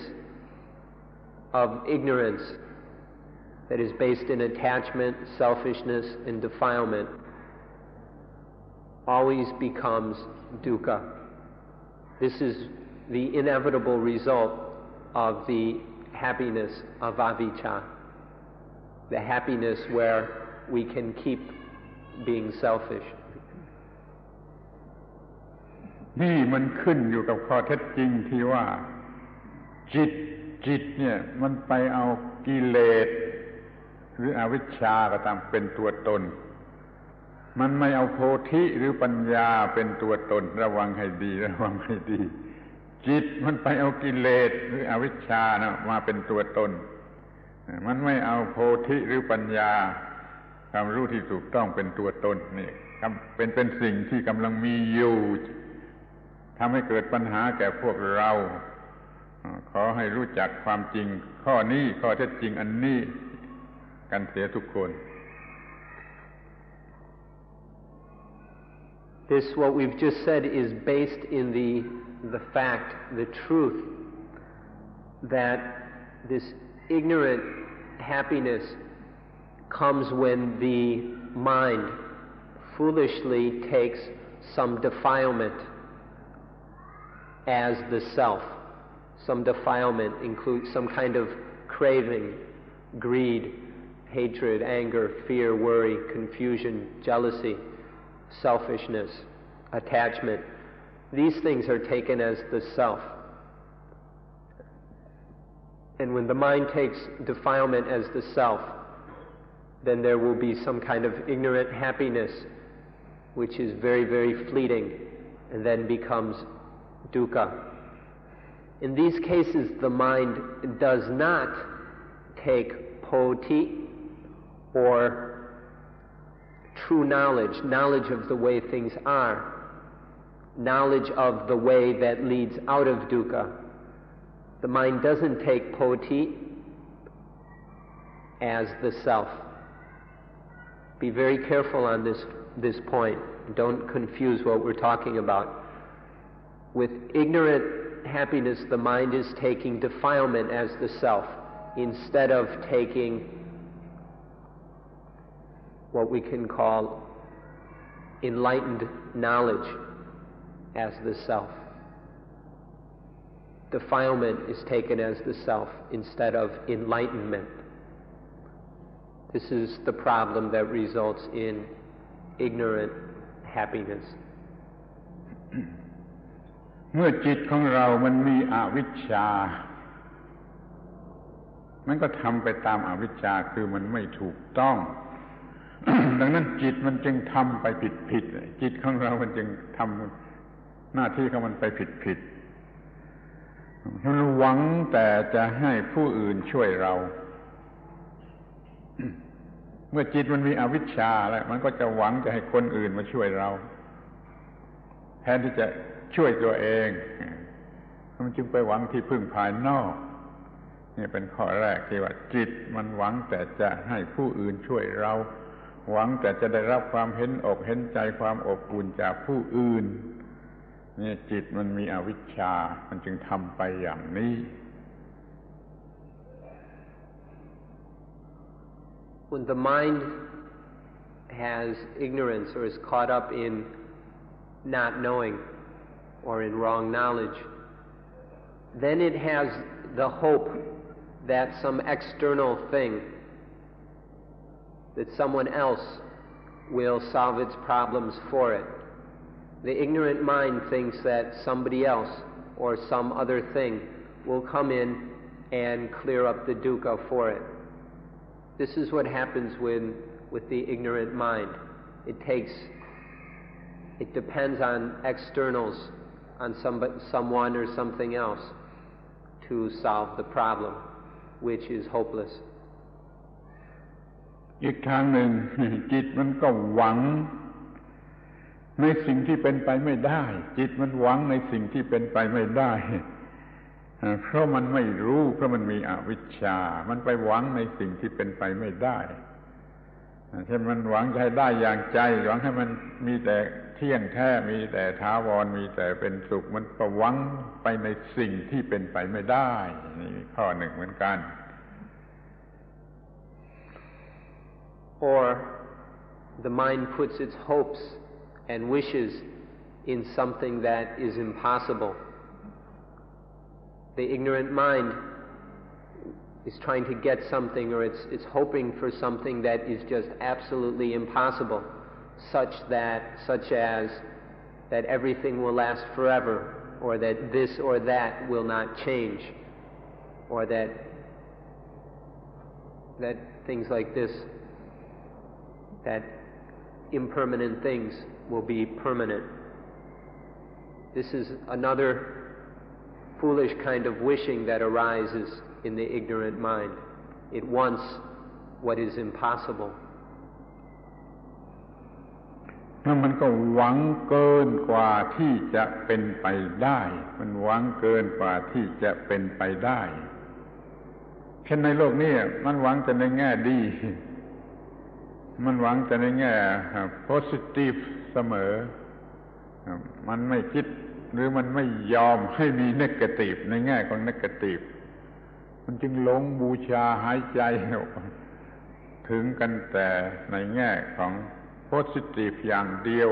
of ignorance that is based in attachment, selfishness, and defilement always becomes dukkha. This is the inevitable result of the happiness of avijja, the happiness where we can keep being selfish. นี่มันขึ้นอยู่กับข้อเท็จจริงที่ว่าจิตเนี่ยมันไปเอากิเลสหรืออวิชชาก็ตามเป็นตัวตนมันไม่เอาโพธิหรือปัญญาเป็นตัวตนระวังให้ดีจิตมันไปเอากิเลสหรืออวิชชานะมาเป็นตัวตนมันไม่เอาโพธิหรือปัญญาความรู้ที่ถูกต้องเป็นตัวตนนี่เป็นสิ่งที่กำลังมีอยู่ทำให้เกิดปัญหาแก่พวกเราขอให้รู้จักความจริงข้อนี้ข้อเท็จจริงอันนี้กันเสียทุกคน This, what we've just said, is based in the fact, the truth, that this ignorant happiness comes when the mind foolishly takes some defilement as the self. Some defilement includes some kind of craving, greed, hatred, anger, fear, worry, confusion, jealousy, selfishness, attachment. These things are taken as the self. And when the mind takes defilement as the self, then there will be some kind of ignorant happiness, which is very, very fleeting, and then becomes dukkha. In these cases, the mind does not take poti or true knowledge of the way things are, knowledge of the way that leads out of dukkha. The mind doesn't take poti as the self. Be very careful on this point. Don't confuse what we're talking about. With ignorant happiness, the mind is taking defilement as the self, instead of taking what we can call enlightened knowledge as the self. Defilement is taken as the self instead of enlightenment. This is the problem that results in ignorant happiness. เมื่อจิตของเรามันมีอวิชชามันก็ทำไปตามอวิชชาคือมันไม่ถูกต้อง ดังนั้นจิตมันจึงทำไปผิดจิตของเรามันจึงทำหน้าที่ของมันไปผิดมันหวังแต่จะให้ผู้อื่นช่วยเรา เมื่อจิตมันมีอวิชชาแล้วมันก็จะหวังจะให้คนอื่นมาช่วยเราแทนที่จะช่วยตัวเองมันจึงไปหวังที่พึ่งภายนอกนี่เป็นข้อแรกที่ว่าจิตมันหวังแต่จะให้ผู้อื่นช่วยเราหวังแต่จะได้รับความเห็นอกเห็นใจความอบอุ่นจากผู้อื่นนี่จิตมันมีอวิชชามันจึงทำไปอย่างนี้ When the mind has ignorance or is caught up in not knowing or in wrong knowledge, then it has the hope that some external thing, that someone else will solve its problems for it. The ignorant mind thinks that somebody else or some other thing will come in and clear up the dukkha for it. This is what happens with the ignorant mind. It depends on externals, on someone or something else to solve the problem, which is hopeless. อีกทางหนึ่งจิตมันก็หวังในสิ่งที่เป็นไปไม่ได้จิตมันหวังในสิ่งที่เป็นไปไม่ได้เพราะมันไม่รู้เพราะมันมีอวิชชามันไปหวังในสิ่งที่เป็นไปไม่ได้ เช่นมันหวังจะให้ได้อย่างใจหวังให้มันมีแต่เที่ยงแท้มีแต่ถาวรมีแต่เป็นสุขมันก็หวังไปในสิ่งที่เป็นไปไม่ได้นี่ข้อหนึ่งเหมือนกัน Or the mind puts its hopes and wishes in something that is impossible. The ignorant mind is trying to get something, or it's hoping for something that is just absolutely impossible, such as that everything will last forever, or that this or that will not change, or that things like this, that impermanent things will be permanent. This is another foolish kind of wishing that arises in the ignorant mind. It wants what is impossible. แล้วมันก็หวังเกินกว่าที่จะเป็นไปได้มันหวังเกินกว่าที่จะเป็นไปได้เช่นในโลกนี้มันหวังแต่ในแง่ดีมันหวังแต่ในแง่ positive เสมอมันไม่คิดหรือมันไม่ยอมให้มี negative ในแง่ของ negative มันจึงหลงบูชาหายใจถึงกันแต่ในแง่ของ positive อย่างเดียว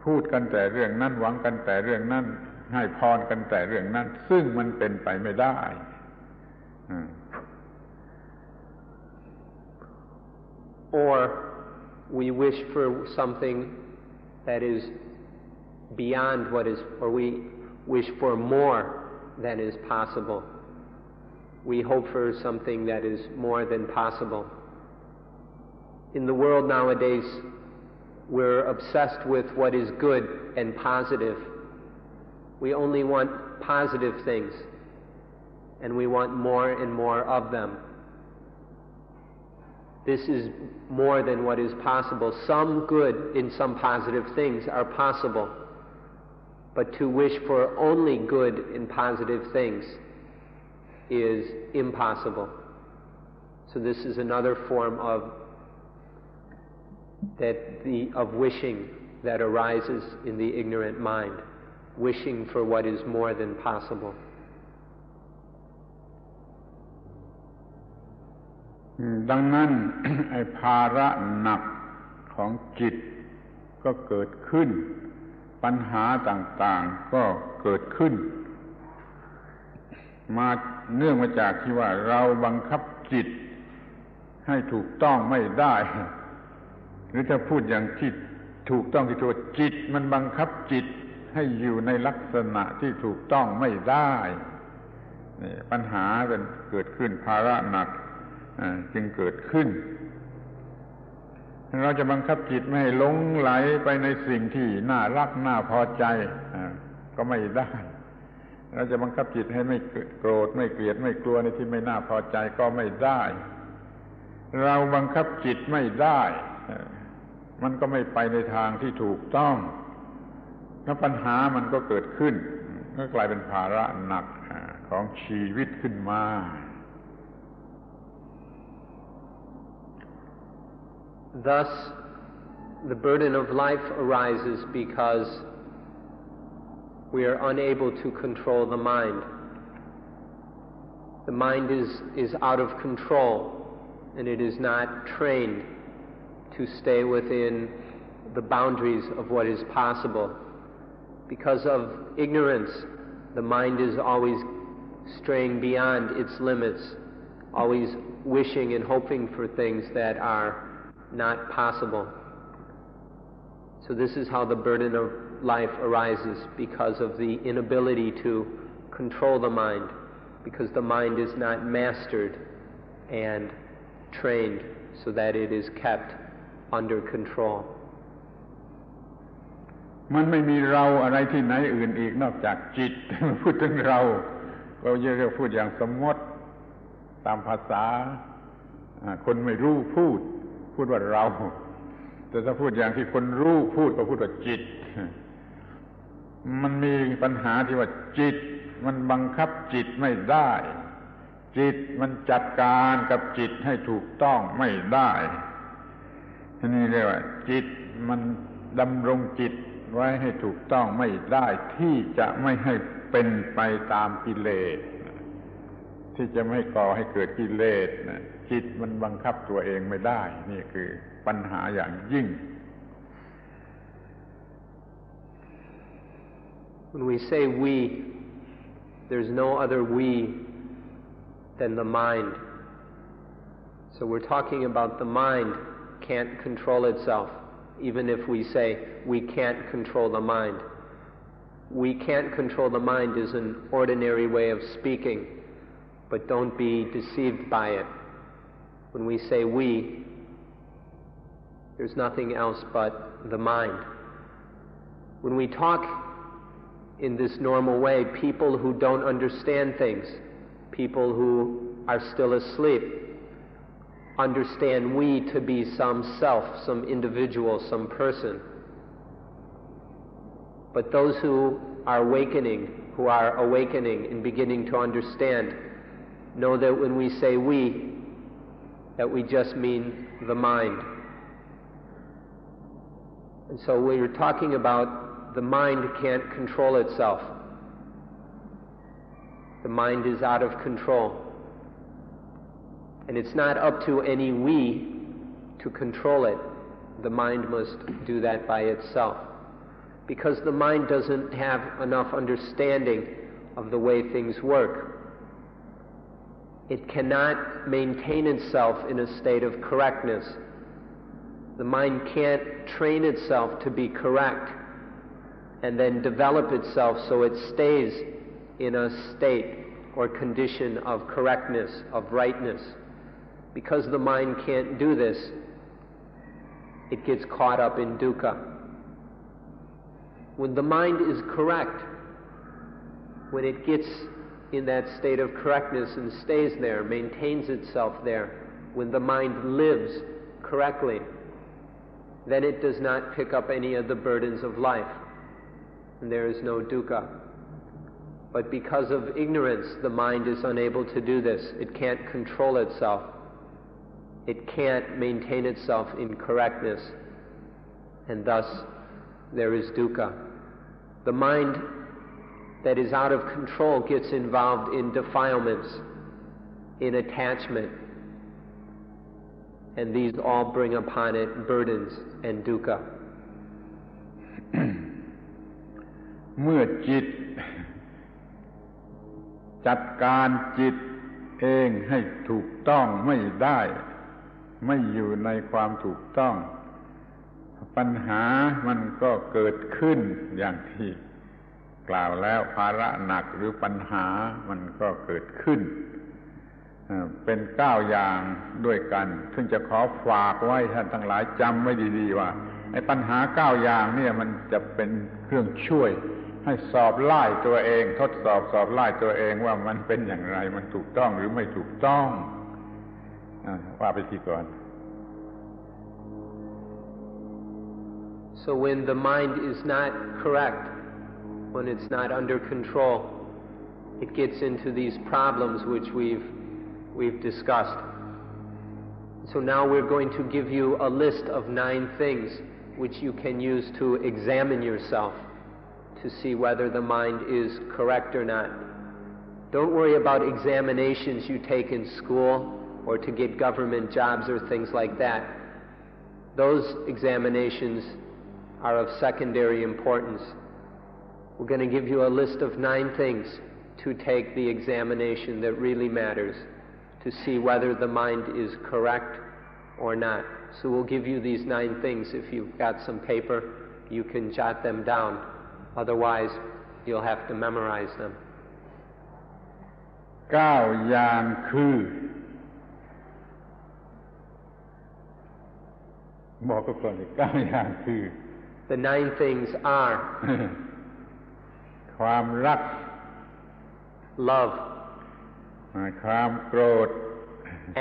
พูดกันแต่เรื่องนั้นหวังกันแต่เรื่องนั้นให้พรกันแต่เรื่องนั้นซึ่งมันเป็นไปไม่ได้ Or we wish for something that is beyond what is, or we wish for more than is possible. We hope for something that is more than possible. In the world nowadays, we're obsessed with what is good and positive. We only want positive things, and we want more and more of them. This is more than what is possible. Some good in some positive things are possible, but to wish for only good in positive things is impossible. So this is another form of wishing that arises in the ignorant mind, wishing for what is more than possible. ดังนั้น ไอ้ภาระหนักของจิตก็เกิดขึ้นปัญหาต่างๆก็เกิดขึ้นมาเนื่องมาจากที่ว่าเราบังคับจิตให้ถูกต้องไม่ได้หรือถ้าพูดอย่างที่ถูกต้องที่ตัวจิตมันบังคับจิตให้อยู่ในลักษณะที่ถูกต้องไม่ได้นี่ปัญหาเป็นเกิดขึ้นภาระหนักจึงเกิดขึ้นเราจะบังคับจิตไม่ให้หลงไหลไปในสิ่งที่น่ารักน่าพอใจก็ไม่ได้เราจะบังคับจิตให้ไม่โกรธไม่เกลียดไม่กลัวในที่ไม่น่าพอใจก็ไม่ได้เราบังคับจิตไม่ได้มันก็ไม่ไปในทางที่ถูกต้องแล้วปัญหามันก็เกิดขึ้นก็กลายเป็นภาระหนักของชีวิตขึ้นมาThus, the burden of life arises because we are unable to control the mind. The mind is out of control, and it is not trained to stay within the boundaries of what is possible. Because of ignorance, the mind is always straying beyond its limits, always wishing and hoping for things that are not possible. So this is how the burden of life arises, because of the inability to control the mind, because the mind is not mastered and trained so that it is kept under control. มันไม่มีเราอะไรที่ไหนอื่นอีกนอกจากจิต พูดถึงเราจะพูดอย่างสมมติตามภาษาคนไม่รู้พูดว่าเราแต่ถ้าพูดอย่างที่คนรู้พูดก็พูดว่าจิตมันมีปัญหาที่ว่าจิตมันบังคับจิตไม่ได้ จิตมันจัดการกับจิตให้ถูกต้องไม่ได้นี่เรียกว่าจิตมันดำรงจิตไว้ให้ถูกต้องไม่ได้ที่จะไม่ให้เป็นไปตามกิเลสที่จะไม่ก่อให้เกิดกิเลสจิตมันบังคับตัวเองไม่ได้นี่คือปัญหาอย่างยิ่ง When we say we, there's no other we than the mind. So we're talking about the mind can't control itself, even if we say we can't control the mind. We can't control the mind is an ordinary way of speaking, but don't be deceived by it. When we say we, there's nothing else but the mind. When we talk in this normal way, people who don't understand things, people who are still asleep, understand we to be some self, some individual, some person. But those who are awakening and beginning to understand, know that when we say we, that we just mean the mind. And so we're talking about the mind can't control itself. The mind is out of control. And it's not up to any we to control it. The mind must do that by itself. Because the mind doesn't have enough understanding of the way things work. It cannot maintain itself in a state of correctness. The mind can't train itself to be correct and then develop itself so it stays in a state or condition of correctness, of rightness. Because the mind can't do this, it gets caught up in dukkha. When the mind is correct, when it gets in that state of correctness and stays there, maintains itself there, when the mind lives correctly, then it does not pick up any of the burdens of life, and there is no dukkha. But because of ignorance, the mind is unable to do this. It can't control itself. It can't maintain itself in correctness, and thus there is dukkha. The mind that is out of control gets involved in defilements, in attachment, and these all bring upon it burdens and dukkha. เมื่อจิตจัดการจิตเองให้ถูกต้องไม่ได้ไม่อยู่ในความถูกต้องปัญหามันก็เกิดขึ้นอย่างที่กล่าวแล้วภาระหนักหรือปัญหามันก็เกิดขึ้นเป็น9อย่างด้วยกันซึ่งจะขอฝากไว้ท่านทั้งหลายจำไว้ดีๆว่าไอ้ปัญหา9อย่างเนี่ยมันจะเป็นเครื่องช่วยให้สอบไล่ตัวเองทดสอบไล่ตัวเองว่ามันเป็นอย่างไรมันถูกต้องหรือไม่ถูกต้องว่าไปทีก่อน So when the mind is not correct, when it's not under control, it gets into these problems which we've discussed. So now we're going to give you a list of 9 things which you can use to examine yourself to see whether the mind is correct or not. Don't worry about examinations you take in school or to get government jobs or things like that. Those examinations are of secondary importance. We're going to give you a list of 9 things to take the examination that really matters, to see whether the mind is correct or not. So we'll give you these 9 things. If you've got some paper, you can jot them down. Otherwise, you'll have to memorize them. 9 อย่างคือบอกก็ก่อนเลย9 อย่างคือ The 9 things are ความรัก love, ความโกรธ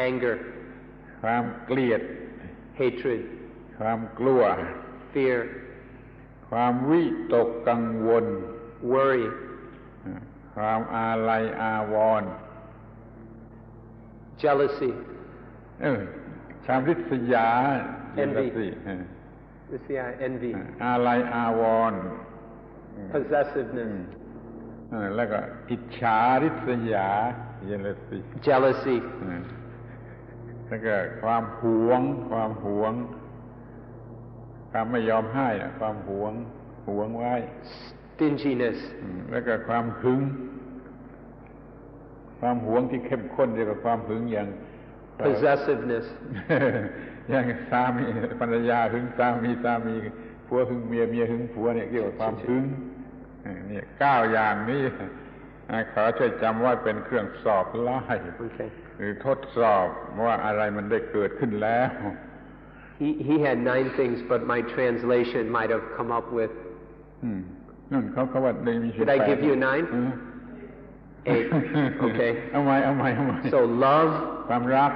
anger, ความเกลียด hatred, ความกลัว fear, ความวิตกกังวล worry, ความอาลัยอาวรณ์ jealousy ความริษยา envy ริษยา envy อาลัยอาวรณ์ possessiveness แล้วก็อิจฉาริษยา jealousy แล้วก็ความหวงความไม่ยอมให้ความหวงไว้ stinginess แล้วก็ความหึงความหวงที่เข้มข้นเรียกว่าความหึงอย่าง possessiveness อย่างสามีภรรยาหึงสามีผัวหึงเมียหึงผัวเนี่ยเรียกว่าความหึงเนี่ย9อย่างนี้ขอช่วยจำไว้เป็นเครื่องสอบไล่หรือทดสอบว่าอะไรมันได้เกิดขึ้นแล้ว He had 9 things, but my translation might have come up with นั่นเขาว่าได้มี Did I give you 9? 8 Okay เอาใหม่ So love ความรัก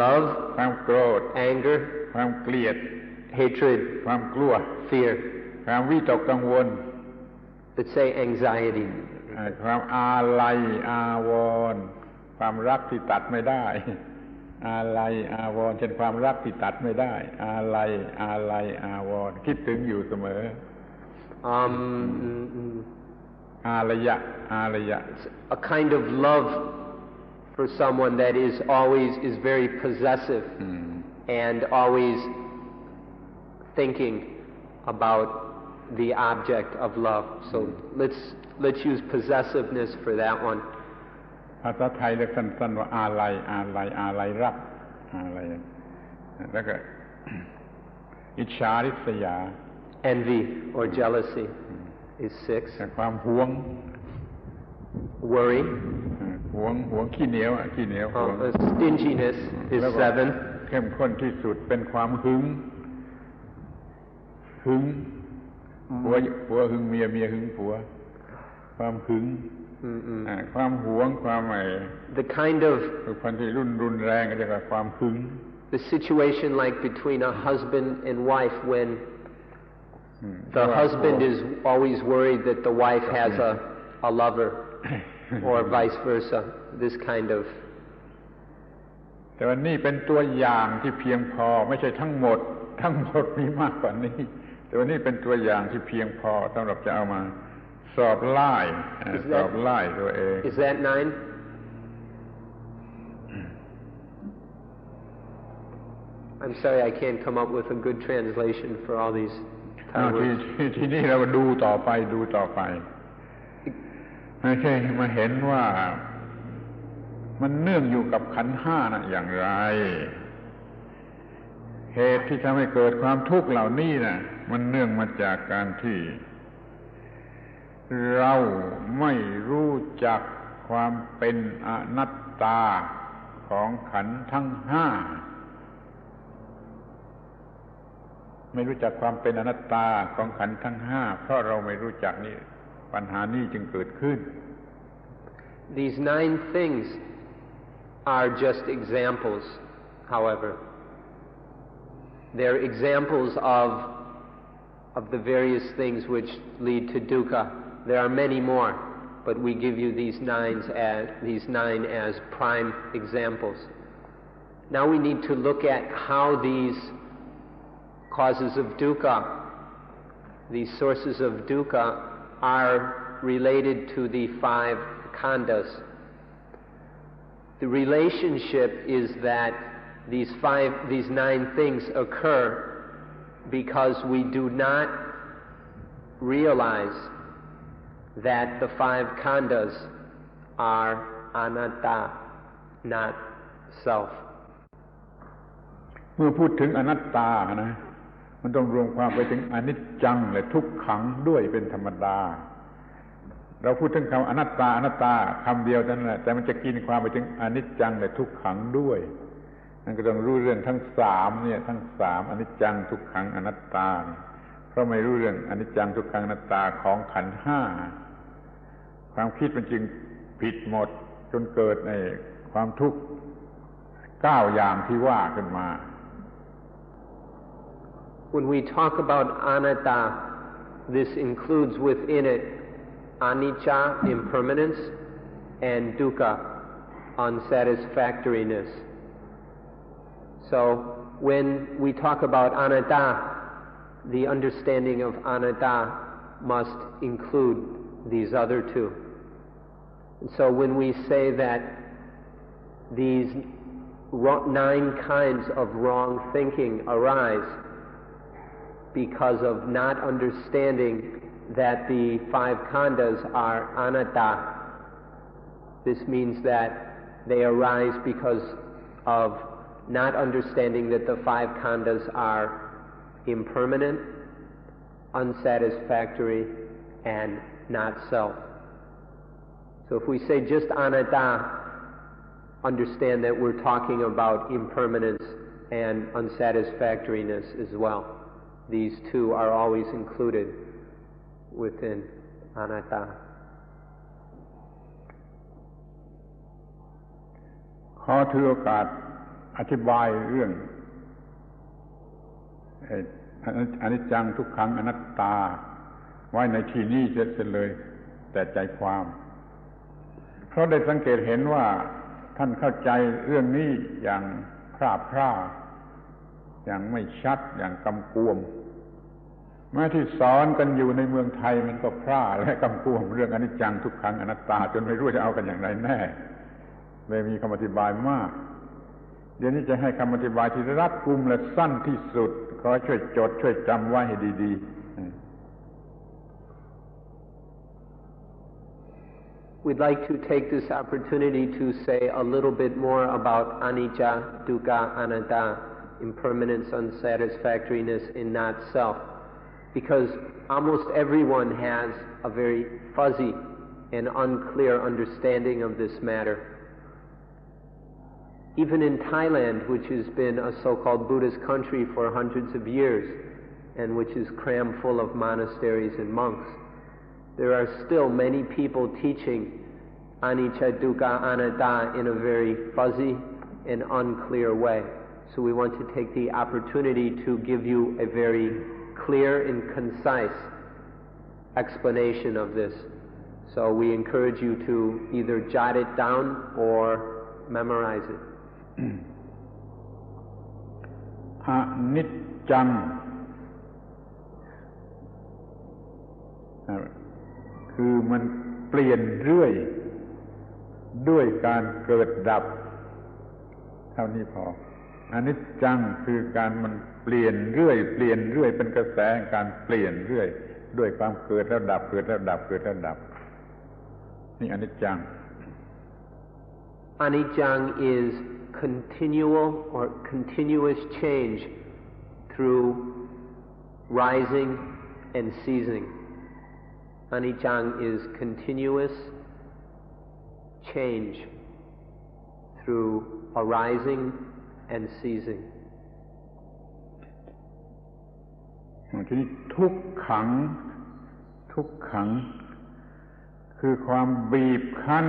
love ความโกรธ anger ความเกลียด hatred ความกลัว fear ความวิตกกังวล Let's say anxiety ความอาลัยอาวรณ์ความรักที่ตัดไม่ได้อาลัยอาวรณ์เช่นความรักที่ตัดไม่ได้อาลัยอาวรณ์คิดถึงอยู่เสมออาลัย a kind of love for someone that is very possessive and always thinking about the object of love. So let's use possessiveness for that one. ภาษาไทยเรียกสั้นๆว่าอาลัยรักอาลัยแล้วก็อิจฉาริษยา envy or jealousy is 6. ความหวง worry หวงขี้เหนียว stinginess is 7. เข้มข้นที่สุดเป็นความหึงผัวหึงเมียหึงผัวความหึงความหวงความthe kind of พันธุ์ที่รุนแรงก็เรียกว่าความหึง the situation like between a husband and wife when the husband is always worried that the wife has a lover or vice versa this kind of แต่ว่านี่เป็นตัวอย่างที่เพียงพอไม่ใช่ทั้งหมดมีมากกว่านี้แต่ว่านี่เป็นตัวอย่างที่เพียงพอสำหรับจะเอามาสอบไล่ตัวเอง Is that 9? I'm sorry I can't come up with a good translation for all these words. ทีนี้เราดูต่อไปไม่ใช่มาเห็นว่ามันเนื่องอยู่กับขันธ์5น่ะอย่างไรเหตุที่ทำให้เกิดความทุกข์เหล่านี้น่ะมันเนื่องมาจากการที่เราไม่รู้จักความเป็นอนัตตาของขันธ์ทั้ง5ไม่รู้จักความเป็นอนัตตาของขันธ์ทั้ง5เพราะเราไม่รู้จักนี่ปัญหานี้จึงเกิดขึ้น These 9 things are just examples, however. They're examples of the various things which lead to dukkha. There are many more, but we give you these 9 as prime examples. Now we need to look at how these causes of dukkha, these sources of dukkha, are related to the 5 khandhas. The relationship is that these 9 things occur because we do not realize that the 5 khandhas are anatta, not self. เมื่อพูดถึงอนัตตานะมันต้องรวมความไปถึงอนิจจังและทุกขังด้วยเป็นธรรมดาเราพูดถึงคำอนัตตาคำเดียวนั่นแหละแต่มันจะกินความไปถึงอนิจจังและทุกขังด้วยนั่นก็ต้องรู้เรื่องทั้ง3เนี่ยทั้ง3อนิจจังทุกขังอนัตตาเพราะไม่รู้เรื่องอนิจจังทุกขังอนัตตาของขันธ์5ความคิดมันจึงผิดหมดจนเกิดในความทุกข์9อย่างที่ว่าขึ้นมา When we talk about anatta, this includes within it anicca, impermanence, and dukkha, unsatisfactoriness. So when we talk about anatta, the understanding of anatta must include these other two. And so when we say that these 9 kinds of wrong thinking arise because of not understanding that the 5 khandhas are anatta, this means that they arise because of not understanding that the 5 khandhas are impermanent, unsatisfactory, and not self. So if we say just anatta, understand that we're talking about impermanence and unsatisfactoriness as well. These two are always included within anatta. ขอถือโอกาสอธิบายเรื่องอนิจจังทุกขังอนัตตาไว้ในที่นี้เสร็จเลยแต่ใจความเพราะได้สังเกตเห็นว่าท่านเข้าใจเรื่องนี้อย่างพร่าอย่างไม่ชัดอย่างกำกวมแม้ที่สอนกันอยู่ในเมืองไทยมันก็พร่าและกำกวมเรื่องอนิจจังทุกขังอนัตตาจนไม่รู้จะเอากันอย่างไรแน่เลยมีคำอธิบายมากเดี๋ยวนี้จะให้คำอธิบายที่รัดกุมและสั้นที่สุดขอช่วยจดช่วยจำไว้ให้ดีๆWe'd like to take this opportunity to say a little bit more about anicca, dukkha, anatta, impermanence, unsatisfactoriness, and not self. Because almost everyone has a very fuzzy and unclear understanding of this matter. Even in Thailand, which has been a so-called Buddhist country for hundreds of years, and which is crammed full of monasteries and monks, there are still many people teaching anicca, dukkha, anatta in a very fuzzy and unclear way. So we want to take the opportunity to give you a very clear and concise explanation of this. So we encourage you to either jot it down or memorize it. อนิจจังคือมันเปลี่ยนเรื่อยด้วยการเกิดดับเท่านี้พออนิจจังคือการมันเปลี่ยนเรื่อยเป็นกระแสการเปลี่ยนเรื่อยด้วยความเกิดแล้วดับเกิดแล้วดับเกิดแล้วดับนี่อนิจจัง Anicca is continual or continuous change through rising and ceasing. Anicca is continuous change through arising and ceasing. ทีนี้ทุกขังคือความบีบคั้น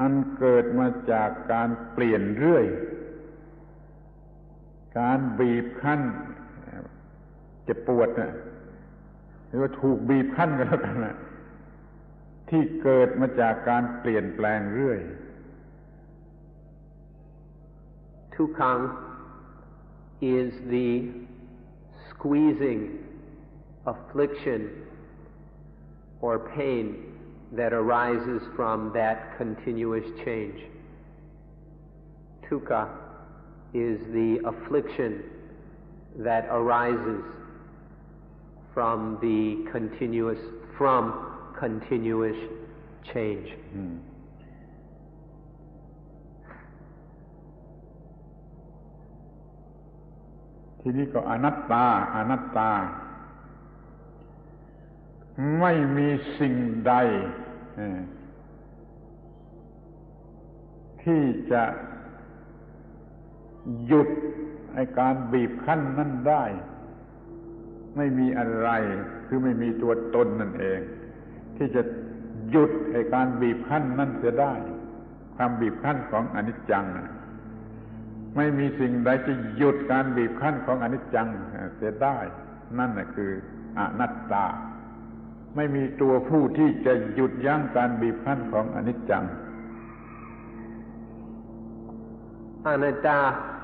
อันเกิดมาจากการเปลี่ยนเรื่อยการบีบคั้นเจ็บปวดนะหรือว่าถูกบีบคั้นกันแล้วกันนะที่เกิดมาจากการเปลี่ยนแปลงเรื่อย Tukkhaṃ is the squeezing affliction or pain that arises from that continuous change. Dukkha is the affliction that arises from continuous change. ทีนี้ก็อนัตตาไม่มีสิ่งใดที่จะหยุดไอ้การบีบคั้นนั่นได้ไม่มีอะไรคือไม่มีตัวตนนั่นเองที่จะหยุดไอ้การบีบคั้นนั่นเสียได้ความบีบคั้นของอนิจจังไม่มีสิ่งใดจะหยุดการบีบคั้นของอนิจจังเสียได้นั่นน่ะคืออนัตตาไม่มีตัวผู้ที่จะหยุดยั้งการบีบคั้นของอนิจจัง Anatta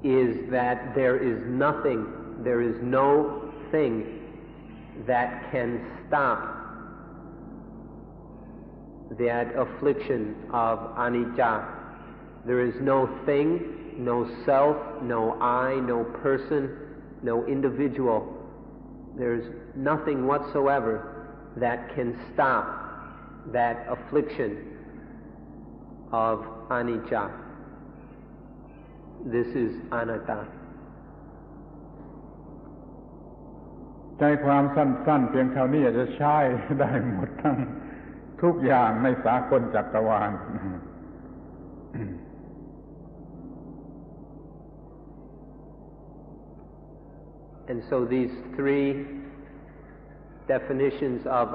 is that there is nothing, there is no thing that can stop that affliction of anicca. There is no thing, no self, no I, no person, no individual. There's nothing whatsoever that can stop that affliction of anicca. This is anatta. ใจความสั้นๆเพียงเท่านี้จะใช้ได้หมดทั้งทุกอย่างในสากลจักรวาล And so these three definitions of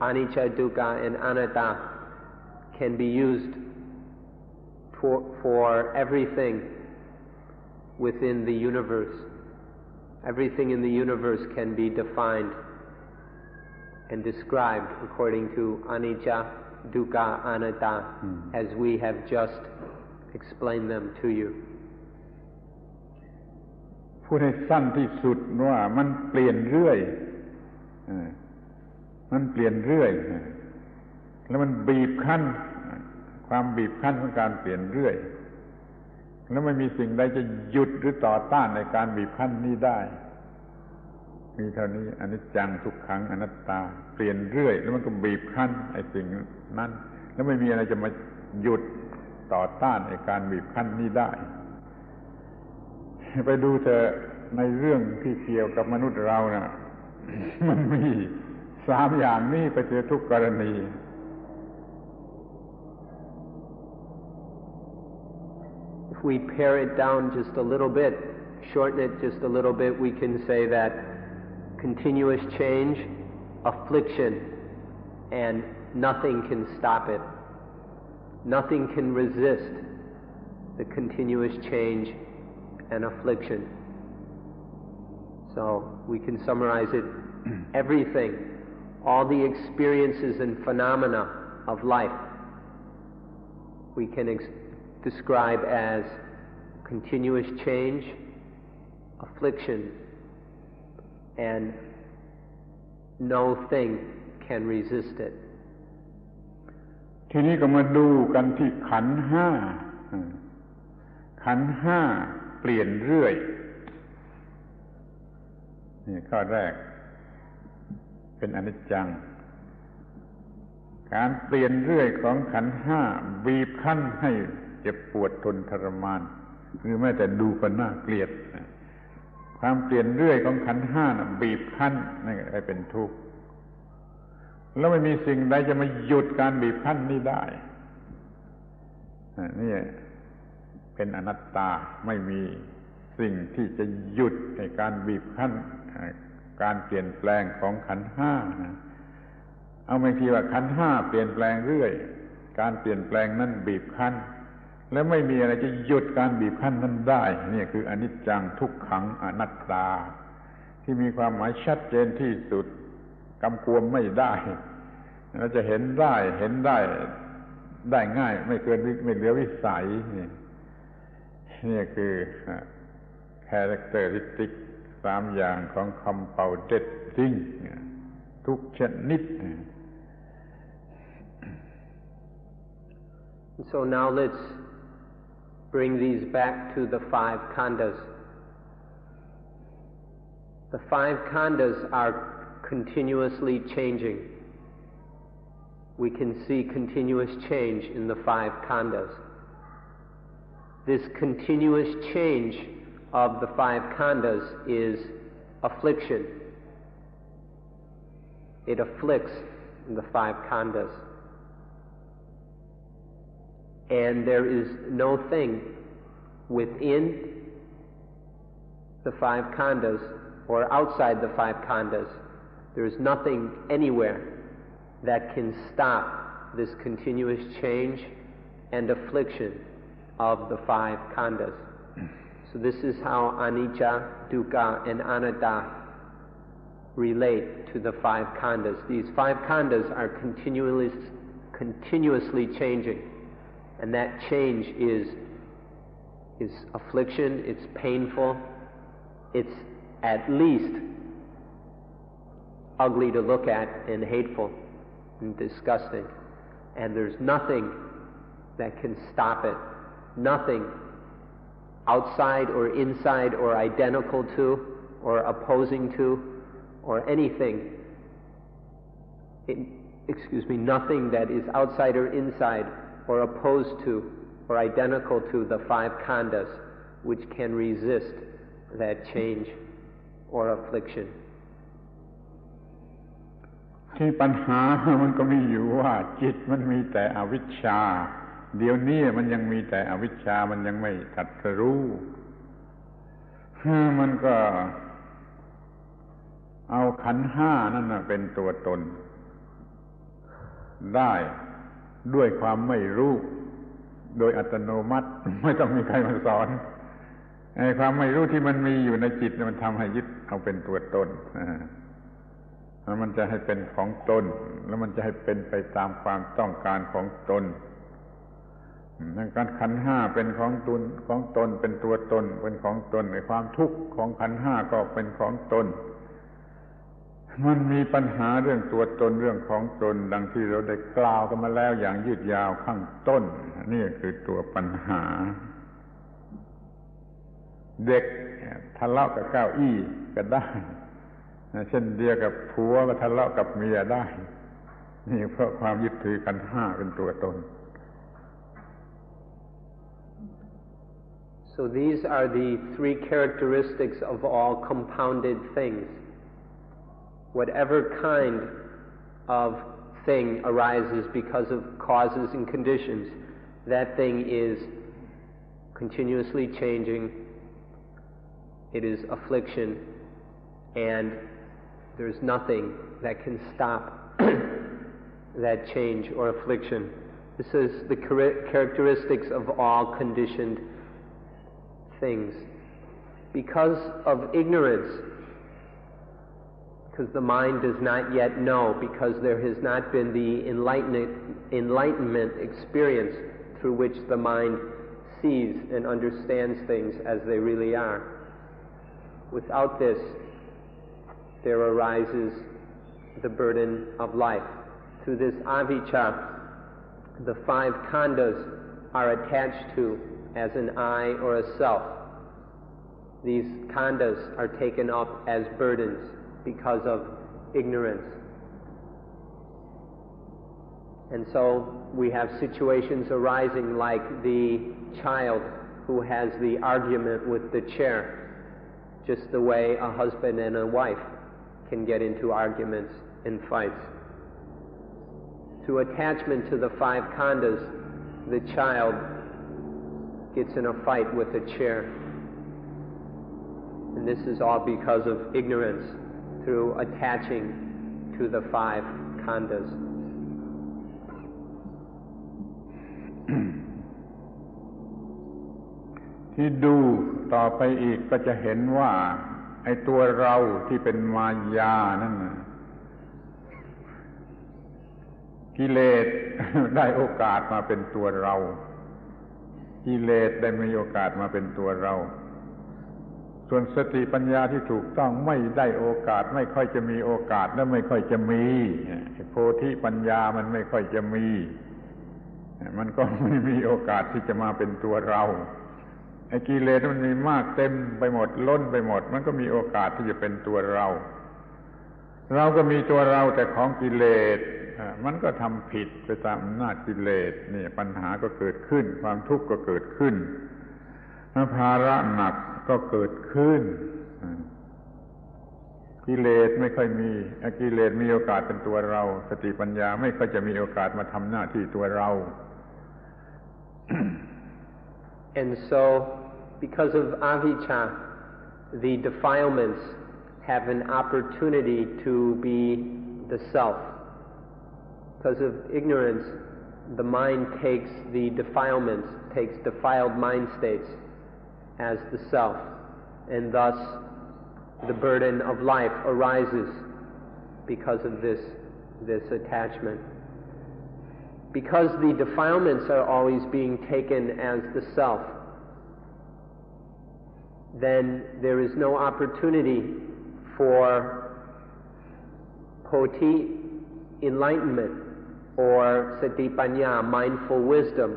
anicca, dukkha, and anatta can be used for everything within the universe. Everything in the universe can be defined and described according to anicca, dukkha, anatta, as we have just explained them to you. พูดให้สั้นที่สุดว่ามันเปลี่ยนเรื่อยมันเปลี่ยนเรื่อยแล้วมันบีบคั้นความบีบคั้นของการเปลี่ยนเรื่อยแล้วไม่มีสิ่งใดจะหยุดหรือต่อต้านในการบีบคั้นนี้ได้มีเท่านี้อนิจจังทุกขังอนัตตาเปลี่ยนเรื่อยแล้วมันก็บีบคั้นไอ้สิ่งนั้นแล้วไม่มีอะไรจะมาหยุดต่อต้านไอ้การบีบคั้นนี้ได้ไปดูเถอะในเรื่องที่เกี่ยวกับมนุษย์เรานะมันมี3อย่างนี้ไปเจอทุกกรณี If we pare it down just a little bit, shorten it just a little bit, we can say that continuous change, affliction, and nothing can stop it. Nothing can resist the continuous change and affliction. So we can summarize it, everything, all the experiences and phenomena of life, we can describe as continuous change, affliction, and no thing can resist it. ทีนี้ก็มาดูกันที่ขันธ์ห้าขันธ์ห้าเปลี่ยนเรื่อยนี่ข้อแรกเป็นอนิจจังการเปลี่ยนเรื่อยของขันธ์ห้าบีบคั้นให้เจ็บปวดทนทรมานหรือแม้แต่ดูก็น่าเกลียดความเปลี่ยนเรื่อยของขันธ์ห้าบีบคั้นให้เป็นทุกข์แล้วไม่มีสิ่งใดจะมาหยุดการบีบคั้นนี้ได้นี่เป็นอนัตตาไม่มีสิ่งที่จะหยุดในการบีบคั้นการเปลี่ยนแปลงของขันธ์ห้าเอาไม่ทีว่าขันธ์ห้าเปลี่ยนแปลงเรื่อยการเปลี่ยนแปลงนั้นบีบคั้นและไม่มีอะไรจะหยุดการบีบคั้นนั้นได้นี่คืออนิจจังทุกขังอนัตตาที่มีความหมายชัดเจนที่สุดกำกวมไม่ได้เราจะเห็นได้ง่ายไม่เหลือวิสัยนี่คือ characteristic 3 อย่างของ compounded thing ทุกชนิด So now let's bring these back to the 5 khandhas. The 5 khandhas are continuously changing. We can see continuous change in the 5 khandhas. This continuous change of the 5 khandhas is affliction. It afflicts the 5 khandhas. And there is no thing within the 5 khandhas or outside the 5 khandhas. There is nothing anywhere that can stop this continuous change and affliction of the 5 khandhas. So this is how anicca, dukkha, and anatta relate to the 5 khandhas. These 5 khandhas are continuously changing. And that change is affliction, it's painful, it's at least ugly to look at and hateful and disgusting. And there's nothing that can stop it. Nothing outside or inside or identical to or opposing to or anything, nothing that is outside or inside or opposed to or identical to the five khandhas which can resist that change or affliction. ที่ปัญหามันก็มีอยู่ว่าจิตมันมีแต่อวิชชาเดี๋ยวนี้มันยังมีแต่อวิชชามันยังไม่ตรัสรู้มันก็เอาขันธ์ห้านั่นเป็นตัวตนได้ด้วยความไม่รู้โดยอัตโนมัติไม่ต้องมีใครมาสอนไอ้ความไม่รู้ที่มันมีอยู่ในจิตมันทำให้ยึดเอาเป็นตัวตนแล้วมันจะให้เป็นของตนแล้วมันจะให้เป็นไปตามความต้องการของตนนั่นการขันธ์ห้าเป็นของตนเป็นตัวตนเป็นของตนในความทุกข์ของขันธ์ห้าก็เป็นของตนมันมีปัญหาเรื่องตัวตนเรื่องของตนดังที่เราได้กล่าวกันมาแล้วอย่างยืดยาวข้างต้นนี่คือตัวปัญหาเด็กทะเลาะกับเก้าอี้ก็ได้เช่นเดียวกับผัวก็ทะเลาะกับเมียได้นี่เพราะความยึดถือขันธ์ห้าเป็นตัวตน So these are the three characteristics of all compounded things. Whatever kind of thing arises because of causes and conditions, that thing is continuously changing, it is affliction, and there's nothing that can stop that change or affliction. This is the characteristics of all conditioned things. Because of ignorance, because the mind does not yet know, because there has not been the enlightenment experience through which the mind sees and understands things as they really are. Without this, there arises the burden of life. Through this avijja, the five khandhas are attached to as an I or a self. These khandhas are taken up as burdens because of ignorance. And so we have situations arising like the child who has the argument with the chair, just the way a husband and a wife can get into arguments and fights. Through attachment to the five khandhas, the child gets in a fight with a chair. And this is all because of ignorance through attaching to the five khandhas. ที่ดูต่อไปอีกก็จะเห็นว่าไอ้ตัวเราที่เป็นมายานั่นกิเลสได้โอกาสมาเป็นตัวเรากิเลสได้มีโอกาสมาเป็นตัวเราส่วนสติปัญญาที่ถูกต้องไม่ได้โอกาสไม่ค่อยจะมีโอกาสและไม่ค่อยจะมีโพธิปัญญามันไม่ค่อยจะมีมันก็ไม่มีโอกาสที่จะมาเป็นตัวเราไอ้กิเลสมันมีมากเต็มไปหมดล้นไปหมดมันก็มีโอกาสที่จะเป็นตัวเราเราก็มีตัวเราแต่ของกิเลสมันก็ทำผิดไปตามอำนาจกิเลสนี่ปัญหาก็เกิดขึ้นความทุกข์ก็เกิดขึ้นภาระหนักก็เกิดขึ้นกิเลสไม่ค่อยมีกิเลสมีโอกาสเป็นตัวเราสติปัญญาไม่ค่อยจะมีโอกาสมาทำหน้าที่ตัวเรา And so, because of avijja, the defilements have an opportunity to be the self. Because of ignorance, the mind takes the defilements, takes defiled mind states as the self, and thus the burden of life arises because of this attachment. because the defilements are always being taken as the self, then there is no opportunity for poti, enlightenment, or sati panya, mindful wisdom,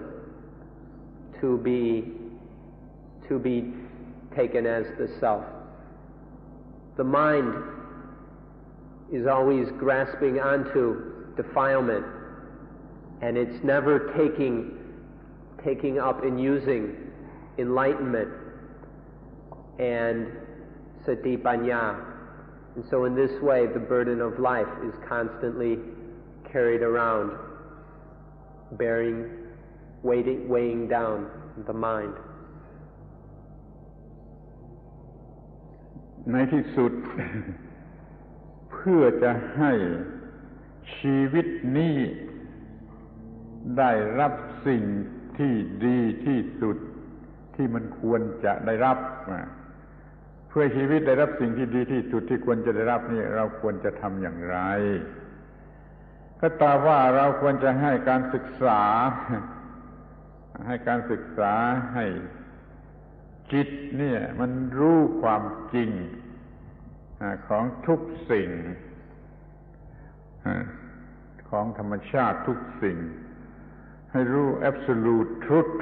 to be taken as the self. The mind is always grasping onto defilement, and it's never taking up and using enlightenment and sati panya. And so in this way, the burden of life is constantly carried around, weighing down the mind. ในที่สุด เพื่อจะให้ชีวิตนี้ได้รับสิ่งที่ดีที่สุดที่มันควรจะได้รับเพื่อชีวิตได้รับสิ่งที่ดีที่สุดที่ควรจะได้รับนี่เราควรจะทำอย่างไรก็ตอบว่าเราควรจะให้การศึกษาให้จิตเนี่ยมันรู้ความจริงของทุกสิ่งของธรรมชาติทุกสิ่งให้รู้ absolute truth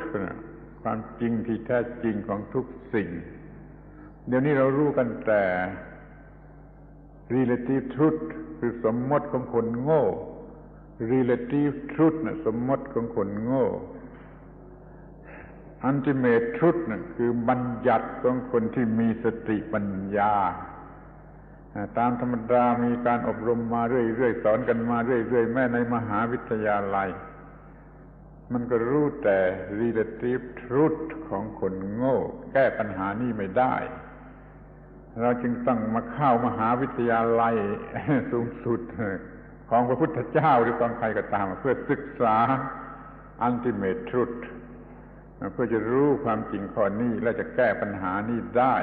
ความจริงที่แท้จริงของทุกสิ่งเดี๋ยวนี้เรารู้กันแต่ relative truth คือสมมติของคนโง่ relative truth น่ะสมมติของคนโง่ ultimate truth น่ะคือบัญญัติของคนที่มีสติปัญญาตามธรรมดามีการอบรมมาเรื่อยๆสอนกันมาเรื่อยๆแม้ในมหาวิทยาลัยมันก็รู้แต่ relative truth ของคนโง่แก้ปัญหานี้ไม่ได้เราจึงต้องมาเข้ามหาวิทยาลัยสูงสุดของพระพุทธเจ้าหรือของใครก็ตามเพื่อศึกษา ultimate truth เพื่อจะรู้ความจริงข้อนี้และจะแก้ปัญหานี้ได้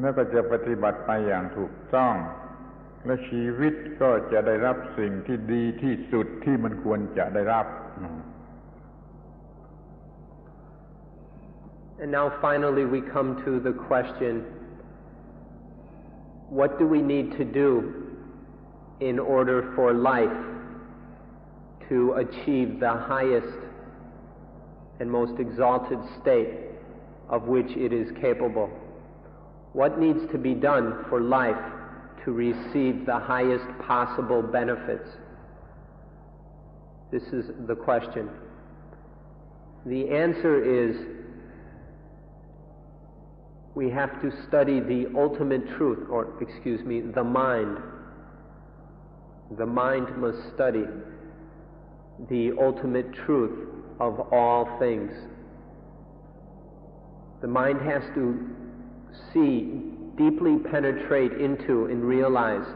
แล้วก็จะปฏิบัติไปอย่างถูกต้องและชีวิตก็จะได้รับสิ่งที่ดีที่สุดที่มันควรจะได้รับ And now finally we come to the question, what do we need to do in order for life to achieve the highest and most exalted state of which it is capable? What needs to be done for life to receive the highest possible benefits? This is the question. The answer is we have to study the ultimate truth, the mind. The mind must study the ultimate truth of all things. The mind has to deeply penetrate into and realize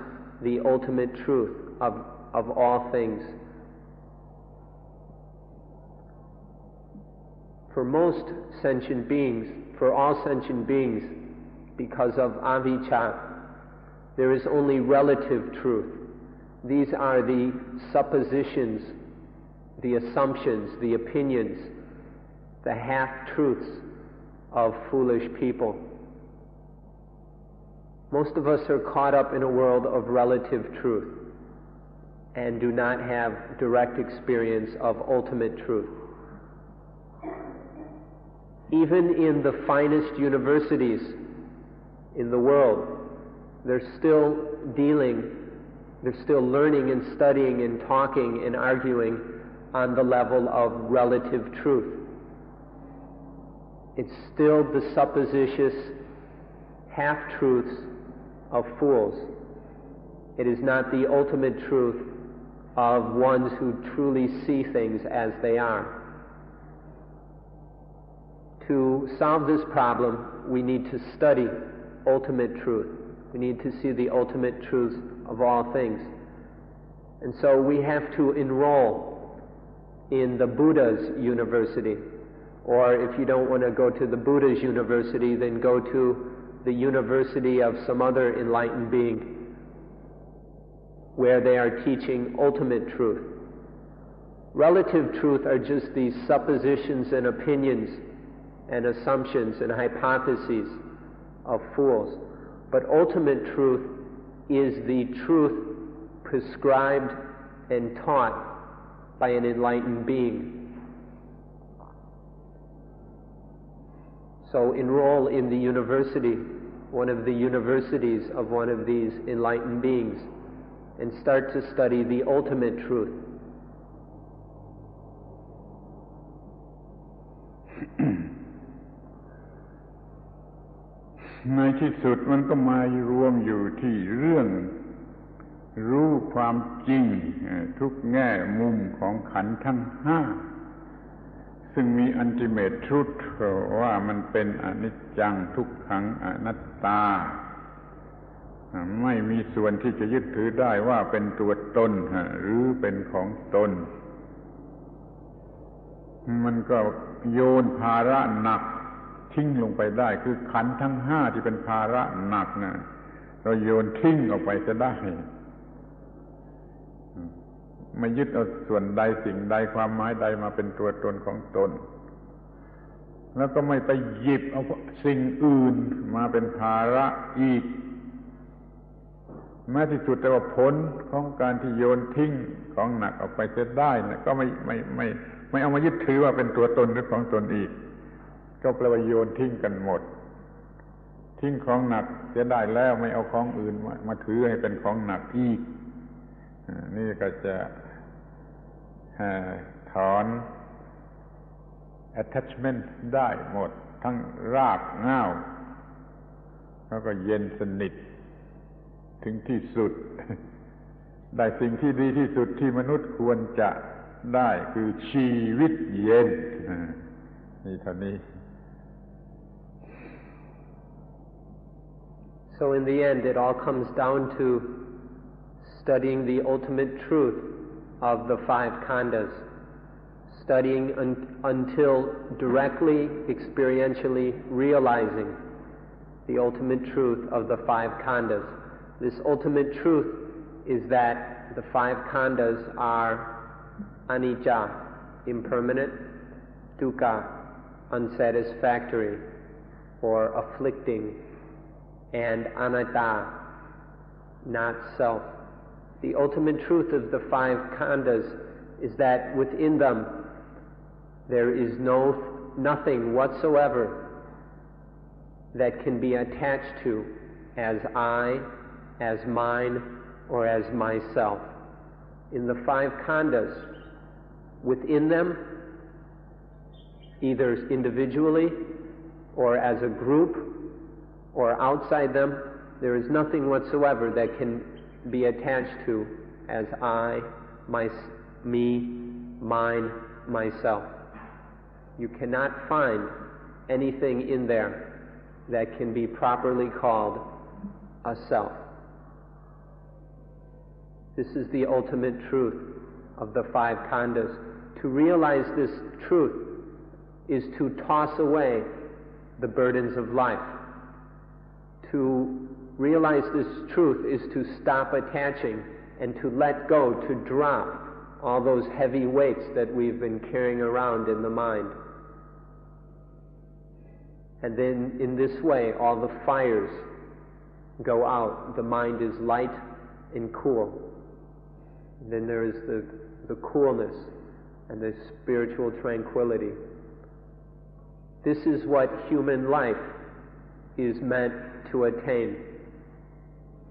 the ultimate truth of all things. For most sentient beings, for all sentient beings, because of avijja, there is only relative truth. These are the suppositions, the assumptions, the opinions, the half-truths of foolish people. Most of us are caught up in a world of relative truth and do not have direct experience of ultimate truth. Even in the finest universities in the world, they're still learning and studying and talking and arguing on the level of relative truth. It's still the supposititious half-truths of fools. It is not the ultimate truth of ones who truly see things as they are. To solve this problem, we need to study ultimate truth. We need to see the ultimate truth of all things. And so we have to enroll in the Buddha's university. Or if you don't want to go to the Buddha's university, then go to the university of some other enlightened being where they are teaching ultimate truth. Relative truth are just these suppositions and opinions and assumptions and hypotheses of fools. But ultimate truth is the truth prescribed and taught by an enlightened being. So enroll in the university, one of the universities of one of these enlightened beings, and start to study the ultimate truth. ในที่สุดมันก็มารวมอยู่ที่เรื่องรู้ความจริงทุกแง่มุมของขันธ์ทั้งห้าซึ่งมี ultimate truth ว่ามันเป็นอนิจจังทุกขังอนัตตาไม่มีส่วนที่จะยึดถือได้ว่าเป็นตัวตนหรือเป็นของตนมันก็โยนภาระหนักทิ้งลงไปได้คือขันธ์ทั้งห้าที่เป็นภาระหนักนะเราโยนทิ้งออกไปจะได้ไม่ยึดเอาส่วนใดสิ่งใดความหมายใดมาเป็นตัวตนของตนแล้วก็ไม่ไปหยิบเอาสิ่งอื่นมาเป็นภาระอีกแม้ที่สุดแต่ว่าผลของการที่โยนทิ้งของหนักออกไปจะได้นะก็ไม่เอามายึดถือว่าเป็นตัวตนหรือของตนอีกก็แปลว่าโยนทิ้งกันหมดทิ้งของหนักจะได้แล้วไม่เอาของอื่นมาถือให้เป็นของหนักอีกนี่ก็จะถอน attachment ได้หมดทั้งรากเหง้าแล้วก็เย็นสนิทถึงที่สุดได้สิ่งที่ดีที่สุดที่มนุษย์ควรจะได้คือชีวิตเย็นนี่เท่านี้ So in the end it all comes down to studying the ultimate truth of the five khandhas, studying until directly, experientially realizing the ultimate truth of the five khandhas. This ultimate truth is that the five khandhas are anicca, impermanent, dukkha, unsatisfactory or afflicting, and anatta, not self. The ultimate truth of the five khandhas is that within them there is nothing whatsoever that can be attached to as I, as mine, or as myself. In the five khandhas, within them, either individually or as a group or outside them, there is nothing whatsoever that can be attached to as I, me, mine, myself. You cannot find anything in there that can be properly called a self. This is the ultimate truth of the five khandhas. To realize this truth is to toss away the burdens of life. To realize this truth is to stop attaching and to let go, to drop all those heavy weights that we've been carrying around in the mind. And then in this way all the fires go out. The mind is light and cool. Then there is the coolness and the spiritual tranquility. This is what human life is meant to attain.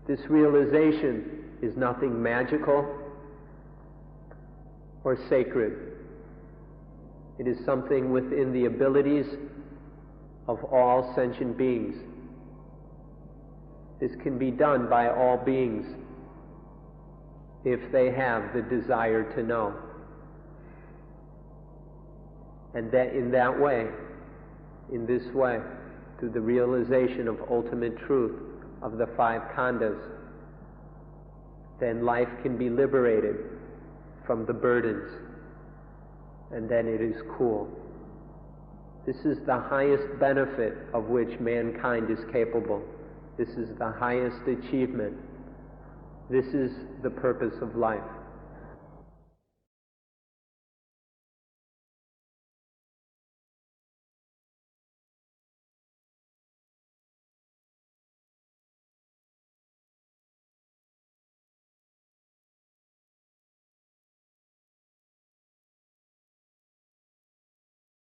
This realization is nothing magical or sacred. It is something within the abilities of all sentient beings. This can be done by all beings if they have the desire to know. And that in that way, in this way, through the realization of ultimate truth of the five khandhas, then life can be liberated from the burdens, and then it is cool. This is the highest benefit of which mankind is capable. This is the highest achievement. This is the purpose of life.